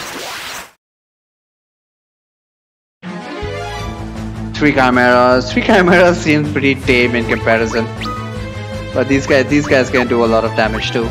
3 chimeras. 3 chimeras seem pretty tame in comparison. But these guys can do a lot of damage too.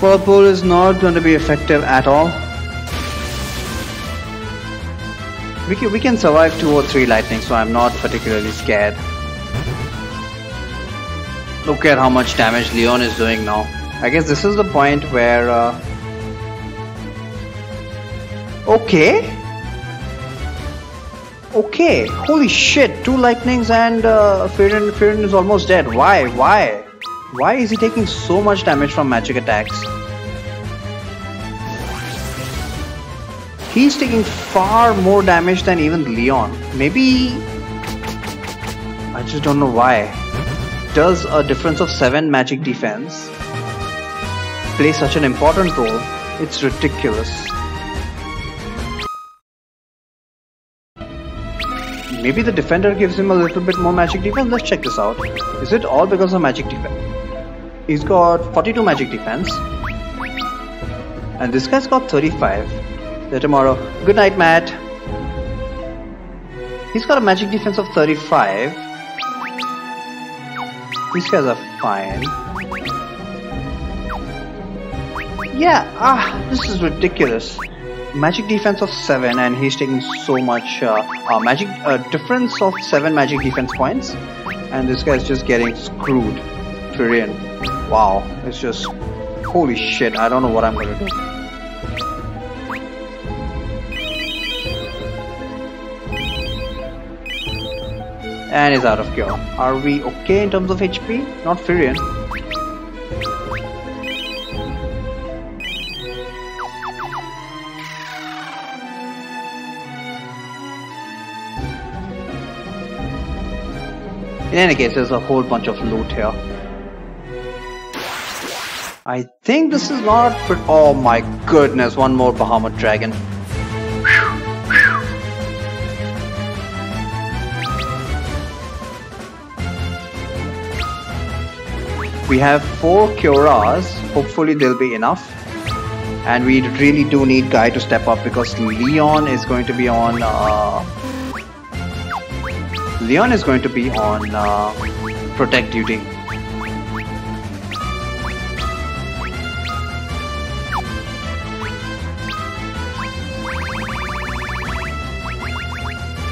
Whirlpool is not going to be effective at all. We can survive 2 or 3 lightning, so I'm not particularly scared. Look at how much damage Leon is doing now. I guess this is the point where... Okay. Okay. Holy shit. 2 lightnings and Furion is almost dead. Why? Why is he taking so much damage from magic attacks? He's taking far more damage than even Leon. Maybe... I just don't know why. Does a difference of 7 magic defense play such an important role? It's ridiculous. Maybe the defender gives him a little bit more magic defense. Let's check this out. Is it all because of magic defense? He's got 42 magic defense. And this guy's got 35. There tomorrow. Good night, Matt. He's got a magic defense of 35. These guys are fine. Yeah, this is ridiculous. Magic defense of 7 and he's taking so much difference of 7 magic defense points. And this guy's just getting screwed. Furion. Wow, it's just... Holy shit, I don't know what I'm gonna do. And he's out of cure. Are we okay in terms of HP? Not Furion. In any case, there's a whole bunch of loot here. I think this is not... Oh my goodness, one more Bahamut Dragon. We have 4 Curas. Hopefully they'll be enough. And we really do need Guy to step up because Leon is going to be on... Protect duty.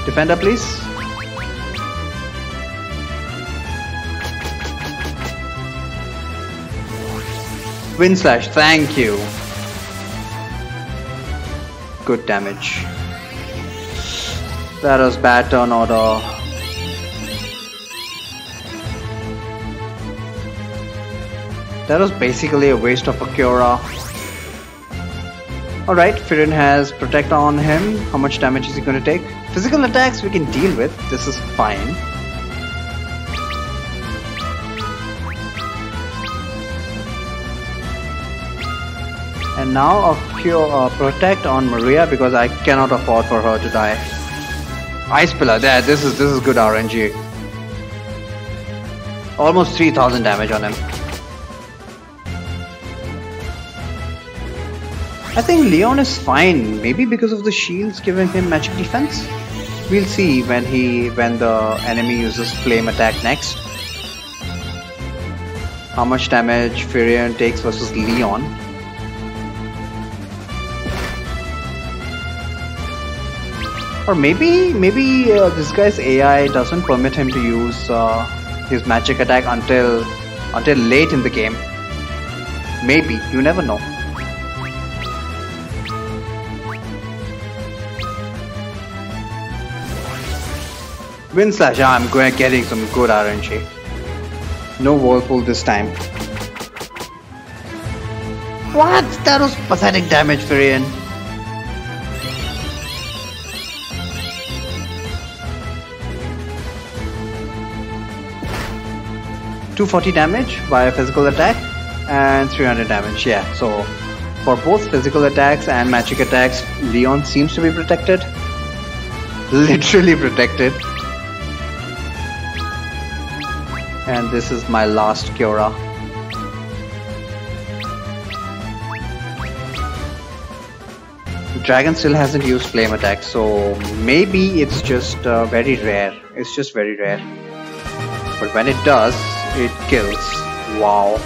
Defender, please. Wind Slash, thank you. Good damage. That was bad turn order. That was basically a waste of a Cura. Alright, Firin has Protect on him. How much damage is he going to take? Physical attacks we can deal with. This is fine. And now a pure Protect on Maria because I cannot afford for her to die. Ice Pillar, there. This is good RNG. Almost 3000 damage on him. I think Leon is fine, maybe because of the shields giving him magic defense. We'll see when the enemy uses flame attack next. How much damage Firion takes versus Leon. Or maybe this guy's AI doesn't permit him to use his magic attack until late in the game. Maybe, you never know. Wind Slash, I'm getting some good RNG. No Whirlpool this time. What? That was pathetic damage, Firion. $240 damage via physical attack and 300 damage. Yeah, so for both physical attacks and magic attacks, Leon seems to be protected. Literally protected. And this is my last Kiora. Dragon still hasn't used flame attack, so maybe it's just very rare. It's just very rare. But when it does, it kills. Wow.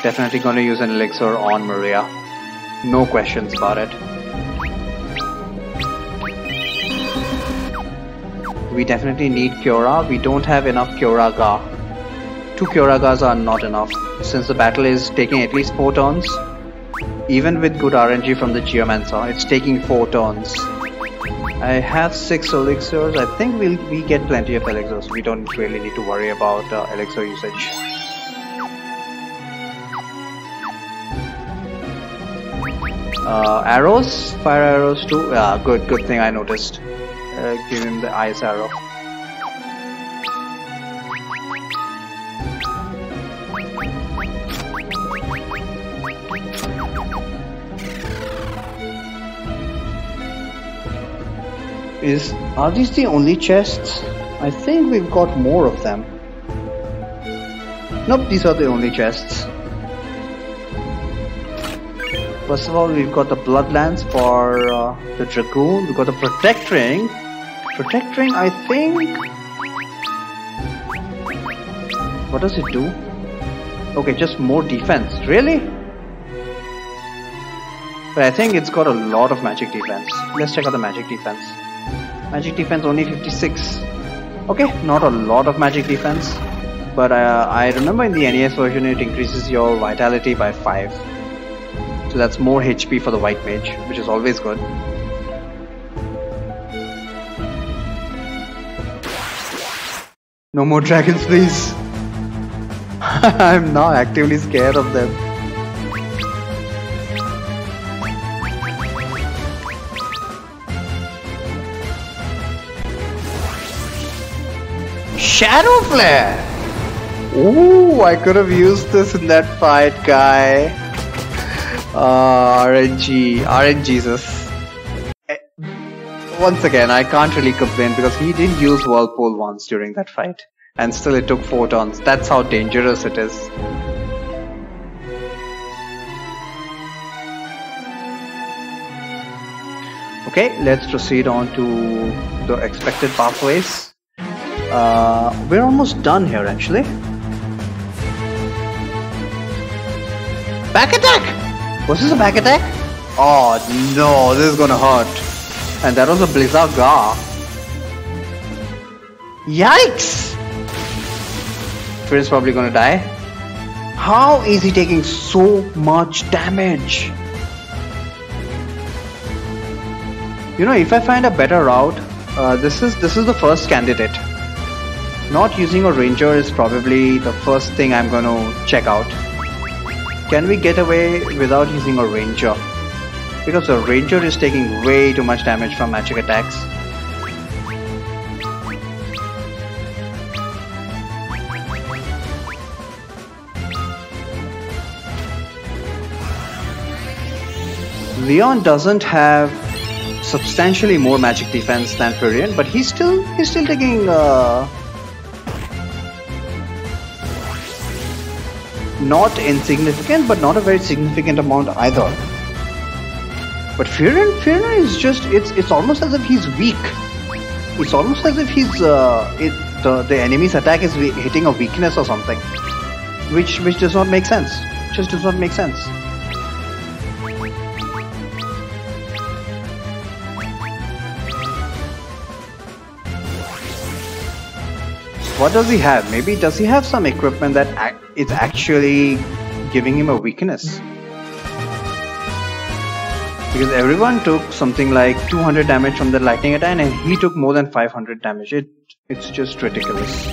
Definitely gonna use an elixir on Maria. No questions about it. We definitely need Kiora. We don't have enough Kyoraga. 2 Kyoragas are not enough. Since the battle is taking at least 4 turns, even with good RNG from the Geomancer, it's taking 4 turns. I have 6 elixirs. I think we get plenty of elixirs. We don't really need to worry about elixir usage. Arrows? Fire arrows too? Yeah, good thing I noticed. Give him the ice arrow. Are these the only chests? I think we've got more of them. Nope, these are the only chests. First of all, we've got the Bloodlands for the Dragoon. We've got the Protect Ring. Protect Ring, I think... What does it do? Okay, just more defense. Really? But I think it's got a lot of magic defense. Let's check out the magic defense. Magic defense only 56. Okay, not a lot of magic defense. But I remember in the NES version it increases your vitality by 5. So that's more HP for the white mage, which is always good. No more dragons, please. I'm now actively scared of them. Shadow Flare! Ooh, I could have used this in that fight, guy. RNG Jesus. Once again, I can't really complain because he didn't use Whirlpool once during that fight. And still it took 4 turns. That's how dangerous it is. Okay, let's proceed on to the expected pathways. We're almost done here actually. Back attack! Was this a back attack? Oh no, this is gonna hurt. And that was a Blizzard Gar. Yikes! Firin's probably gonna die. How is he taking so much damage? You know, if I find a better route, this is the first candidate. Not using a ranger is probably the first thing I'm gonna check out. Can we get away without using a ranger? Because a ranger is taking way too much damage from magic attacks. Leon doesn't have substantially more magic defense than Furion, but he's still taking not insignificant, but not a very significant amount either. But Furion is just it's almost as if he's weak. It's almost as if he's the enemy's attack is hitting a weakness or something, which does not make sense. Just does not make sense. What does he have? Maybe does he have some equipment that is actually giving him a weakness? Because everyone took something like 200 damage from the lightning attack and he took more than 500 damage. It's just ridiculous.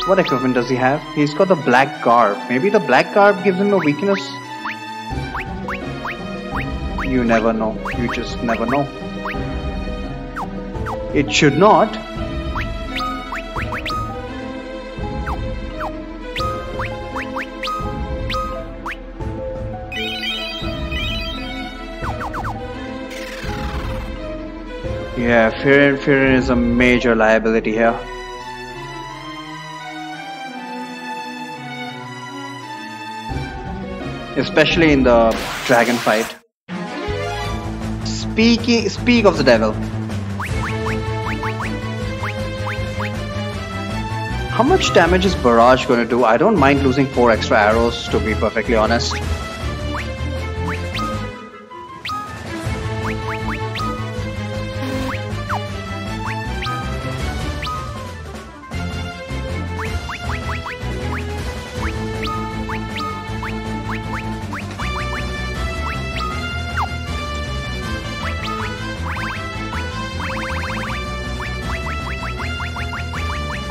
What equipment does he have? He's got the black garb. Maybe the black garb gives him a weakness? You never know. You just never know. It should not. Yeah, Furion is a major liability here. Especially in the dragon fight. Speak of the devil. How much damage is Barrage going to do? I don't mind losing 4 extra arrows, to be perfectly honest.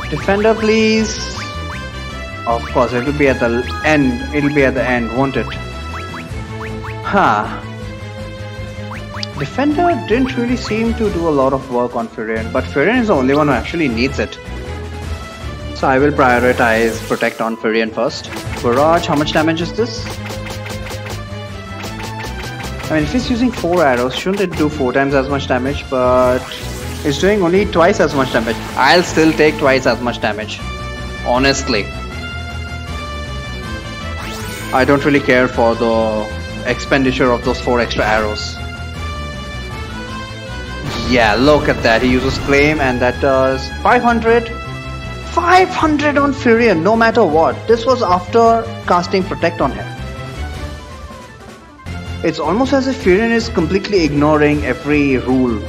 Defender, please. Of course, it'll be at the end. It'll be at the end, won't it? Huh. Defender didn't really seem to do a lot of work on Furion, but Furion is the only one who actually needs it. So I will prioritize Protect on Furion first. Barrage, how much damage is this? I mean, if he's using 4 arrows, shouldn't it do 4 times as much damage? But it's doing only twice as much damage. I'll still take twice as much damage. Honestly. I don't really care for the expenditure of those 4 extra arrows. Yeah, look at that. He uses Flame and that does 500. 500 on Furion, no matter what. This was after casting Protect on him. It's almost as if Furion is completely ignoring every rule.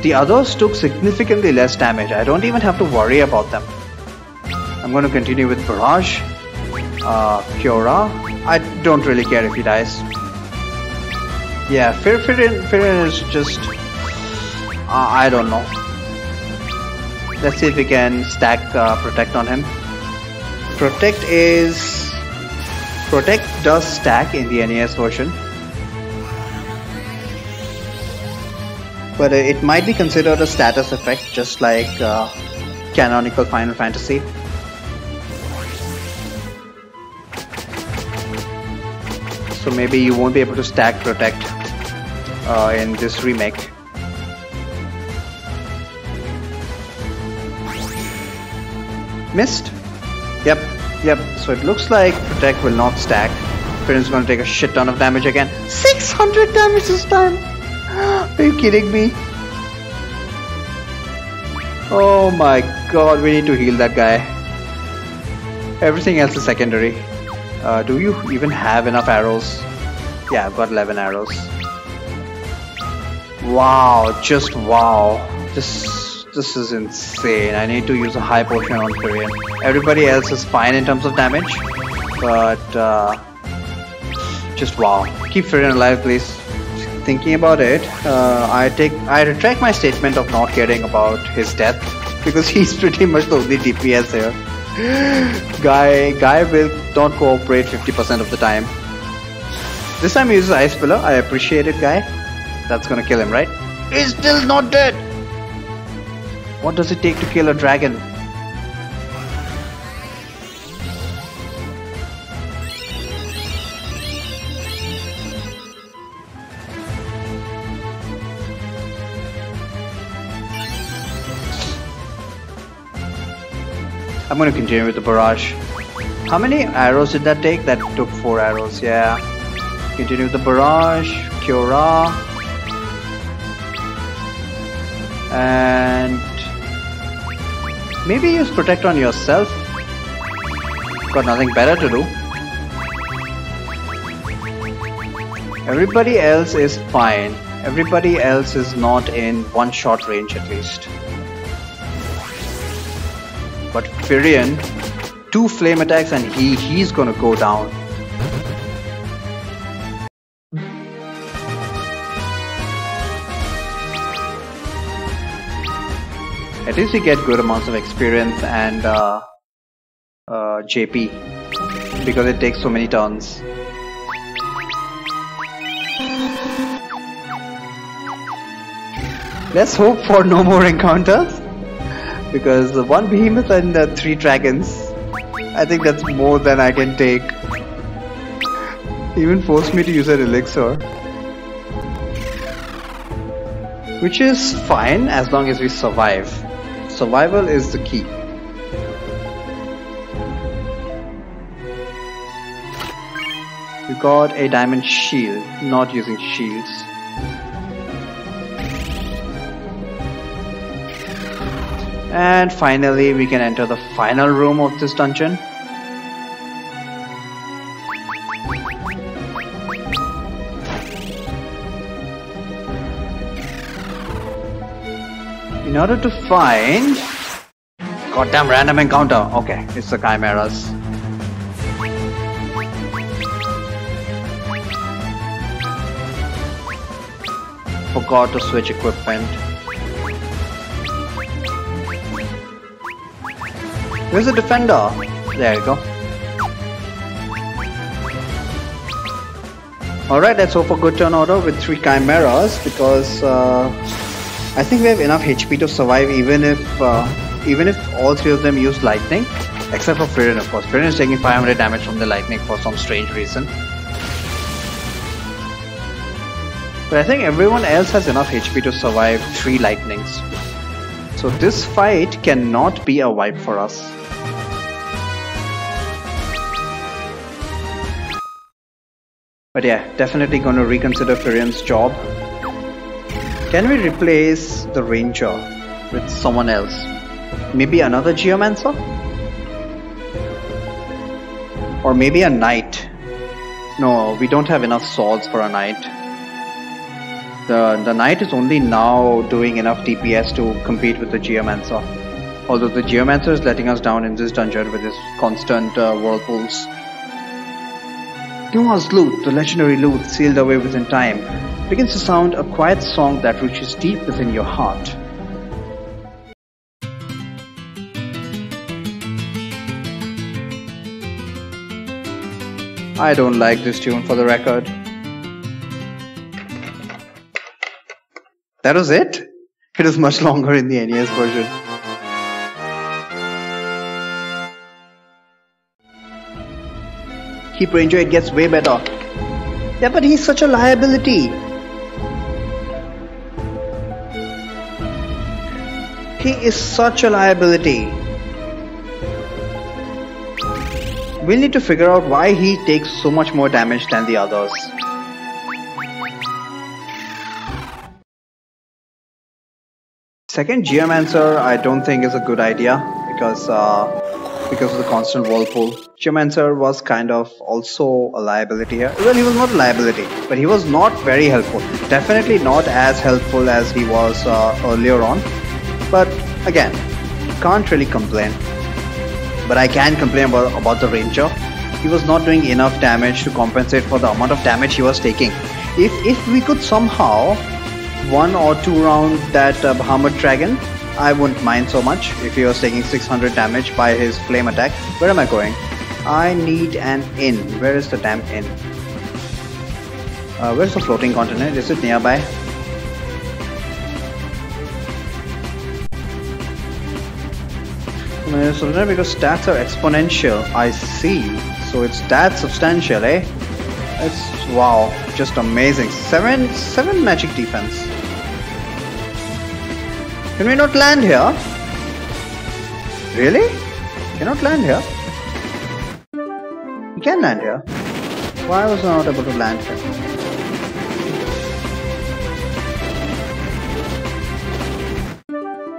The others took significantly less damage. I don't even have to worry about them. I'm going to continue with Barrage. Fiora. I don't really care if he dies. Yeah, Furion is just... I don't know. Let's see if we can stack Protect on him. Protect does stack in the NES version. But it might be considered a status effect, just like canonical Final Fantasy. So maybe you won't be able to stack Protect in this remake. Missed? Yep. So it looks like Protect will not stack. Furion's going to take a shit ton of damage again. 600 damage this time! Are you kidding me? Oh my god, we need to heal that guy. Everything else is secondary. Do you even have enough arrows? Yeah, I've got 11 arrows. Wow, just wow. This is insane. I need to use a high potion on Furion. Everybody else is fine in terms of damage, but just wow. Keep Furion alive, please. Thinking about it, I retract my statement of not caring about his death, because he's pretty much the only DPS here. Guy will not cooperate 50% of the time. This time he uses Ice Pillar. I appreciate it, Guy. That's gonna kill him, right? He's still not dead! What does it take to kill a dragon? I'm gonna continue with the barrage. How many arrows did that take? That took 4 arrows, yeah. Continue with the barrage, Kyora. And maybe use protect on yourself. Got nothing better to do. Everybody else is fine. Everybody else is not in one-shot range at least. But Firion, 2 flame attacks and he's gonna go down. At least we get good amounts of experience and JP because it takes so many turns. Let's hope for no more encounters. Because 1 behemoth and 3 dragons, I think that's more than I can take. Even forced me to use an elixir. Which is fine as long as we survive. Survival is the key. We got a diamond shield, not using shields. And finally we can enter the final room of this dungeon. In order to find... Goddamn random encounter. Okay, it's the chimeras. Forgot to switch equipment. Where's the defender? There you go. Alright, let's hope for good turn order with 3 chimeras because I think we have enough HP to survive even if all 3 of them use lightning. Except for Firion, of course. Firion is taking 500 damage from the lightning for some strange reason. But I think everyone else has enough HP to survive 3 lightnings. So this fight cannot be a wipe for us. But yeah, definitely gonna reconsider Firion's job. Can we replace the ranger with someone else? Maybe another geomancer? Or maybe a knight? No, we don't have enough swords for a knight. The knight is only now doing enough DPS to compete with the geomancer. Although the geomancer is letting us down in this dungeon with his constant whirlpools. Nua's lute, the legendary lute sealed away within time, begins to sound a quiet song that reaches deep within your heart. I don't like this tune, for the record. That was it? It was much longer in the NES version. Keep Ranger, it gets way better. Yeah, but he's such a liability. He is such a liability. We'll need to figure out why he takes so much more damage than the others. Second Geomancer I don't think is a good idea because of the constant whirlpool. Geomancer was kind of also a liability here. Well, he was not a liability, but he was not very helpful. Definitely not as helpful as he was earlier on. But again, can't really complain. But I can complain about the Ranger. He was not doing enough damage to compensate for the amount of damage he was taking. If we could somehow 1 or 2 round that Bahamut Dragon, I wouldn't mind so much if he was taking 600 damage by his flame attack. Where am I going? I need an inn. Where is the damn inn? Where's the floating continent? Is it nearby? So because stats are exponential. I see. So it's that substantial, eh? It's wow, just amazing. Seven magic defense. Can we not land here? Really? Cannot land here? We can land here. Why was I not able to land here?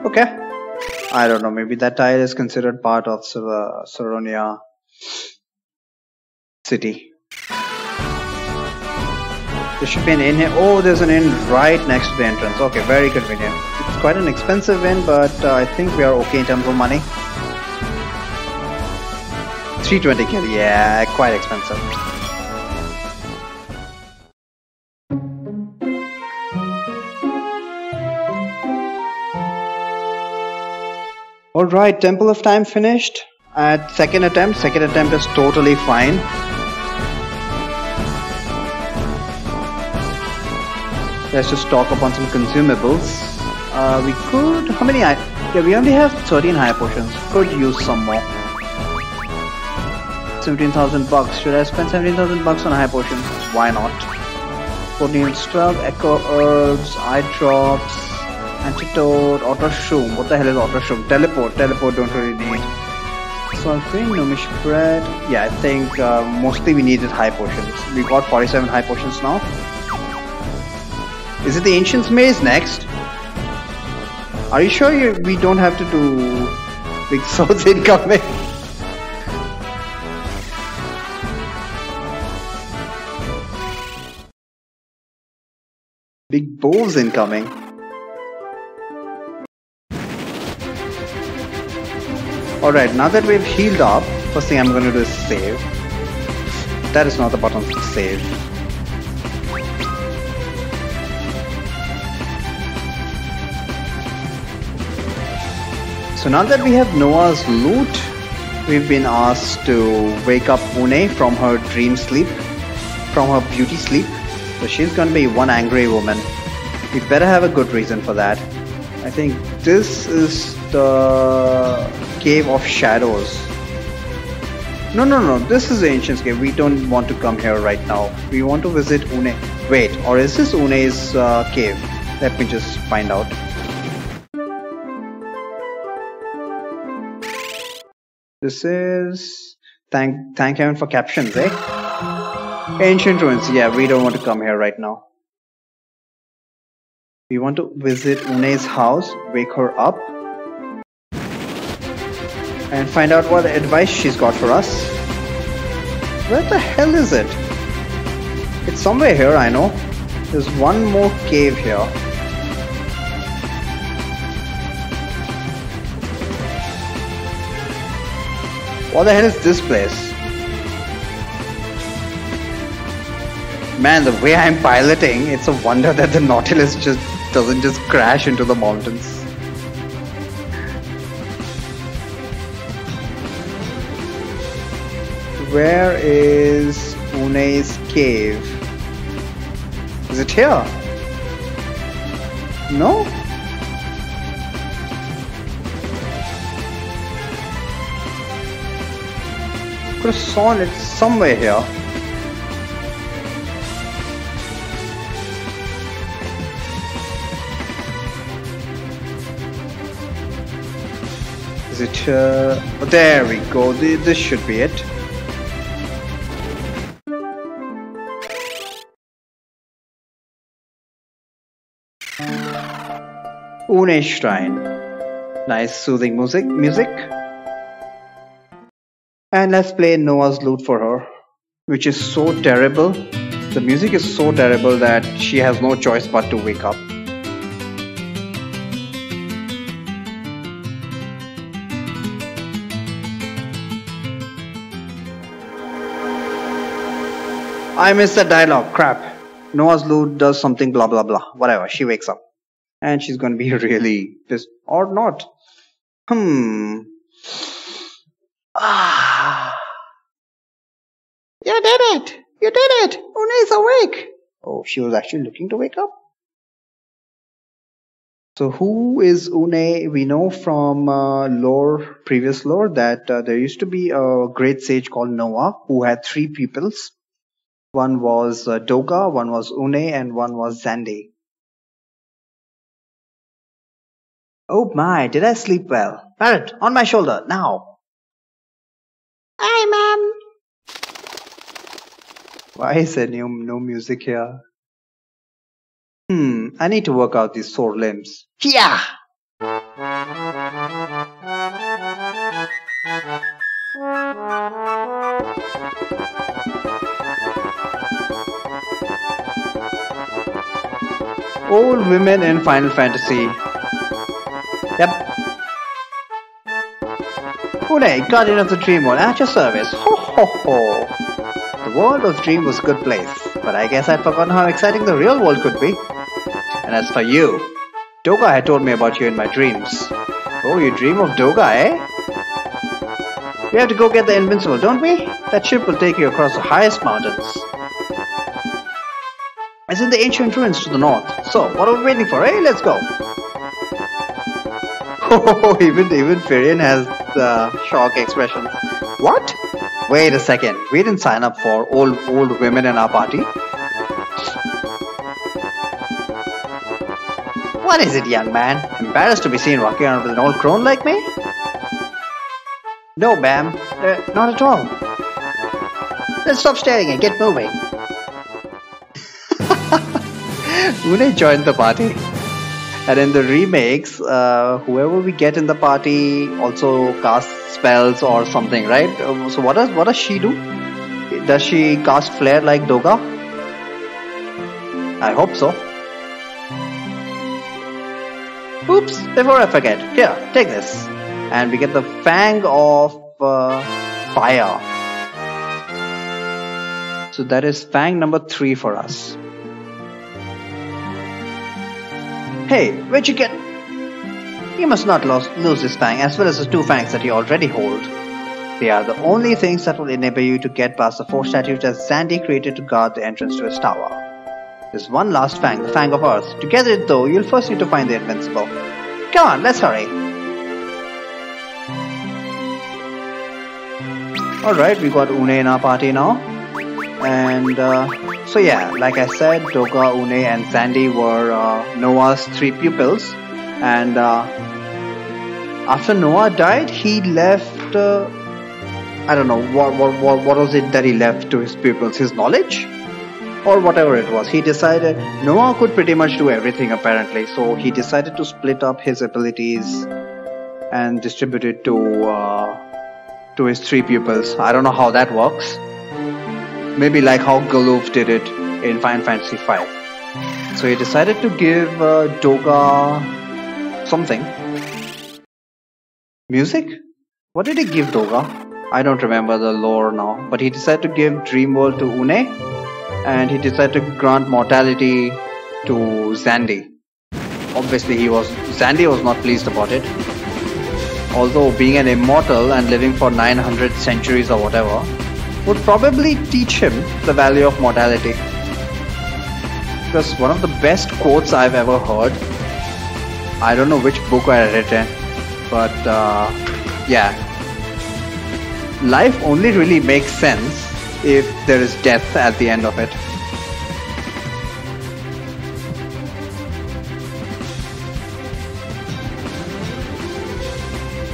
Okay. I don't know. Maybe that tile is considered part of Saronia city. There should be an inn here. Oh, there's an inn right next to the entrance. Okay, very convenient. It's quite an expensive inn, but I think we are okay in terms of money. 320 kill, yeah, quite expensive. Alright, Temple of Time finished. At second attempt is totally fine. Let's just stock up on some consumables. We could... How many... Yeah, we only have 13 high potions. Could use some more. 17,000 bucks. Should I spend 17,000 bucks on high potions? Why not? 14 stuff, echo herbs, eye drops, antidote, auto shroom. What the hell is auto shroom? Teleport. Teleport don't really need. Sulfurine, gnomish bread. Yeah, I think mostly we needed high potions. We got 47 high potions now. Is it the Ancient's Maze next? Are you sure we don't have to do big swords incoming? Big bows incoming. Alright, now that we've healed up, first thing I'm going to do is save. That is not the button to save. So now that we have Noah's loot, we've been asked to wake up Une from her dream sleep, from her beauty sleep. So she's gonna be one angry woman. We better have a good reason for that. I think this is the Cave of Shadows. No, this is the Ancient's Cave. We don't want to come here right now. We want to visit Une. Wait, or is this Une's cave? Let me just find out. This is... Thank heaven for captions, eh? Ancient ruins. Yeah, we don't want to come here right now. We want to visit Une's house, wake her up, and find out what advice she's got for us. Where the hell is it? It's somewhere here, I know. There's one more cave here. What the hell is this place? Man, the way I'm piloting, it's a wonder that the Nautilus just doesn't just crash into the mountains. Where is Une's cave? Is it here? No? Could have saw it somewhere here. Is it oh, there we go. This should be it. Une Shrine. Nice soothing music. And let's play Noah's Lute for her, which is so terrible. The music is so terrible that she has no choice but to wake up. I missed the dialogue, crap. Noah's Lute does something blah blah blah. Whatever, she wakes up. And she's gonna be really pissed or not. Hmm. Ah. You did it! You did it! Une is awake! Oh, she was actually looking to wake up? So who is Une? We know from previous lore, that there used to be a great sage called Noah who had three pupils. One was Doga, one was Une, and one was Zandi. Oh my, did I sleep well? Parrot, on my shoulder, now! Hi, Mom. Why is there no music here? I need to work out these sore limbs. Yeah! Old women in Final Fantasy. Yep. Une, Guardian of the Dream World, at your service. Ho ho ho! The world of Dream was a good place, but I guess I'd forgotten how exciting the real world could be. And as for you, Doga had told me about you in my dreams. Oh, you dream of Doga, eh? We have to go get the Invincible, don't we? That ship will take you across the highest mountains. It's in the ancient ruins to the north. So, what are we waiting for, eh? Let's go. Oh, even Firion has the shock expression. What? Wait a second. We didn't sign up for old women in our party. What is it, young man? Embarrassed to be seen walking around with an old crone like me? No, ma'am. Not at all. Then stop staring and get moving. Une joined the party. And in the remakes, whoever we get in the party also casts spells or something, right? So what does she do? Does she cast flare like Doga? I hope so. Oops, before I forget, here, take this. And we get the Fang of Fire. So that is Fang number 3 for us. Hey, where'd you get? You must not lose this Fang as well as the 2 Fangs that you already hold. They are the only things that will enable you to get past the 4 statues that Zandi created to guard the entrance to his tower. There's one last Fang, the Fang of Earth. To get it though, you'll first need to find the Invincible. Come on, let's hurry. Alright, we got Une in our party now. And so yeah, like I said, Doga, Une and Zandi were Noah's 3 pupils. And after Noah died, he left, I don't know, what was it that he left to his pupils? His knowledge? Or whatever it was. He decided Noah could pretty much do everything apparently, so he decided to split up his abilities and distribute it to his 3 pupils. I don't know how that works. Maybe like how Galoof did it in Final Fantasy V. So he decided to give Doga something. Music? What did he give Doga? I don't remember the lore now, but he decided to give Dreamworld to Une. And he decided to grant mortality to Zandi. Obviously Zandi was not pleased about it. Although being an immortal and living for 900 centuries or whatever would probably teach him the value of mortality. Because one of the best quotes I've ever heard, I don't know which book I read it in, but yeah, life only really makes sense if there is death at the end of it.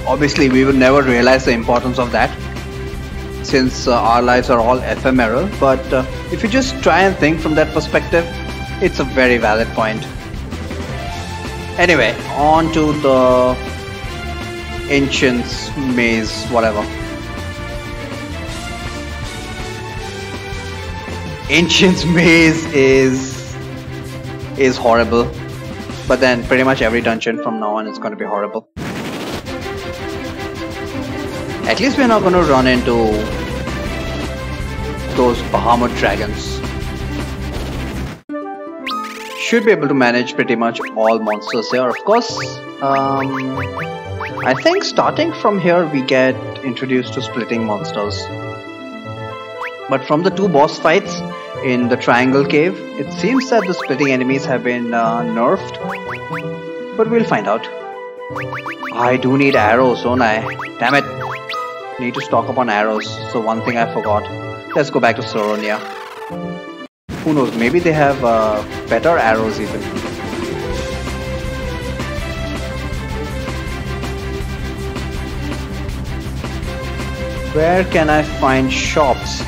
Obviously, we will never realize the importance of that since our lives are all ephemeral, but if you just try and think from that perspective, it's a very valid point. Anyway, on to the Ancient's Maze, whatever. Ancient's Maze is horrible, but then pretty much every dungeon from now on is going to be horrible. At least we're not going to run into those Bahamut dragons. should be able to manage pretty much all monsters here. Of course, I think starting from here we get introduced to splitting monsters. But from the two boss fights in the triangle cave, it seems that the splitting enemies have been nerfed. But we'll find out. I do need arrows, don't I? Damn it. Need to stock up on arrows. So one thing I forgot. Let's go back to Soronia. Who knows, maybe they have better arrows even. Where can I find shops?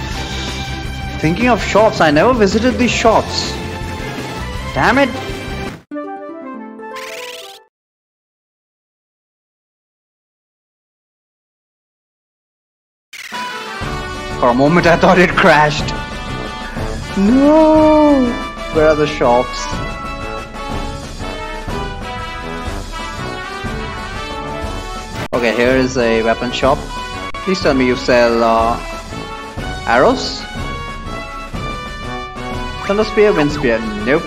Thinking of shops, I never visited these shops. Damn it! For a moment I thought it crashed. No! Where are the shops? Okay, here is a weapon shop. Please tell me you sell arrows? Thunder Spear, Wind Spear. Nope.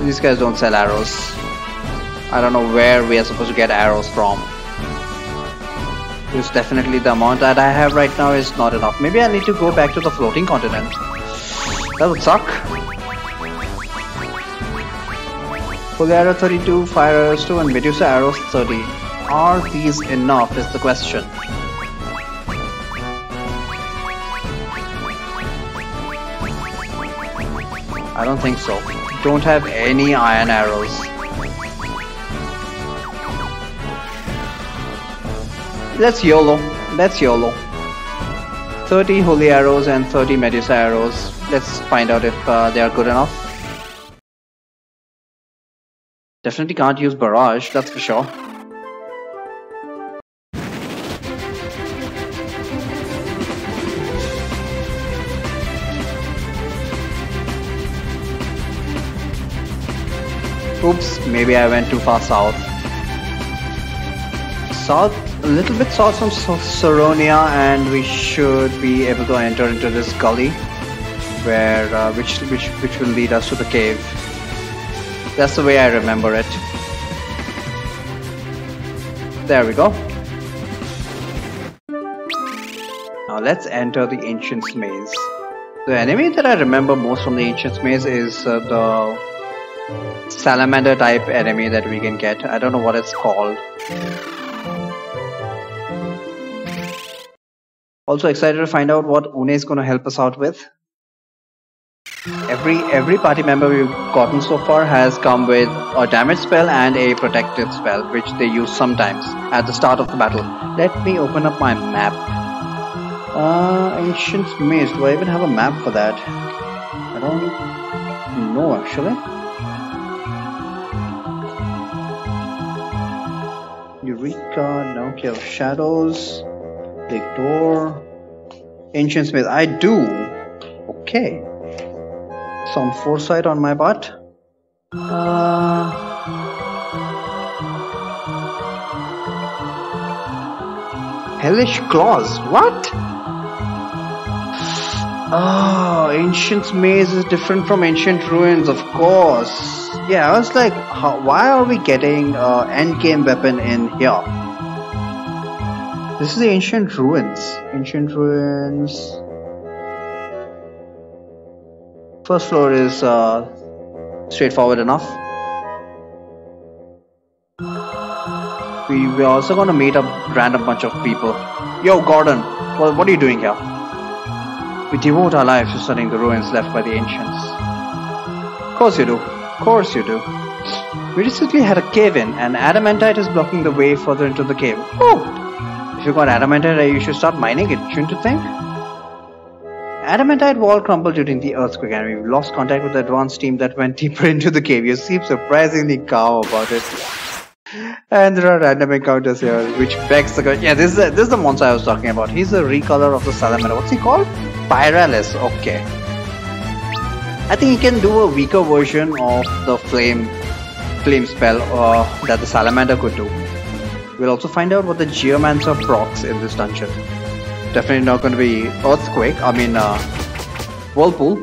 These guys don't sell arrows. I don't know where we are supposed to get arrows from. Because definitely the amount that I have right now is not enough. Maybe I need to go back to the floating continent. That would suck. Holy Arrow 32, Fire Arrows 2 and Medusa Arrows 30. Are these enough is the question. I don't think so. Don't have any iron arrows. Let's YOLO. Let's YOLO. 30 holy arrows and 30 Medusa arrows. Let's find out if they are good enough. Definitely can't use barrage, that's for sure. Oops, maybe I went too far south. A little bit south from Soronia, and we should be able to enter into this gully, where which will lead us to the cave. That's the way I remember it. There we go. Now let's enter the Ancient's Maze. The enemy that I remember most from the Ancient's Maze is the salamander type enemy that we can get. I don't know what it's called. Also excited to find out what Une is going to help us out with. Every party member we've gotten so far has come with a damage spell and a protective spell, which they use sometimes at the start of the battle. Let me open up my map. Ancient Maze. Do I even have a map for that? I don't know actually. Eureka, Donkey of Shadows, Big Door, Ancient Smith. I do. Okay. Some foresight on my part. Hellish Claws. What? Oh, Ancient Maze is different from Ancient Ruins, of course. Yeah, I was like, why are we getting endgame weapon in here? This is the Ancient Ruins. Ancient Ruins. First floor is straightforward enough. We're also gonna meet a random bunch of people. Yo, Gordon, what are you doing here? We devote our lives to studying the ruins left by the ancients. Of course you do. Of course you do. We recently had a cave-in, and adamantite is blocking the way further into the cave. Oh! If you got adamantite, you should start mining it, shouldn't you think? Adamantite wall crumbled during the earthquake, and we've lost contact with the advanced team that went deeper into the cave. You seem surprisingly calm about it. And there are random encounters here, which begs the question. Yeah, this is the monster I was talking about. He's a recolor of the salamander. What's he called? Pyralis. Okay. I think he can do a weaker version of the flame spell that the salamander could do. We'll also find out what the Geomancer procs in this dungeon. Definitely not going to be earthquake. I mean whirlpool.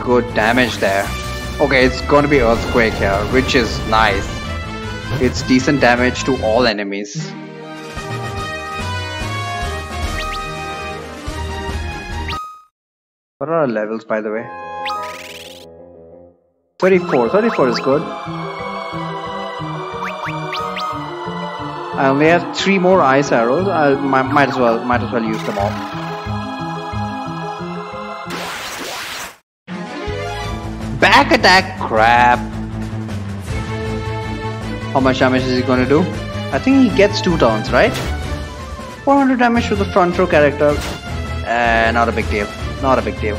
good damage there. Okay, it's gonna be Earthquake here, which is nice. It's decent damage to all enemies. What are our levels, by the way? 34. 34 is good. I only have 3 more ice arrows. I might as well use them all. Back attack, crap. How much damage is he gonna do? I think he gets 2 turns, right? 400 damage to the front row character. Not a big deal. Not a big deal.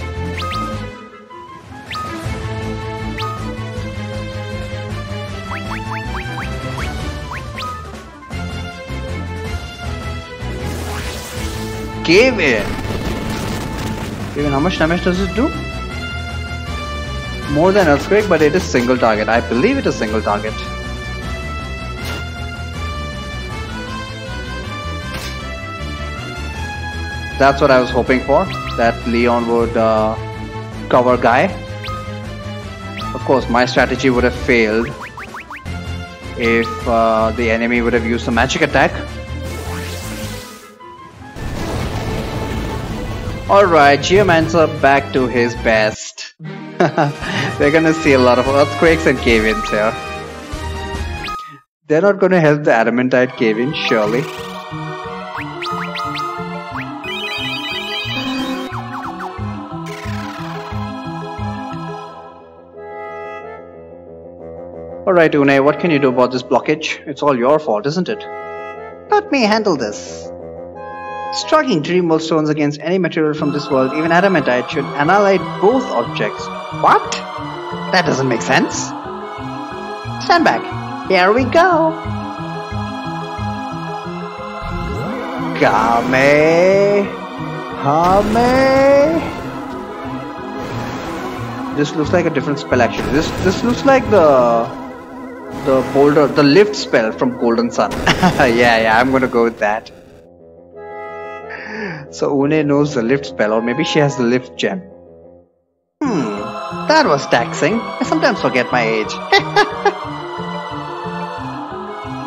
Cave in. Cave in, how much damage does it do? More than Earthquake, but it is single target. I believe it is single target. That's what I was hoping for, that Leon would cover Guy. Of course, my strategy would have failed if the enemy would have used a magic attack. Alright, Geomancer back to his best. We're gonna see a lot of earthquakes and cave-ins here. They're not gonna help the adamantite cave-in, surely. Alright, Une, what can you do about this blockage? It's all your fault, isn't it? Let me handle this. Striking Dreamworld stones against any material from this world, even adamantite, should annihilate both objects. What? That doesn't make sense. Stand back. Here we go. Kame. This looks like a different spell actually. This looks like the boulder, the lift spell from Golden Sun. yeah, I'm gonna go with that. So Une knows the lift spell, or maybe she has the lift gem. That was taxing. I sometimes forget my age.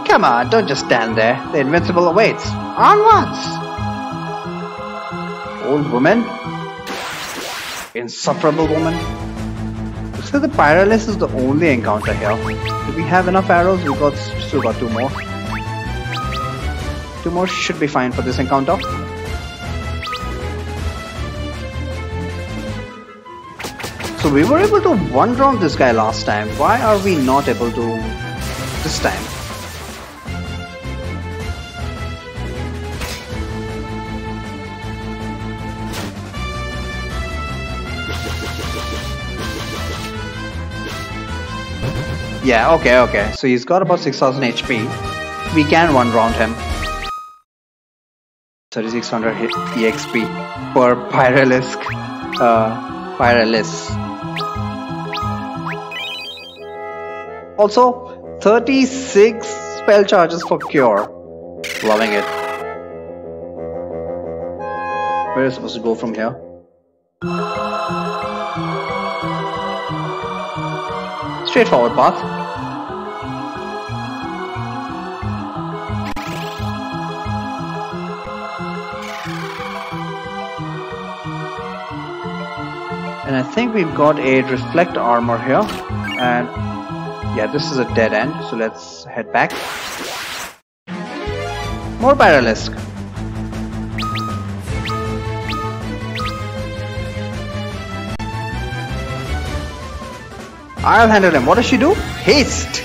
Come on, don't just stand there. The invincible awaits. Onwards! Old woman? Insufferable woman? Looks like the Pyrolis is the only encounter here. Do we have enough arrows? Still got 2 more. 2 more should be fine for this encounter. So we were able to one-round this guy last time. Why are we not able to this time? Yeah, okay. So he's got about 6000 HP. We can one-round him. 3600 EXP per Pyrolis. Also, 36 spell charges for cure. Loving it. Where is it supposed to go from here? Straightforward path. And I think we've got a reflect armor here. And yeah, this is a dead end, so let's head back. More Pyralisk. I'll handle him. What does she do? Haste.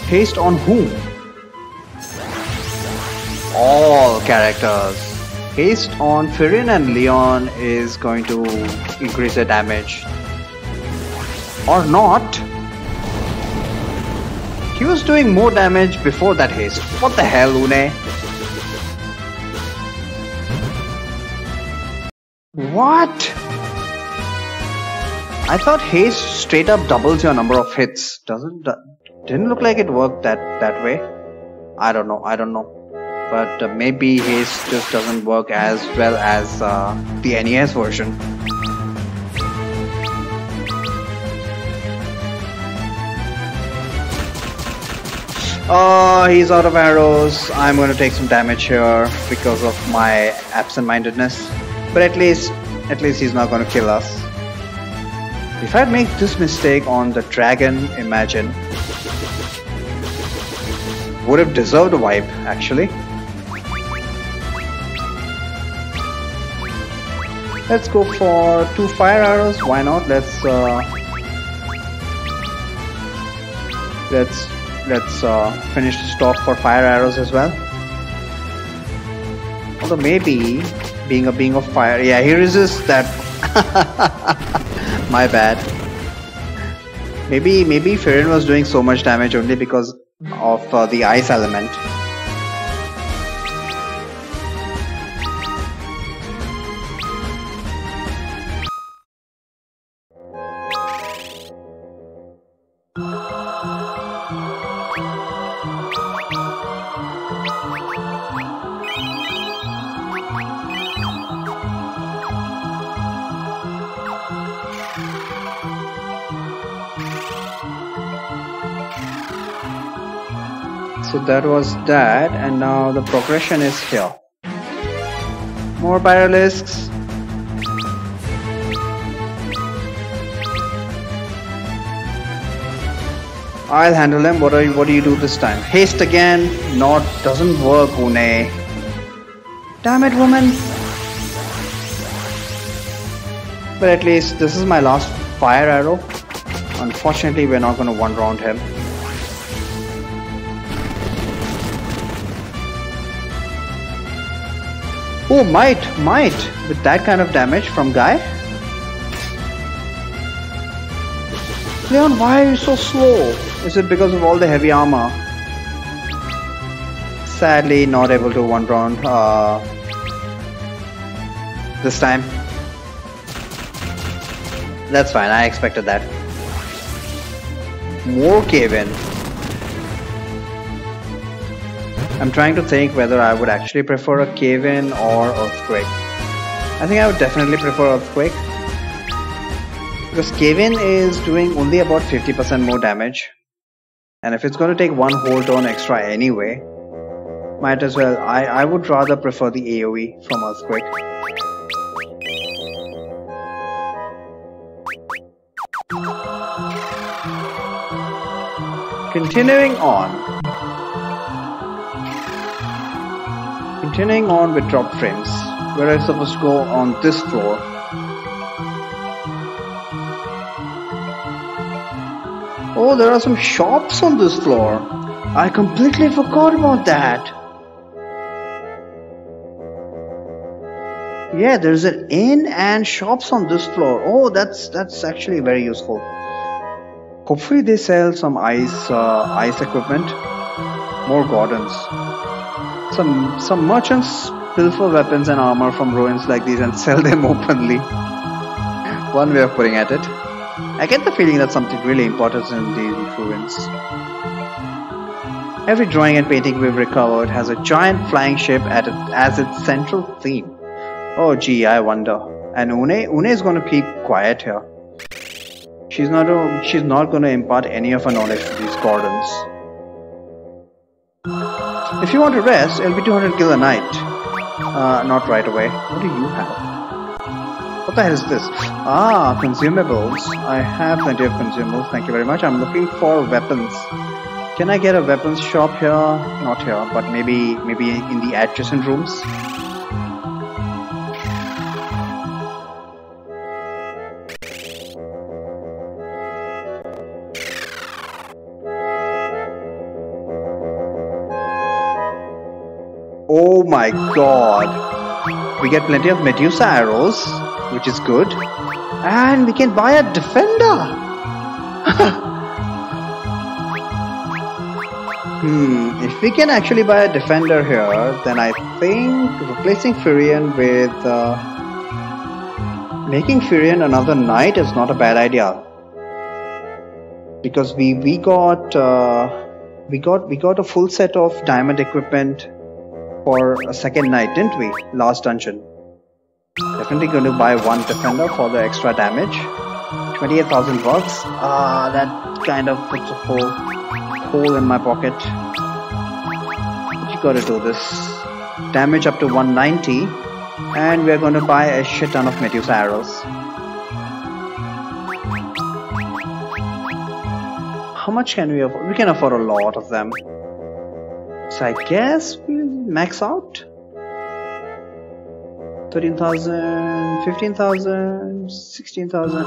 Haste on whom? All characters. Haste on Firin and Leon is going to increase their damage. Or not. He was doing more damage before that haste. What the hell, Une? What? I thought haste straight up doubles your number of hits. Didn't look like it worked that way. I don't know. But maybe haste just doesn't work as well as the NES version. Oh, he's out of arrows. I'm going to take some damage here because of my absent-mindedness. But at least he's not going to kill us. If I'd make this mistake on the dragon, imagine, would have deserved a wipe, actually. Let's go for 2 fire arrows. Why not? Let's finish the stock for fire arrows as well. Although maybe being a being of fire, yeah, he resists that. My bad. Maybe Firin was doing so much damage only because of the ice element. So that was that, and now the progression is here. More Pyralisks. I'll handle them. What do you do this time? Haste again. Not doesn't work, Une. Damn it, woman. But at least this is my last fire arrow. Unfortunately, we're not going to one round him. Oh, might, with that kind of damage from Guy? Leon, why are you so slow? Is it because of all the heavy armor? Sadly, not able to one round this time. That's fine, I expected that. More cave-in. I'm trying to think whether I would actually prefer a cave-in or earthquake. I think I would definitely prefer earthquake. Because cave-in is doing only about 50% more damage. And if it's going to take one whole turn extra anyway, might as well. I would rather prefer the AoE from earthquake. Continuing on with drop frames. Where are I supposed to go on this floor? Oh, there are some shops on this floor. I completely forgot about that. Yeah, there's an inn and shops on this floor. Oh, that's actually very useful. Hopefully they sell some ice equipment. More gardens. Some merchants pilfer weapons and armor from ruins like these and sell them openly. One way of putting at it. I get the feeling that something really important is in these ruins. Every drawing and painting we've recovered has a giant flying ship as its central theme. Oh gee, I wonder. And Une is going to keep quiet here. She's not going to impart any of her knowledge to these gardens. If you want to rest, it'll be 200 gil a night. Not right away. What do you have? What the hell is this? Ah, consumables. I have plenty of consumables, thank you very much. I'm looking for weapons. Can I get a weapons shop here? Not here, but maybe in the adjacent rooms. Oh my god. We get plenty of Medusa arrows, which is good. And we can buy a defender. If we can actually buy a defender here, then I think replacing Firion with making Firion another knight is not a bad idea. Because we got a full set of diamond equipment for a second night, didn't we? Last dungeon. Definitely going to buy one defender for the extra damage. 28,000 bucks. That kind of puts a hole in my pocket. gotta do this. Damage up to 190, and we're gonna buy a shit ton of Medusa arrows. How much can we afford? We can afford a lot of them. So I guess we'll max out. 13,000, 15,000, 16,000.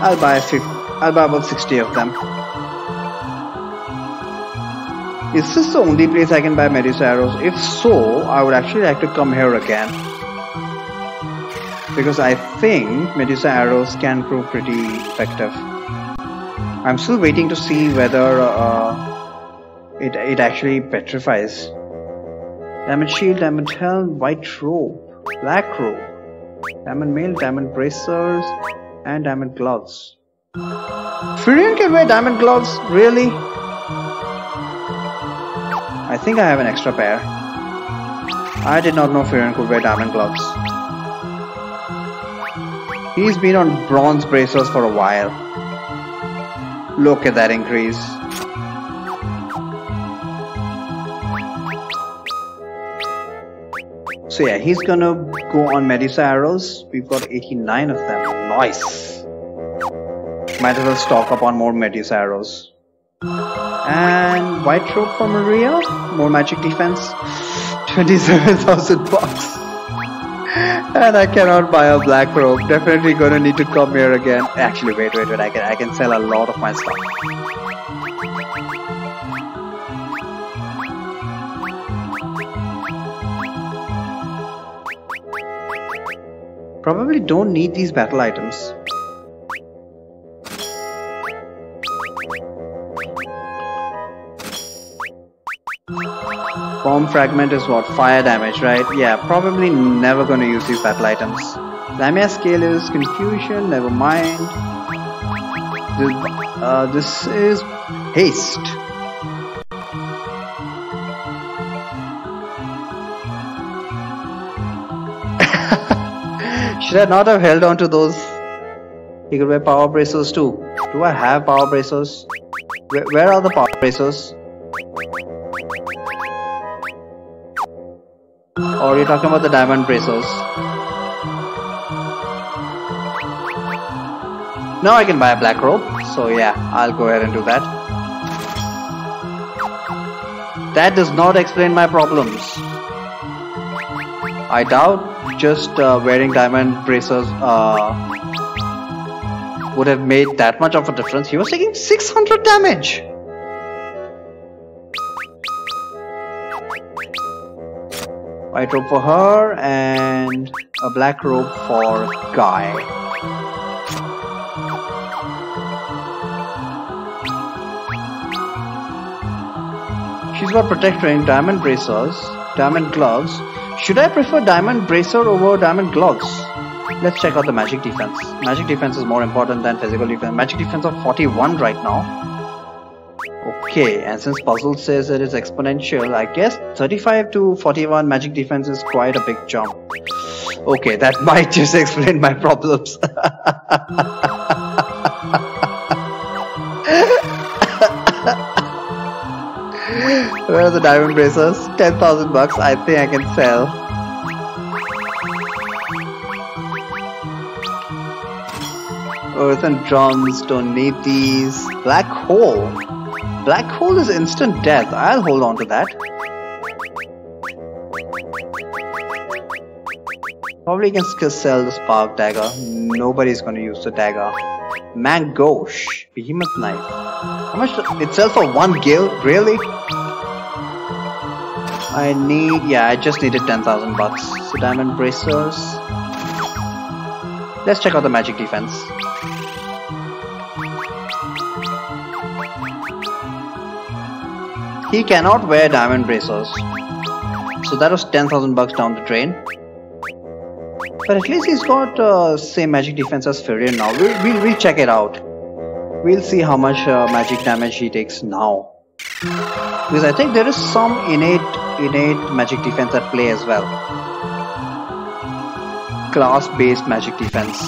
I'll buy about 60 of them. Is this the only place I can buy Medusa arrows? If so, I would actually like to come here again, because I think Medusa arrows can prove pretty effective. I'm still waiting to see whether it actually petrifies. Diamond shield, diamond helm, white robe, black robe, diamond mail, diamond bracers, and diamond gloves. Furion can wear diamond gloves? Really? I think I have an extra pair. I did not know Furion could wear diamond gloves. He's been on bronze bracers for a while. Look at that increase. So yeah, he's gonna go on Medusa arrows. We've got 89 of them. Nice. Might as well stock up on more Medusa arrows. And white robe for Maria. More magic defense. 27,000 bucks. And I cannot buy a black robe. Definitely gonna need to come here again. Actually, wait. I can sell a lot of my stuff. Probably don't need these battle items. Bomb fragment is what? Fire damage, right? Yeah, probably never gonna use these battle items. Lamia scale is confusion, never mind. This is haste. Should I not have held on to those? He could wear power bracers too. Do I have power bracers? Where are the power bracers? Or are you talking about the diamond bracers? Now I can buy a black robe. So yeah, I'll go ahead and do that. That does not explain my problems. I doubt just wearing diamond bracers would have made that much of a difference. He was taking 600 damage. White robe for her and a black robe for Guy. She's got protect ring, diamond bracers, diamond gloves. Should I prefer diamond bracer over diamond gloves? Let's check out the magic defense. Magic defense is more important than physical defense. Magic defense of 41 right now. Okay, and since puzzle says it is exponential, I guess 35 to 41 magic defense is quite a big jump. Okay, that might just explain my problems. Where are the diamond bracers? 10,000 bucks. I think I can sell. Earthen drums, don't need these. Black hole. Black hole is instant death. I'll hold on to that. Probably can still sell the spark dagger. Nobody's gonna use the dagger. Mangosh. Behemoth knife. How much? It sells for 1 gil? Really? I just needed 10,000 bucks. So diamond bracers. Let's check out the magic defense. He cannot wear diamond bracers. So that was 10,000 bucks down the drain. But at least he's got same magic defense as Furion now. We'll check it out. We'll see how much magic damage he takes now. Because I think there is some innate magic defense at play as well. Class-based magic defense.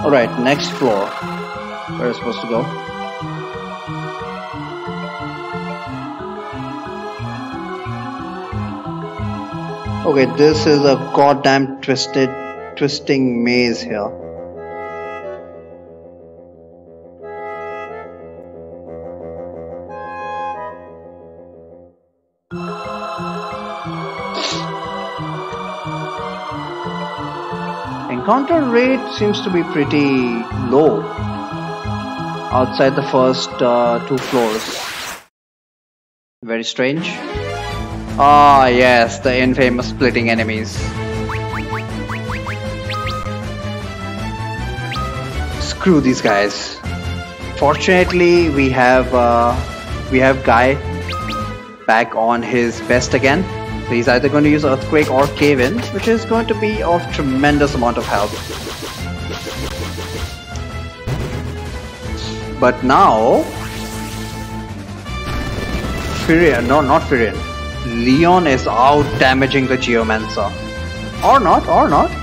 Alright, next floor. Where are we supposed to go? Okay, this is a goddamn twisting maze here. Encounter rate seems to be pretty low outside the first two floors. Very strange. Ah, yes, the infamous splitting enemies. Screw these guys. Fortunately, we have Guy back on his best again. So he's either going to use Earthquake or Cave In, which is going to be of tremendous amount of help. But now, not Firion. Leon is out damaging the Geomancer. Or not.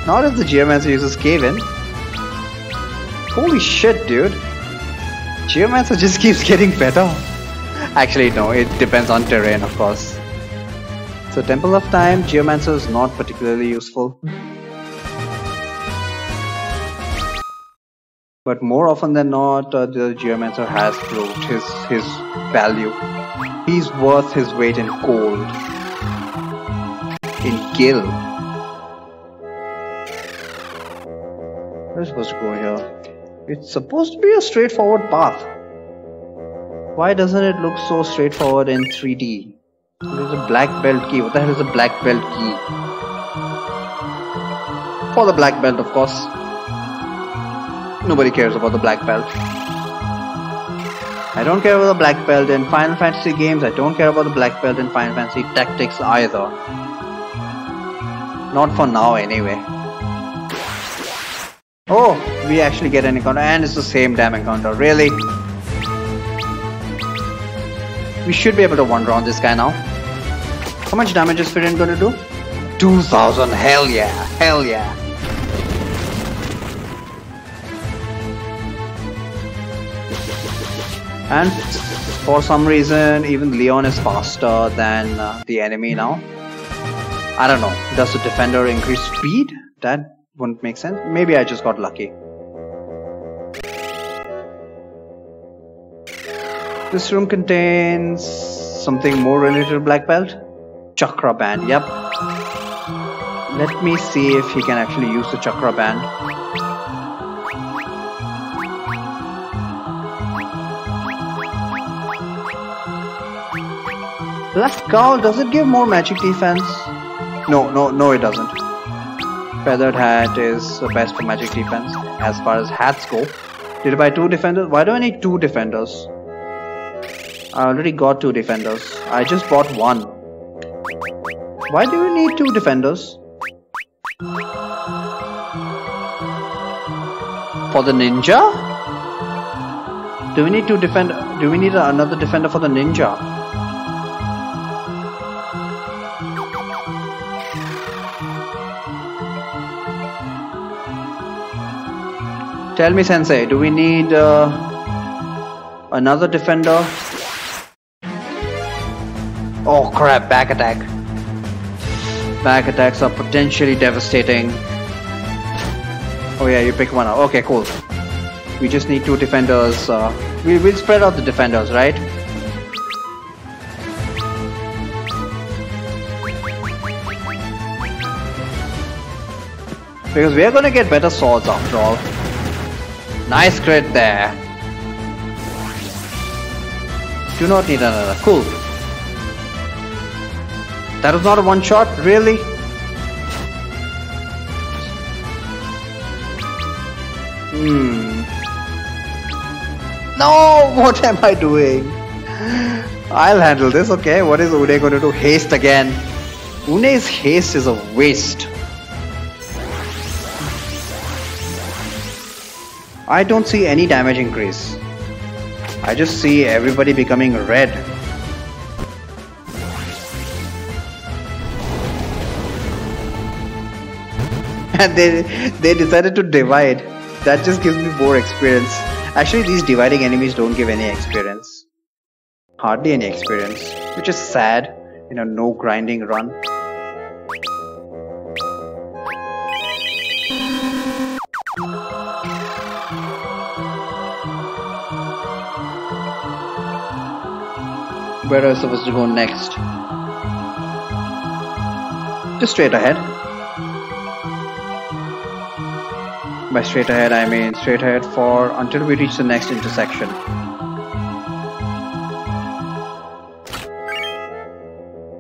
Not if the Geomancer uses Cave In. Holy shit, dude. Geomancer just keeps getting better. Actually, no, it depends on terrain, of course. So Temple of Time, Geomancer is not particularly useful. But more often than not, the Geomancer has proved his value. He's worth his weight in gold. In gil. Where are we supposed to go here? It's supposed to be a straightforward path. Why doesn't it look so straightforward in 3D? There's a black belt key. What the hell is a black belt key? For the black belt, of course. Nobody cares about the black belt. I don't care about the black belt in Final Fantasy games. I don't care about the black belt in Final Fantasy Tactics either. Not for now, anyway. Oh, we actually get an encounter, and it's the same damn encounter. Really? We should be able to one round this guy now. How much damage is Firion going to do? 2000. Hell yeah. Hell yeah. And for some reason, even Leon is faster than the enemy now. I don't know. Does the defender increase speed? That wouldn't make sense. Maybe I just got lucky. This room contains something more related to black belt. Chakra band. Yep. Let me see if he can actually use the chakra band. Black Cowl, does it give more magic defense? No, it doesn't. Feathered Hat is the best for magic defense as far as hats go. Did I buy 2 defenders? Why do I need 2 defenders? I already got 2 defenders. I just bought 1. Why do you need 2 defenders? For the ninja? Do we need 2 defender? Do we need another defender for the ninja? Tell me, Sensei, do we need another defender? Oh crap, back attack. Back attacks are potentially devastating. Oh yeah, you pick one up. Okay, cool. We just need 2 defenders. We'll spread out the defenders, right? Because we are gonna get better swords after all. Nice crit there. Do not need another. Cool. That was not a one shot, really? No, what am I doing? I'll handle this, okay. What is Une going to do? Haste again. Une's haste is a waste. I don't see any damage increase. I just see everybody becoming red. And they decided to divide. That just gives me more experience. Actually, these dividing enemies don't give any experience. Hardly any experience. Which is sad in a no grinding run. Where are we supposed to go next? Just straight ahead. By straight ahead, I mean straight ahead for until we reach the next intersection.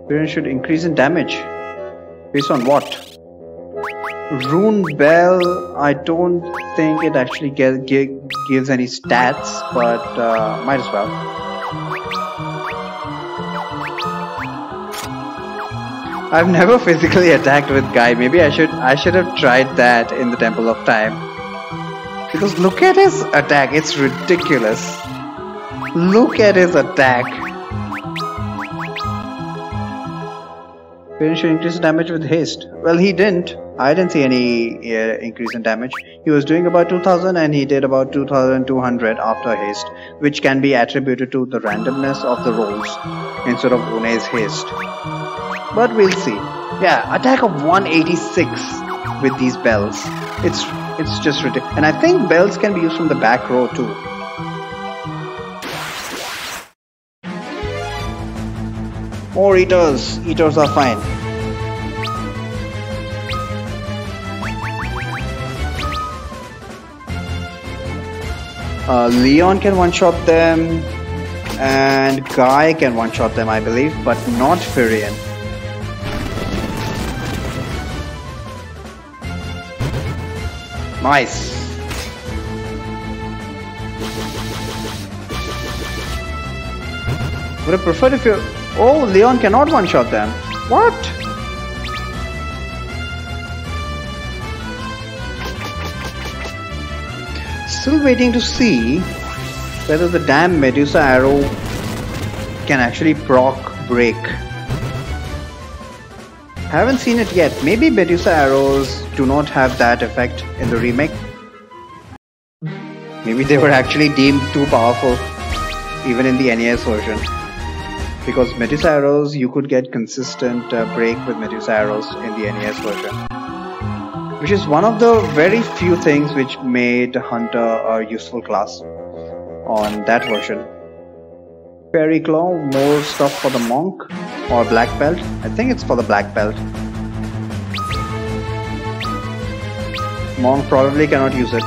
Variant should increase in damage. Based on what? Rune Bell, I don't think it actually gives any stats, but might as well. I've never physically attacked with Guy. Maybe I should have tried that in the Temple of Time. Because look at his attack, it's ridiculous. Look at his attack. Parent should increase damage with haste. Well, he didn't. I didn't see any increase in damage. He was doing about 2000 and he did about 2200 after haste, which can be attributed to the randomness of the rolls instead of Une's haste. But we'll see. Yeah, attack of 186 with these bells. It's just ridiculous. And I think bells can be used from the back row too. More eaters. Eaters are fine. Leon can one-shot them. And Guy can one-shot them, I believe. But not Firion. Nice. Would have preferred if you... Oh, Leon cannot one-shot them. What? Still waiting to see whether the damn Medusa arrow can actually proc break. Haven't seen it yet. Maybe Medusa arrows do not have that effect in the remake. Maybe they were actually deemed too powerful even in the NES version. Because Medusa arrows, you could get consistent break with Medusa arrows in the NES version. Which is one of the very few things which made Hunter a useful class on that version. Fairy Claw, more stuff for the monk or black belt. I think it's for the black belt. Monk probably cannot use it.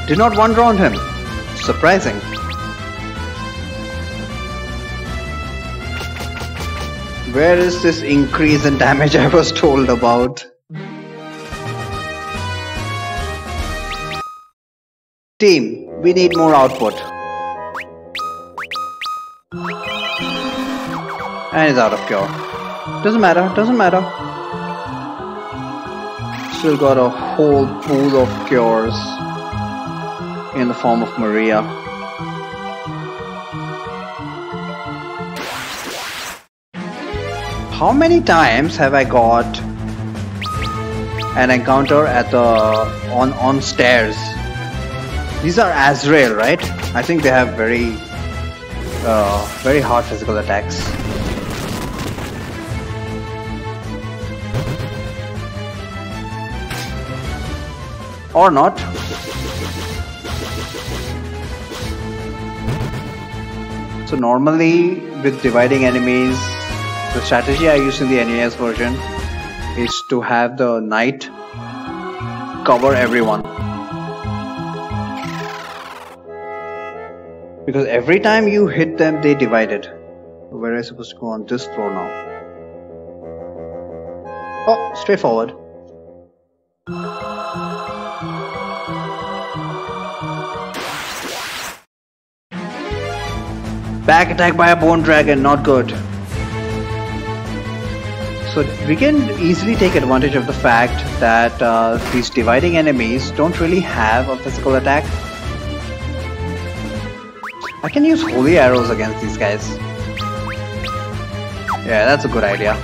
Did not wander on him. Surprising. Where is this increase in damage I was told about? Team, we need more output. And it's out of cure. Doesn't matter, doesn't matter. Still got a whole pool of cures in the form of Maria. How many times have I got an encounter at the on stairs? These are Azrael, right? I think they have very hard physical attacks. Or not. So normally with dividing enemies, the strategy I use in the NES version is to have the knight cover everyone. Because every time you hit them, they divided. Where am I supposed to go on this floor now? Oh, straightforward. Back attack by a bone dragon, not good. So we can easily take advantage of the fact that these dividing enemies don't really have a physical attack. I can use holy arrows against these guys. Yeah, that's a good idea.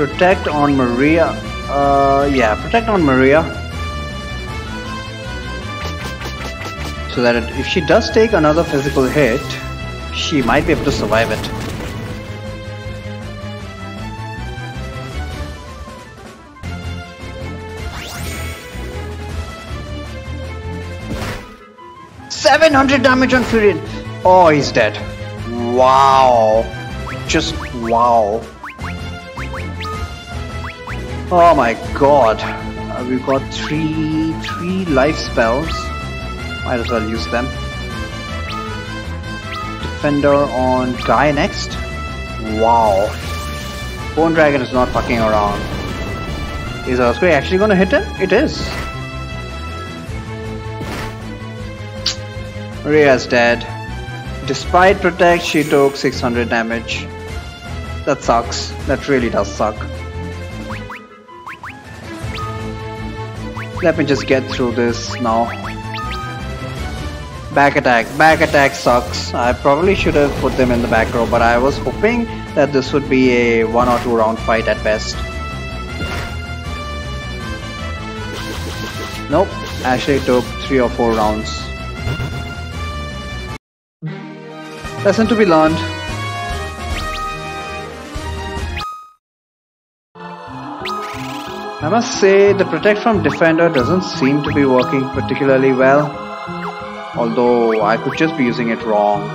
Protect on Maria. Yeah, protect on Maria. So that if she does take another physical hit, she might be able to survive it. $700 damage on Furion. Oh, he's dead. Wow. Just wow. Oh my god. We've got three life spells. Might as well use them. Defender on Guy next. Wow. Bone Dragon is not fucking around. Is Earthquake actually gonna hit him? It is. Maria's dead. Despite Protect, she took 600 damage. That sucks. That really does suck. Let me just get through this now. Back attack sucks. I probably should have put them in the back row, but I was hoping that this would be a 1 or 2 round fight at best. Nope, actually took 3 or 4 rounds. Lesson to be learned. I must say the Protect from Defender doesn't seem to be working particularly well. Although I could just be using it wrong.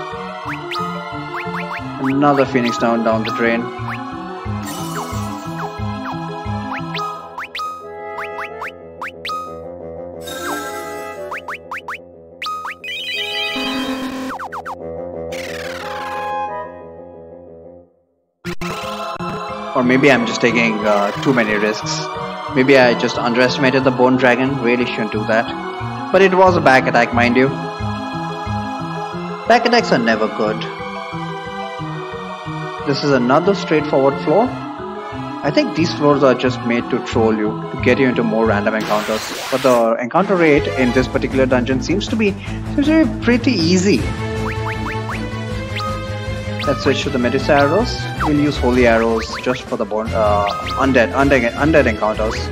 Another Phoenix down the drain. Or maybe I'm just taking too many risks. Maybe I just underestimated the Bone Dragon. Really shouldn't do that. But it was a back attack, mind you. Back attacks are never good. This is another straightforward floor. I think these floors are just made to troll you, to get you into more random encounters. But the encounter rate in this particular dungeon seems to be pretty easy. Let's switch to the Medusa arrows. We'll use holy arrows just for the undead encounters.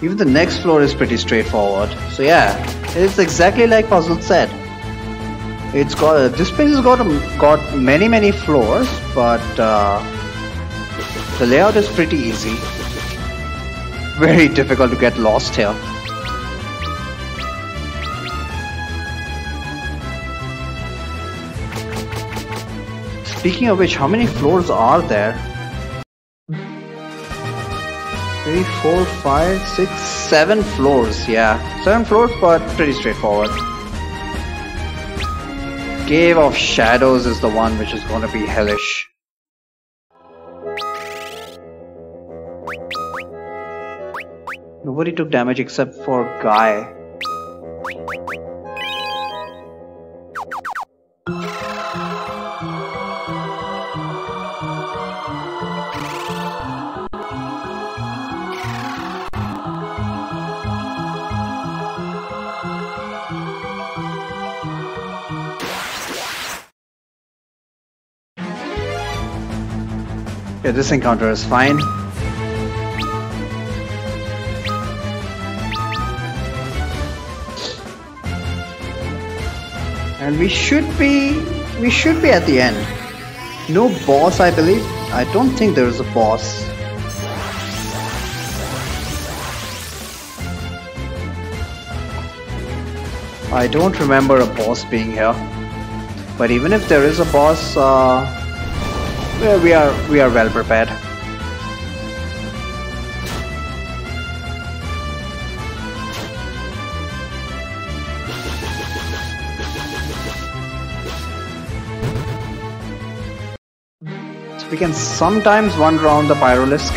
Even the next floor is pretty straightforward. So yeah, it's exactly like Puzzle said. It's got this place has got many floors, but the layout is pretty easy. Very difficult to get lost here. Speaking of which, how many floors are there? 3, 4, 5, 6, 7 floors. Yeah, 7 floors, but pretty straightforward. Cave of Shadows is the one which is gonna be hellish. Nobody took damage except for Guy. Yeah, this encounter is fine. And we should be at the end. No boss, I believe. I don't think there is a boss. I don't remember a boss being here. But even if there is a boss, we are well prepared. So we can sometimes wander around the Pyrolisk.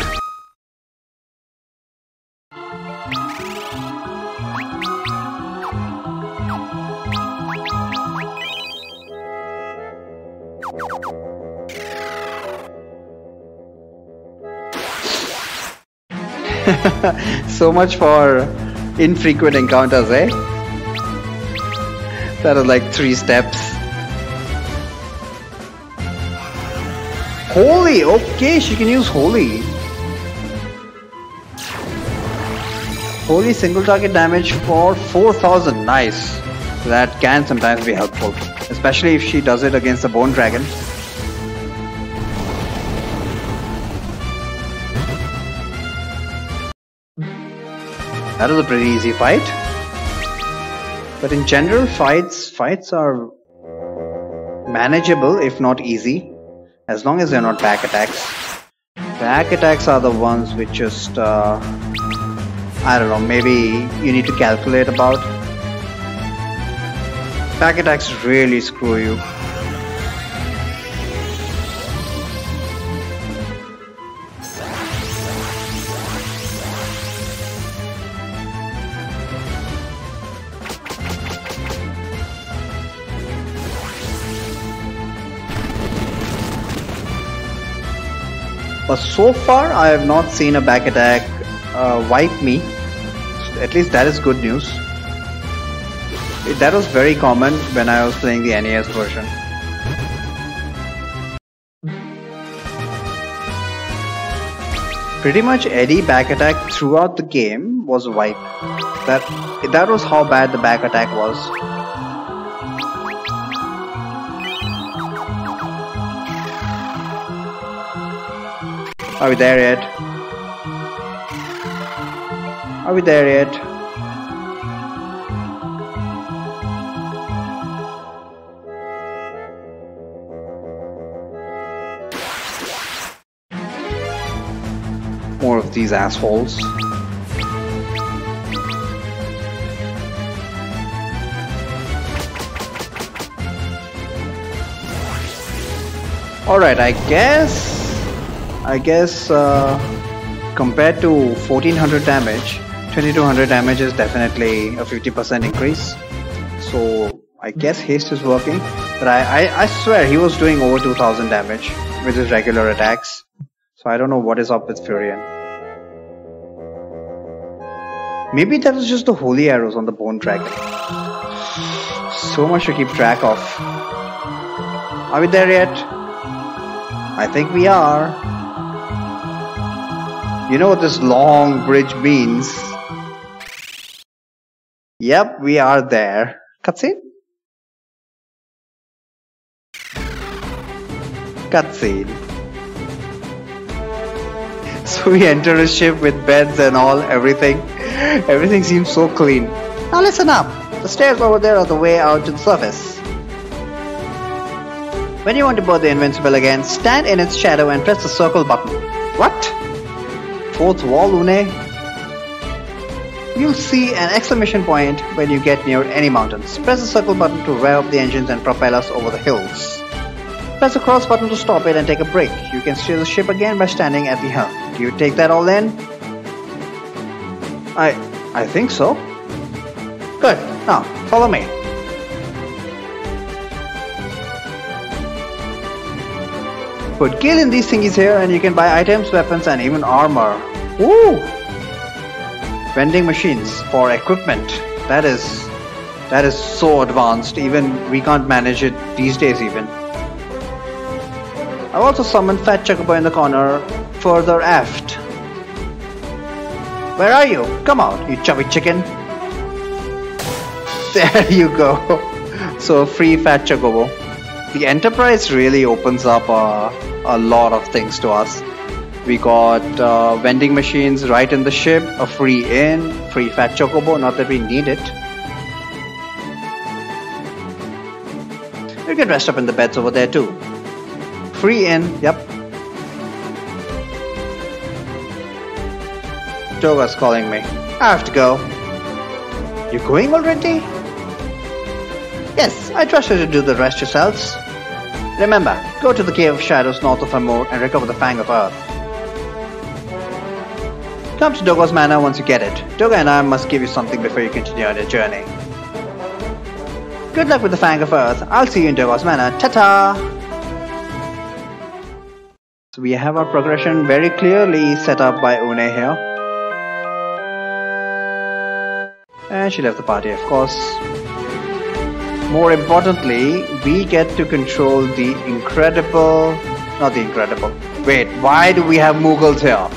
So much for infrequent encounters, eh? That was like 3 steps. Holy, okay, she can use Holy. Holy single target damage for 4000, nice. That can sometimes be helpful, especially if she does it against the Bone Dragon. That was a pretty easy fight. But in general, fights are manageable if not easy, as long as they're not back attacks. Back attacks are the ones which just I don't know, maybe you need to calculate about. Back attacks really screw you. But so far I have not seen a back attack wipe me. At least that is good news. That was very common when I was playing the NES version. Pretty much any back attack throughout the game was a wipe. That was how bad the back attack was. Are we there yet? Are we there yet? More of these assholes. Alright, I guess compared to 1400 damage, 2200 damage is definitely a 50% increase. So I guess haste is working, but I swear he was doing over 2000 damage with his regular attacks. So I don't know what is up with Furion. Maybe that was just the holy arrows on the Bone Dragon. So much to keep track of. Are we there yet? I think we are. You know what this long bridge means? Yep, we are there. Cutscene? Cutscene. So we enter a ship with beds and all, everything. Everything seems so clean. Now listen up. The stairs over there are the way out to the surface. When you want to board the Invincible again, stand in its shadow and press the circle button. What? Fourth wall, Une? You'll see an exclamation point when you get near any mountains. Press the circle button to rev up the engines and propel us over the hills. Press the cross button to stop it and take a break. You can steer the ship again by standing at the helm. Do you take that all in? I think so. Good. Now, follow me. Put Gil in these thingies here and you can buy items, weapons and even armor. Woo! Vending machines for equipment. That is so advanced. Even we can't manage it these days even. I've also summoned Fat Chocobo in the corner further aft. Where are you? Come out, you chubby chicken. There you go. So free Fat Chocobo. The Enterprise really opens up a lot of things to us. We got vending machines right in the ship, a free inn, free Fat Chocobo, not that we need it. You can rest up in the beds over there too. Free inn, yep. Toga's calling me. I have to go. You're going already? Yes, I trust you to do the rest yourselves. Remember, go to the Cave of Shadows north of Amur and recover the Fang of Earth. Come to Dogo's Manor once you get it. Doga and I must give you something before you continue on your journey. Good luck with the Fang of Earth. I'll see you in Dogo's Manor. Ta-ta! So we have our progression very clearly set up by Une here. And she left the party, of course. More importantly, we get to control the incredible. Not the incredible. Wait, why do we have Mughals here?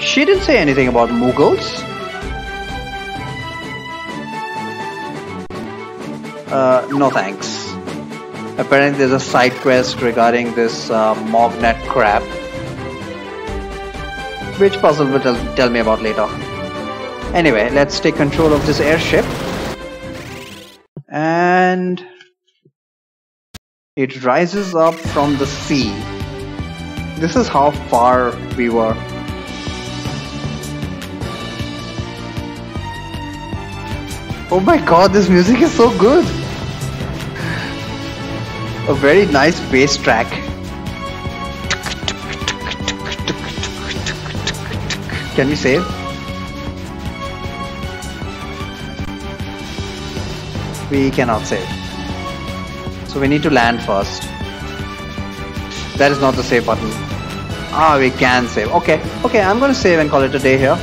She didn't say anything about Mughals. No thanks. Apparently there's a side quest regarding this Mognet crab, which puzzle will tell me about later. Anyway, let's take control of this airship. And it rises up from the sea. This is how far we were. Oh my god, this music is so good! A very nice bass track. Can we save? We cannot save. So we need to land first. That is not the save button. Ah, we can save. Okay, I'm gonna save and call it a day here.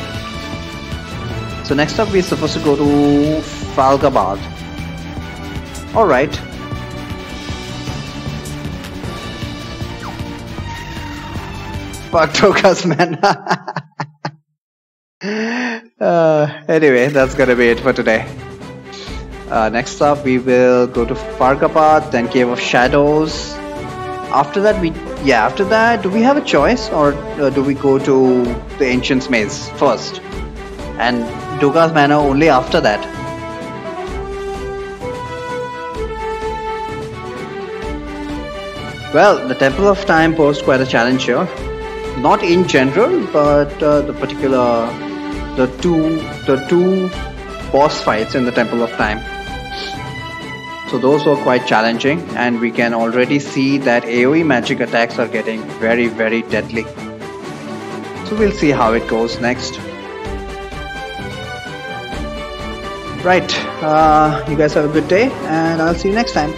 So next up we're supposed to go to Falgabad. Alright. Fuck Tokas, man. Anyway, that's gonna be it for today. Next up we will go to Fargabad, then Cave of Shadows. After that do we have a choice, or do we go to the Ancient's Maze first and Duga's Manor only after that? Well, the Temple of Time posed quite a challenge here. Not in general, but the two boss fights in the Temple of Time. So those were quite challenging, and we can already see that AoE magic attacks are getting very, very deadly. So we'll see how it goes next. Right, you guys have a good day, and I'll see you next time.